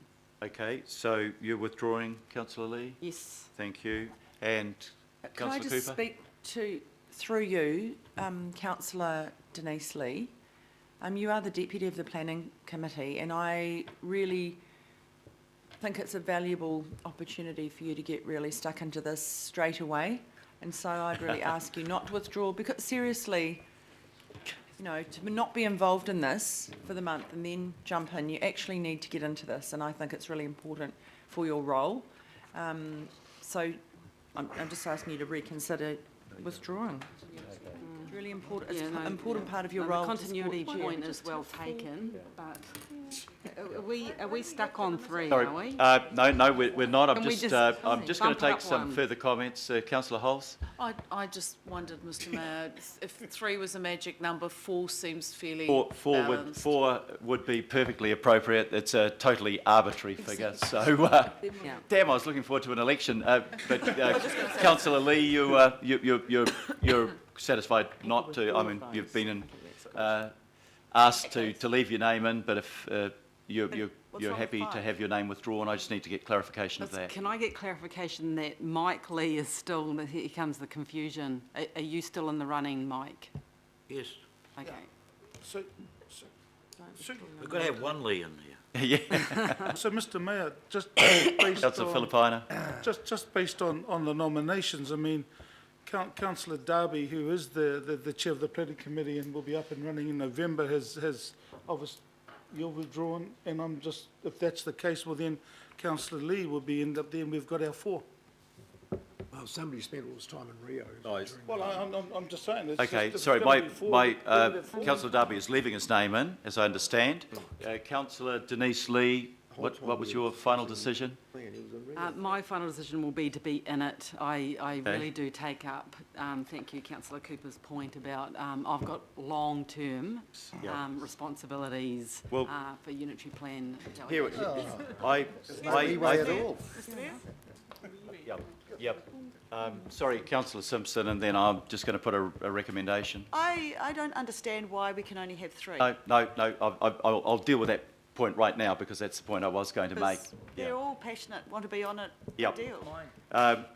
Okay, so you're withdrawing, Councillor Lee? Yes. Thank you. And Can I Councillor just Cooper? speak to, through you, Councillor Denise Lee? You are the Deputy of the Planning Committee, and I really think it's a valuable opportunity for you to get really stuck into this straight away. And so I'd really ask you not to withdraw, because seriously, you know, to not be involved in this for the month and then jump in, you actually need to get into this, and I think it's really important for your role. So I'm just asking you to reconsider withdrawing. It's really important. It's an important part of your role. The continuity point is well taken, but are we stuck on 3, Sorry, are we? no, we're not. I'm Can we just just going to bump take up some one? further comments. Councillor Holes? I just wondered, Mr Mayor, if 3 was a magic number, 4 seems fairly Four would be perfectly appropriate. It's a totally arbitrary figure. So, damn, I was looking forward to an election. But Councillor Lee, you're satisfied not to. I mean, you've been asked to leave your name in, but if you're happy to have your name withdrawn, I just need to get clarification of that. Can I get clarification that Mike Lee is still, here comes the confusion. Are you still in the running, Mike? Yes. Okay. So We've got to have one Lee in there. Yeah. So, Mr Mayor, just based Councillor on, Filipina. just based on the nominations, I mean, Councillor Darby, who is the chair of the planning committee and will be up and running in November, has obviously, you're withdrawn, and I'm just, if that's the case, well then Councillor Lee will be end up there, and we've got our 4. Well, somebody spent all this time in Rio. Well, I'm just saying. It's Okay, just, sorry, it's gotta be 4. Councillor Darby is leaving his name in, as I understand. Councillor Denise Lee, what was your final decision? My final decision will be to be in it. I really do take up, thank you, Councillor Cooper's point about I've got long-term responsibilities for unitary plan. Here, Yep. Sorry, Councillor Simpson, and then I'm just going to put a recommendation. I don't understand why we can only have 3. No, I'll deal with that point right now because that's the point I was going to make. They're all passionate, want to be on it. Yep. Deal.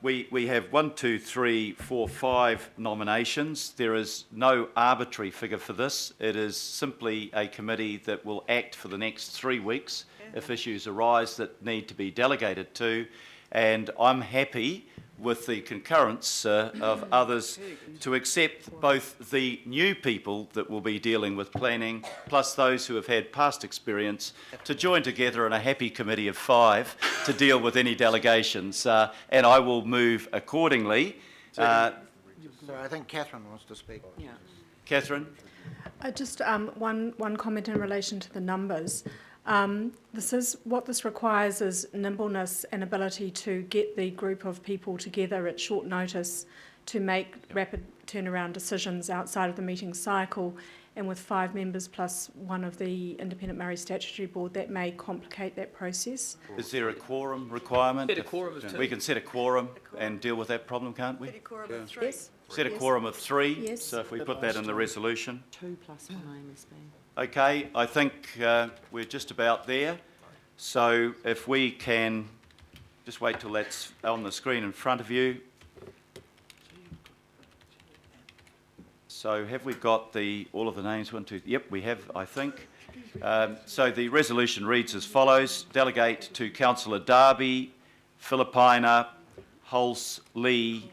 We have 1, 2, 3, 4, 5 nominations. There is no arbitrary figure for this. It is simply a committee that will act for the next 3 weeks if issues arise that need to be delegated to. And I'm happy with the concurrence of others to accept both the new people that will be dealing with planning plus those who have had past experience to join together in a happy committee of 5 to deal with any delegations. And I will move accordingly. Sorry, I think Catherine wants to speak. Yeah. Catherine? Just one comment in relation to the numbers. What this requires is nimbleness and ability to get the group of people together at short notice to make rapid turnaround decisions outside of the meeting cycle, and with 5 members plus one of the Independent Murray Statutory Board, that may complicate that process. Is there a quorum requirement? Set a quorum of 2. We can set a quorum and deal with that problem, can't we? Set a quorum of 3. Yes. Set a quorum of 3, Yes. so if we put that in the resolution. 2 plus 1 MSB. Okay, I think we're just about there. So if we can just wait till that's on the screen in front of you. So have we got all of the names? 1, 2, yep, we have, I think. So the resolution reads as follows. Delegate to Councillor Darby, Filipina, Hulse Lee,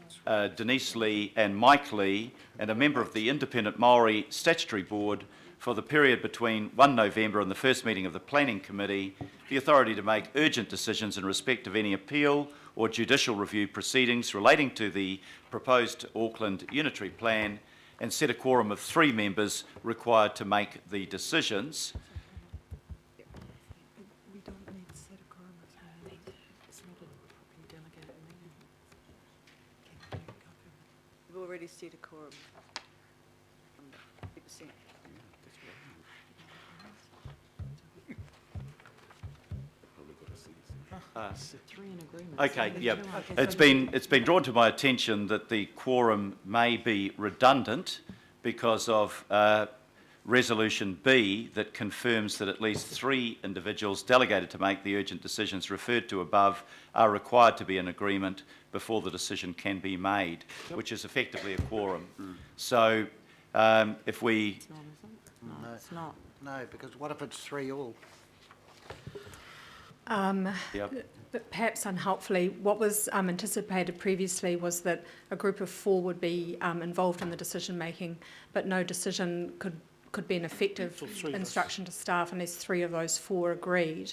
Denise Lee and Mike Lee, and a member of the Independent Maori Statutory Board for the period between 1 November and the first meeting of the Planning Committee, the authority to make urgent decisions in respect of any appeal or judicial review proceedings relating to the proposed Auckland Unitary Plan, and set a quorum of 3 members required to make the decisions. We don't need to set a quorum. It's not a properly delegated meeting. We've already set a quorum. 50%. Three in agreement. Okay, yeah. It's been drawn to my attention that the quorum may be redundant because of Resolution B that confirms that at least 3 individuals delegated to make the urgent decisions referred to above are required to be in agreement before the decision can be made, which is effectively a quorum. So if we... It's not, is it? No, it's not. No, because what if it's 3 all? But perhaps unhelpfully, what was anticipated previously was that a group of 4 would be involved in the decision making, but no decision could be an effective instruction to staff unless 3 of those 4 agreed.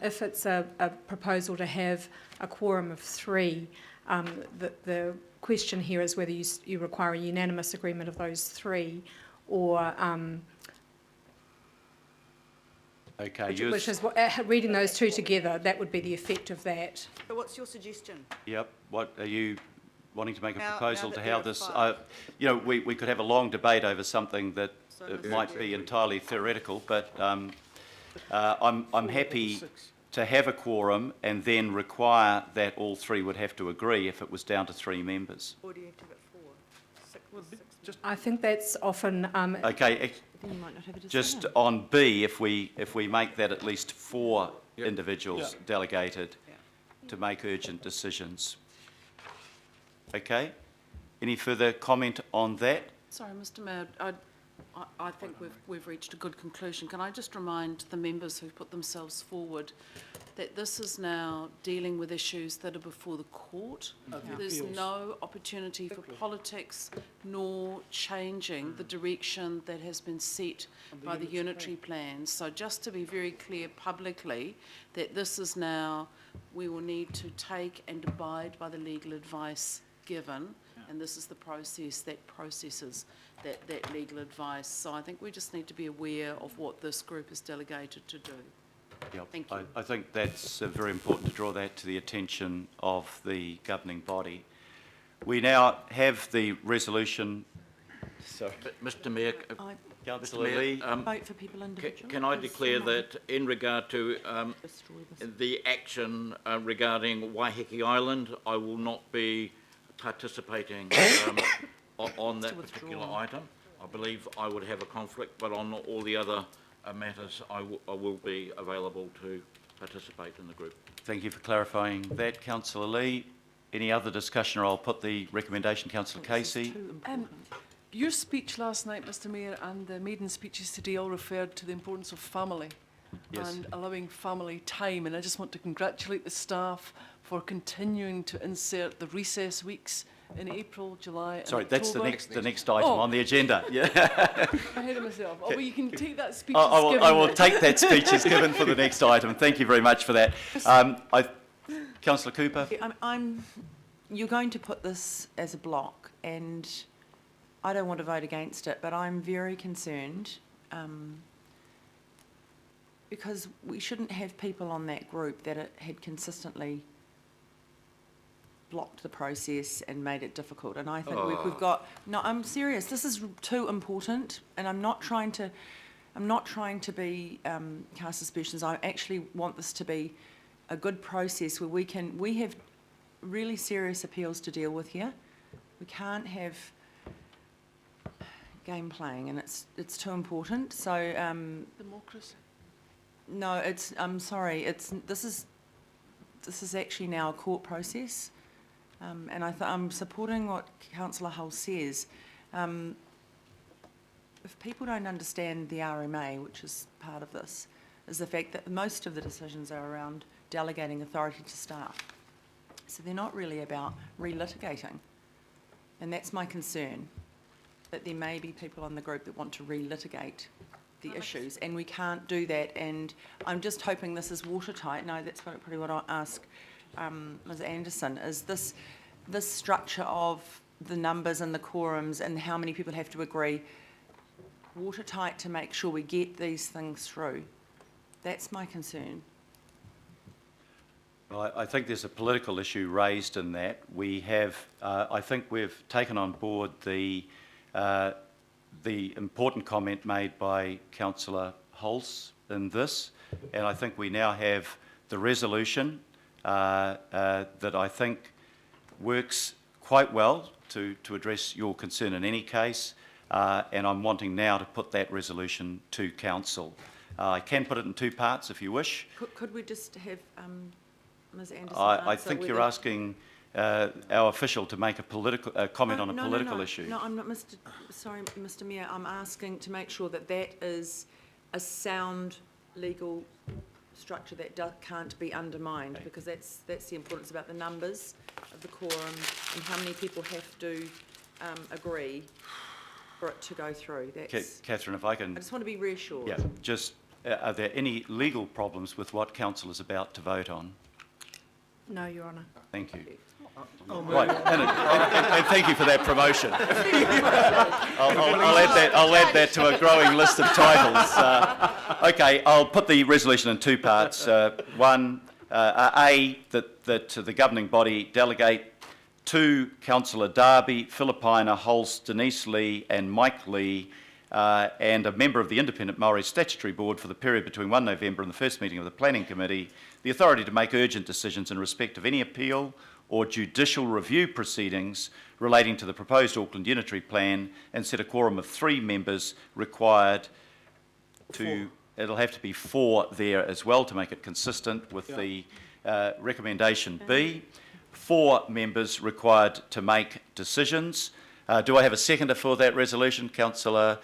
If it's a proposal to have a quorum of 3, the question here is whether you require a unanimous agreement of those 3 or Okay, which is reading those 2 together, that would be the effect of that. So what's your suggestion? Yep. What are you wanting to make a Now proposal that to there how are this? 5. We could have a long debate over something that So might be entirely theoretical, but I'm happy to have a quorum and then require that all 3 would have to agree if it was down to 3 members. Or do you have to have 4? 6. I think that's often Okay. Then you might not have a decision. Just on B, if we make that at least 4 individuals delegated to make urgent decisions. Okay. Any further comment on that? Sorry, Mr Mayor, I think we've reached a good conclusion. Can I just remind the members who've put themselves forward that this is now dealing with issues that are before the court. There's no opportunity for politics nor changing the direction that has been set by the unitary plan. So just to be very clear publicly that this is now, we will need to take and abide by the legal advice given, and this is the process that processes that legal advice. So I think we just need to be aware of what this group is delegated to do. Yep. Thank you. I think that's very important to draw that to the attention of the governing body. We now have the resolution. Sorry. Mr Mayor, Councillor Lee. Vote for people individually. Can I declare that in regard to the action regarding Waiheke Island, I will not be participating on that particular item. I believe I would have a conflict, but on all the other matters, I will be available to participate in the group. Thank you for clarifying that, Councillor Lee. Any other discussion, or I'll put the recommendation, Councillor Casey. Your speech last night, Mr Mayor, and the maiden speeches today all referred to the importance of family and allowing family time. And I just want to congratulate the staff for continuing to insert the recess weeks in April, July and Sorry, October. that's the next item on the agenda. Yeah. Ahead of myself. Oh, but you can take that speech I will take that speech as given for the next item. Thank you very much for that. Councillor Cooper. You're going to put this as a block, and I don't want to vote against it, but I'm very concerned because we shouldn't have people on that group that had consistently blocked the process and made it difficult. And I think we've got, no, I'm serious, this is too important, and I'm not trying to be cast aspersions. I actually want this to be a good process where we have really serious appeals to deal with here. We can't have game playing, and it's too important. So democracy. No, I'm sorry. This is actually now a court process, and I'm supporting what Councillor Hull says. If people don't understand the RMA, which is part of this, is the fact that most of the decisions are around delegating authority to staff. So they're not really about relitigating. And that's my concern, that there may be people in the group that want to relitigate the issues, and we can't do that. And I'm just hoping this is watertight. No, that's probably what I'll ask Ms Anderson, is this structure of the numbers and the quorums and how many people have to agree watertight to make sure we get these things through. That's my concern. Well, I think there's a political issue raised in that. We have, I think we've taken on board the important comment made by Councillor Hulse in this, and I think we now have the resolution that I think works quite well to address your concern in any case, and I'm wanting now to put that resolution to Council. I can put it in two parts if you wish. Could we just have Ms Anderson I think you're asking our official to make a political comment on a political issue. No, I'm not, sorry, Mr Mayor. I'm asking to make sure that that is a sound legal structure that can't be undermined, because that's the importance about the numbers of the quorum and how many people have to agree for it to go through. Catherine, if I can... I just want to be reassured. Yeah, just, are there any legal problems with what Council is about to vote on? No, Your Honour. Thank you. Right, and thank you for that promotion. I'll add that to a growing list of titles. Okay, I'll put the resolution in two parts. One, A, that the governing body delegate to Councillor Darby, Philippina, Hulse, Denise Lee and Mike Lee, and a member of the Independent Maori Statutory Board for the period between 1 November and the first meeting of the Planning Committee, the authority to make urgent decisions in respect of any appeal or judicial review proceedings relating to the proposed Auckland Unitary Plan, and set a quorum of 3 members required to... It'll have to be 4 there as well to make it consistent with the recommendation B. 4 members required to make decisions. Do I have a seconder for that resolution, Councillor?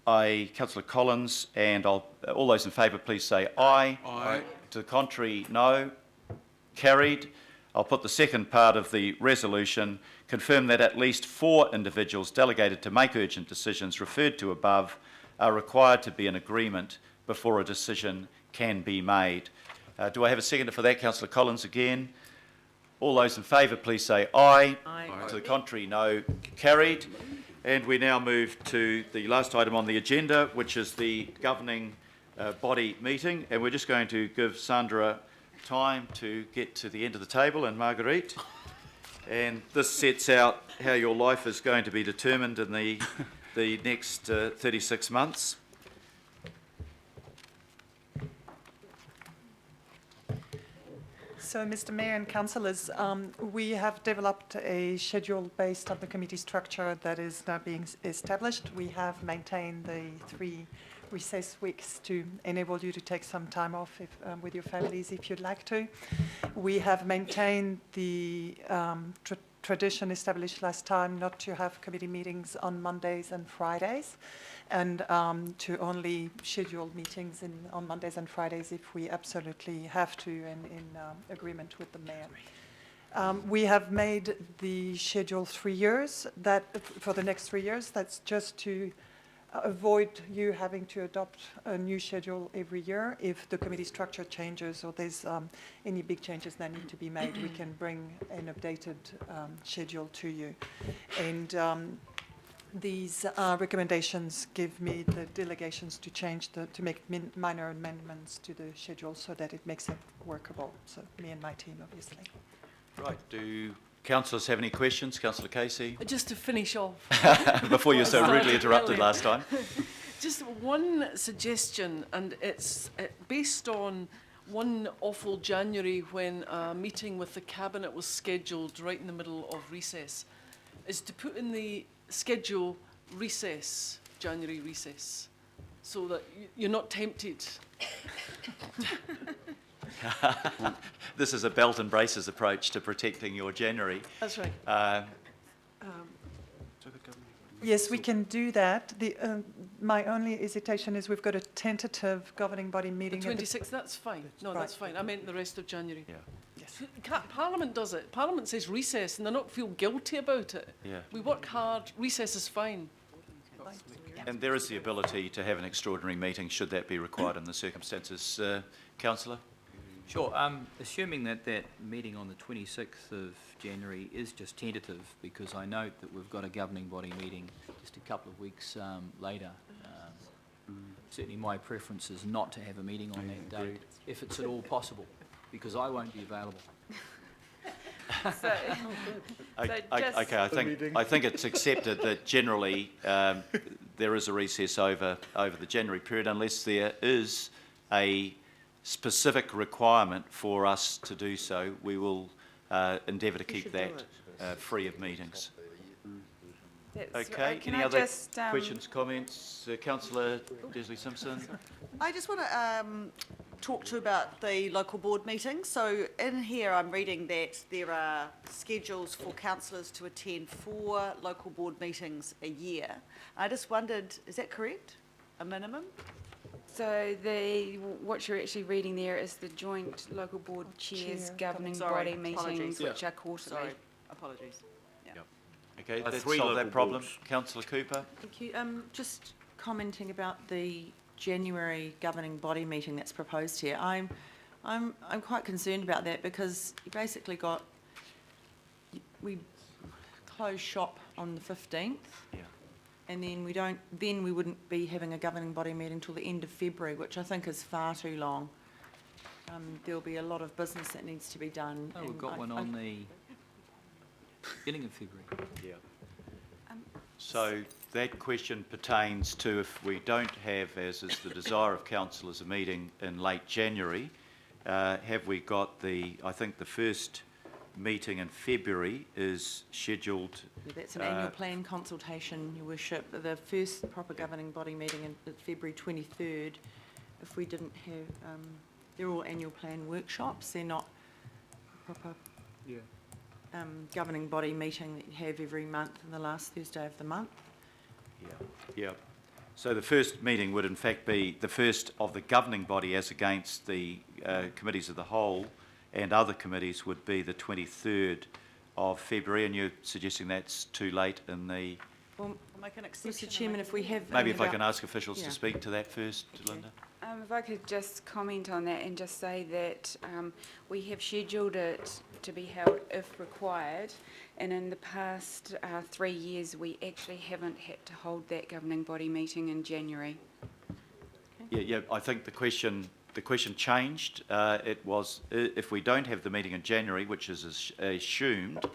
Councillor Collins, and all those in favour please say aye. Aye. To the contrary, no. Carried. I'll put the second part of the resolution. Confirm that at least 4 individuals delegated to make urgent decisions referred to above are required to be in agreement before a decision can be made. Do I have a seconder for that? Councillor Collins again. All those in favour please say aye. Aye. To the contrary, no. Carried. And we now move to the last item on the agenda, which is the governing body meeting. And we're just going to give Sandra time to get to the end of the table, and Marguerite. And this sets out how your life is going to be determined in the next 36 months. So, Mr Mayor and Councillors, we have developed a schedule based on the committee structure that is now being established. We have maintained the 3 recess weeks to enable you to take some time off with your families if you'd like to. We have maintained the tradition established last time not to have committee meetings on Mondays and Fridays, and to only schedule meetings on Mondays and Fridays if we absolutely have to, and in agreement with the Mayor. We have made the schedule 3 years, for the next 3 years. That's just to avoid you having to adopt a new schedule every year. If the committee structure changes or there's any big changes that need to be made, we can bring an updated schedule to you. And these recommendations give me the delegations to change to make minor amendments to the schedule so that it makes it workable. So me and my team, obviously. Right. Do councillors have any questions? Councillor Casey? Just to finish off. Before you were so rudely interrupted last time. Just one suggestion, and it's based on one awful January when a meeting with the Cabinet was scheduled right in the middle of recess, is to put in the schedule recess, January recess, so that you're not tempted. This is a belt and braces approach to protecting your January. That's right. Yes, we can do that. My only hesitation is we've got a tentative governing body meeting. The 26th, that's fine. No, Right. that's fine. I meant the rest of January. Yeah. Yes. Parliament does it. Parliament says recess and they don't feel guilty about it. Yeah. We work hard. Recess is fine. And there is the ability to have an extraordinary meeting should that be required in the circumstances. Councillor? Sure. Assuming that meeting on the 26th of January is just tentative, because I note that we've got a governing body meeting just a couple of weeks later. Certainly my preference is not to have a meeting on that date, if it's at all possible, because I won't be available. Okay, I think it's accepted that generally there is a recess over the January period, unless there is a specific requirement for us to do so. We will endeavour to keep that free of meetings. Okay, any other questions, comments? Councillor Desley-Simpson? I just want to talk to you about the local board meetings. So in here I'm reading that there are schedules for councillors to attend 4 local board meetings a year. I just wondered, is that correct? A minimum? So what you're actually reading there is the joint local board chairs governing body meetings, which are quarterly. Sorry, apologies. Okay, let's three solve local that problem. boards. Councillor Cooper? Thank you. Just commenting about the January governing body meeting that's proposed here. I'm quite concerned about that, because you basically got, we close shop on the 15th. Yeah. And then we wouldn't be having a governing body meeting till the end of February, which I think is far too long. There'll be a lot of business that needs to be done. Oh, we've got one on the beginning of February. Yeah. So that question pertains to if we don't have, as is the desire of councillors, a meeting in late January, have we got I think the first meeting in February is scheduled. That's an annual plan consultation, Your Worship. The first proper governing body meeting is February 23rd. If we didn't have, they're all annual plan workshops. They're not proper governing body meeting that you have every month on the last Thursday of the month. Yeah. So the first meeting would in fact be the first of the governing body as against the committees of the whole and other committees would be the 23rd of February, and you're suggesting that's too late in the... Well, Mr Chairman, if we have... Maybe if I can ask officials to speak to that first, Linda. If I could just comment on that and just say that we have scheduled it to be held if required, and in the past 3 years we actually haven't had to hold that governing body meeting in January. Yeah, I think the question changed. It was if we don't have the meeting in January, which is assumed,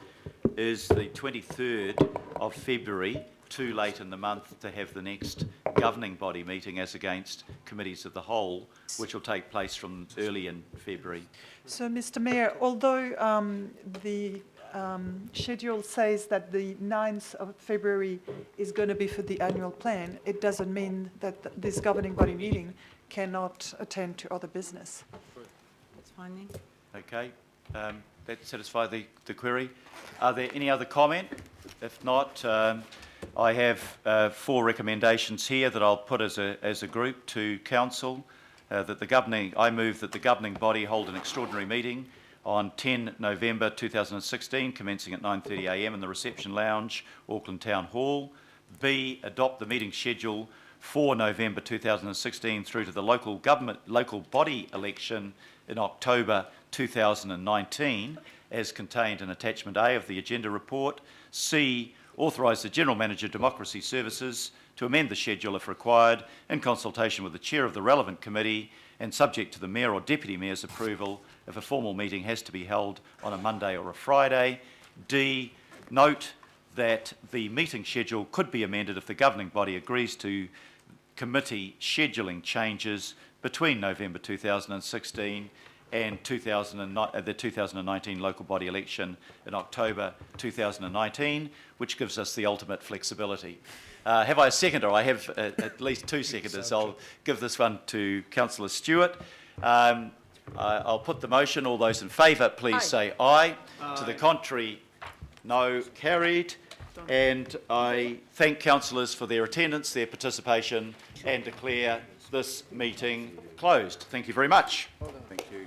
is the 23rd of February too late in the month to have the next governing body meeting as against committees of the whole, which will take place from early in February? So, Mr Mayor, although the schedule says that the 9th of February is going to be for the annual plan, it doesn't mean that this governing body meeting cannot attend to other business. That's fine then. Okay, that satisfy the query. Are there any other comment? If not, I have 4 recommendations here that I'll put as a group to council. I move that the governing body hold an extraordinary meeting on 10 November 2016, commencing at 9:30 a.m. in the reception lounge, Auckland Town Hall. B, adopt the meeting schedule for November 2016 through to the local body election in October 2019, as contained in attachment A of the agenda report. C, authorise the General Manager Democracy Services to amend the schedule if required in consultation with the chair of the relevant committee and subject to the mayor or deputy mayor's approval if a formal meeting has to be held on a Monday or a Friday. D, note that the meeting schedule could be amended if the governing body agrees to committee scheduling changes between November 2016 and the 2019 local body election in October 2019, which gives us the ultimate flexibility. Have I a seconder? I have at least 2 seconders. I'll give this one to Councillor Stewart. I'll put the motion. All those in favour, please say aye. To the contrary, no. Carried. And I thank councillors for their attendance, their participation, and declare this meeting closed. Thank you very much. Thank you.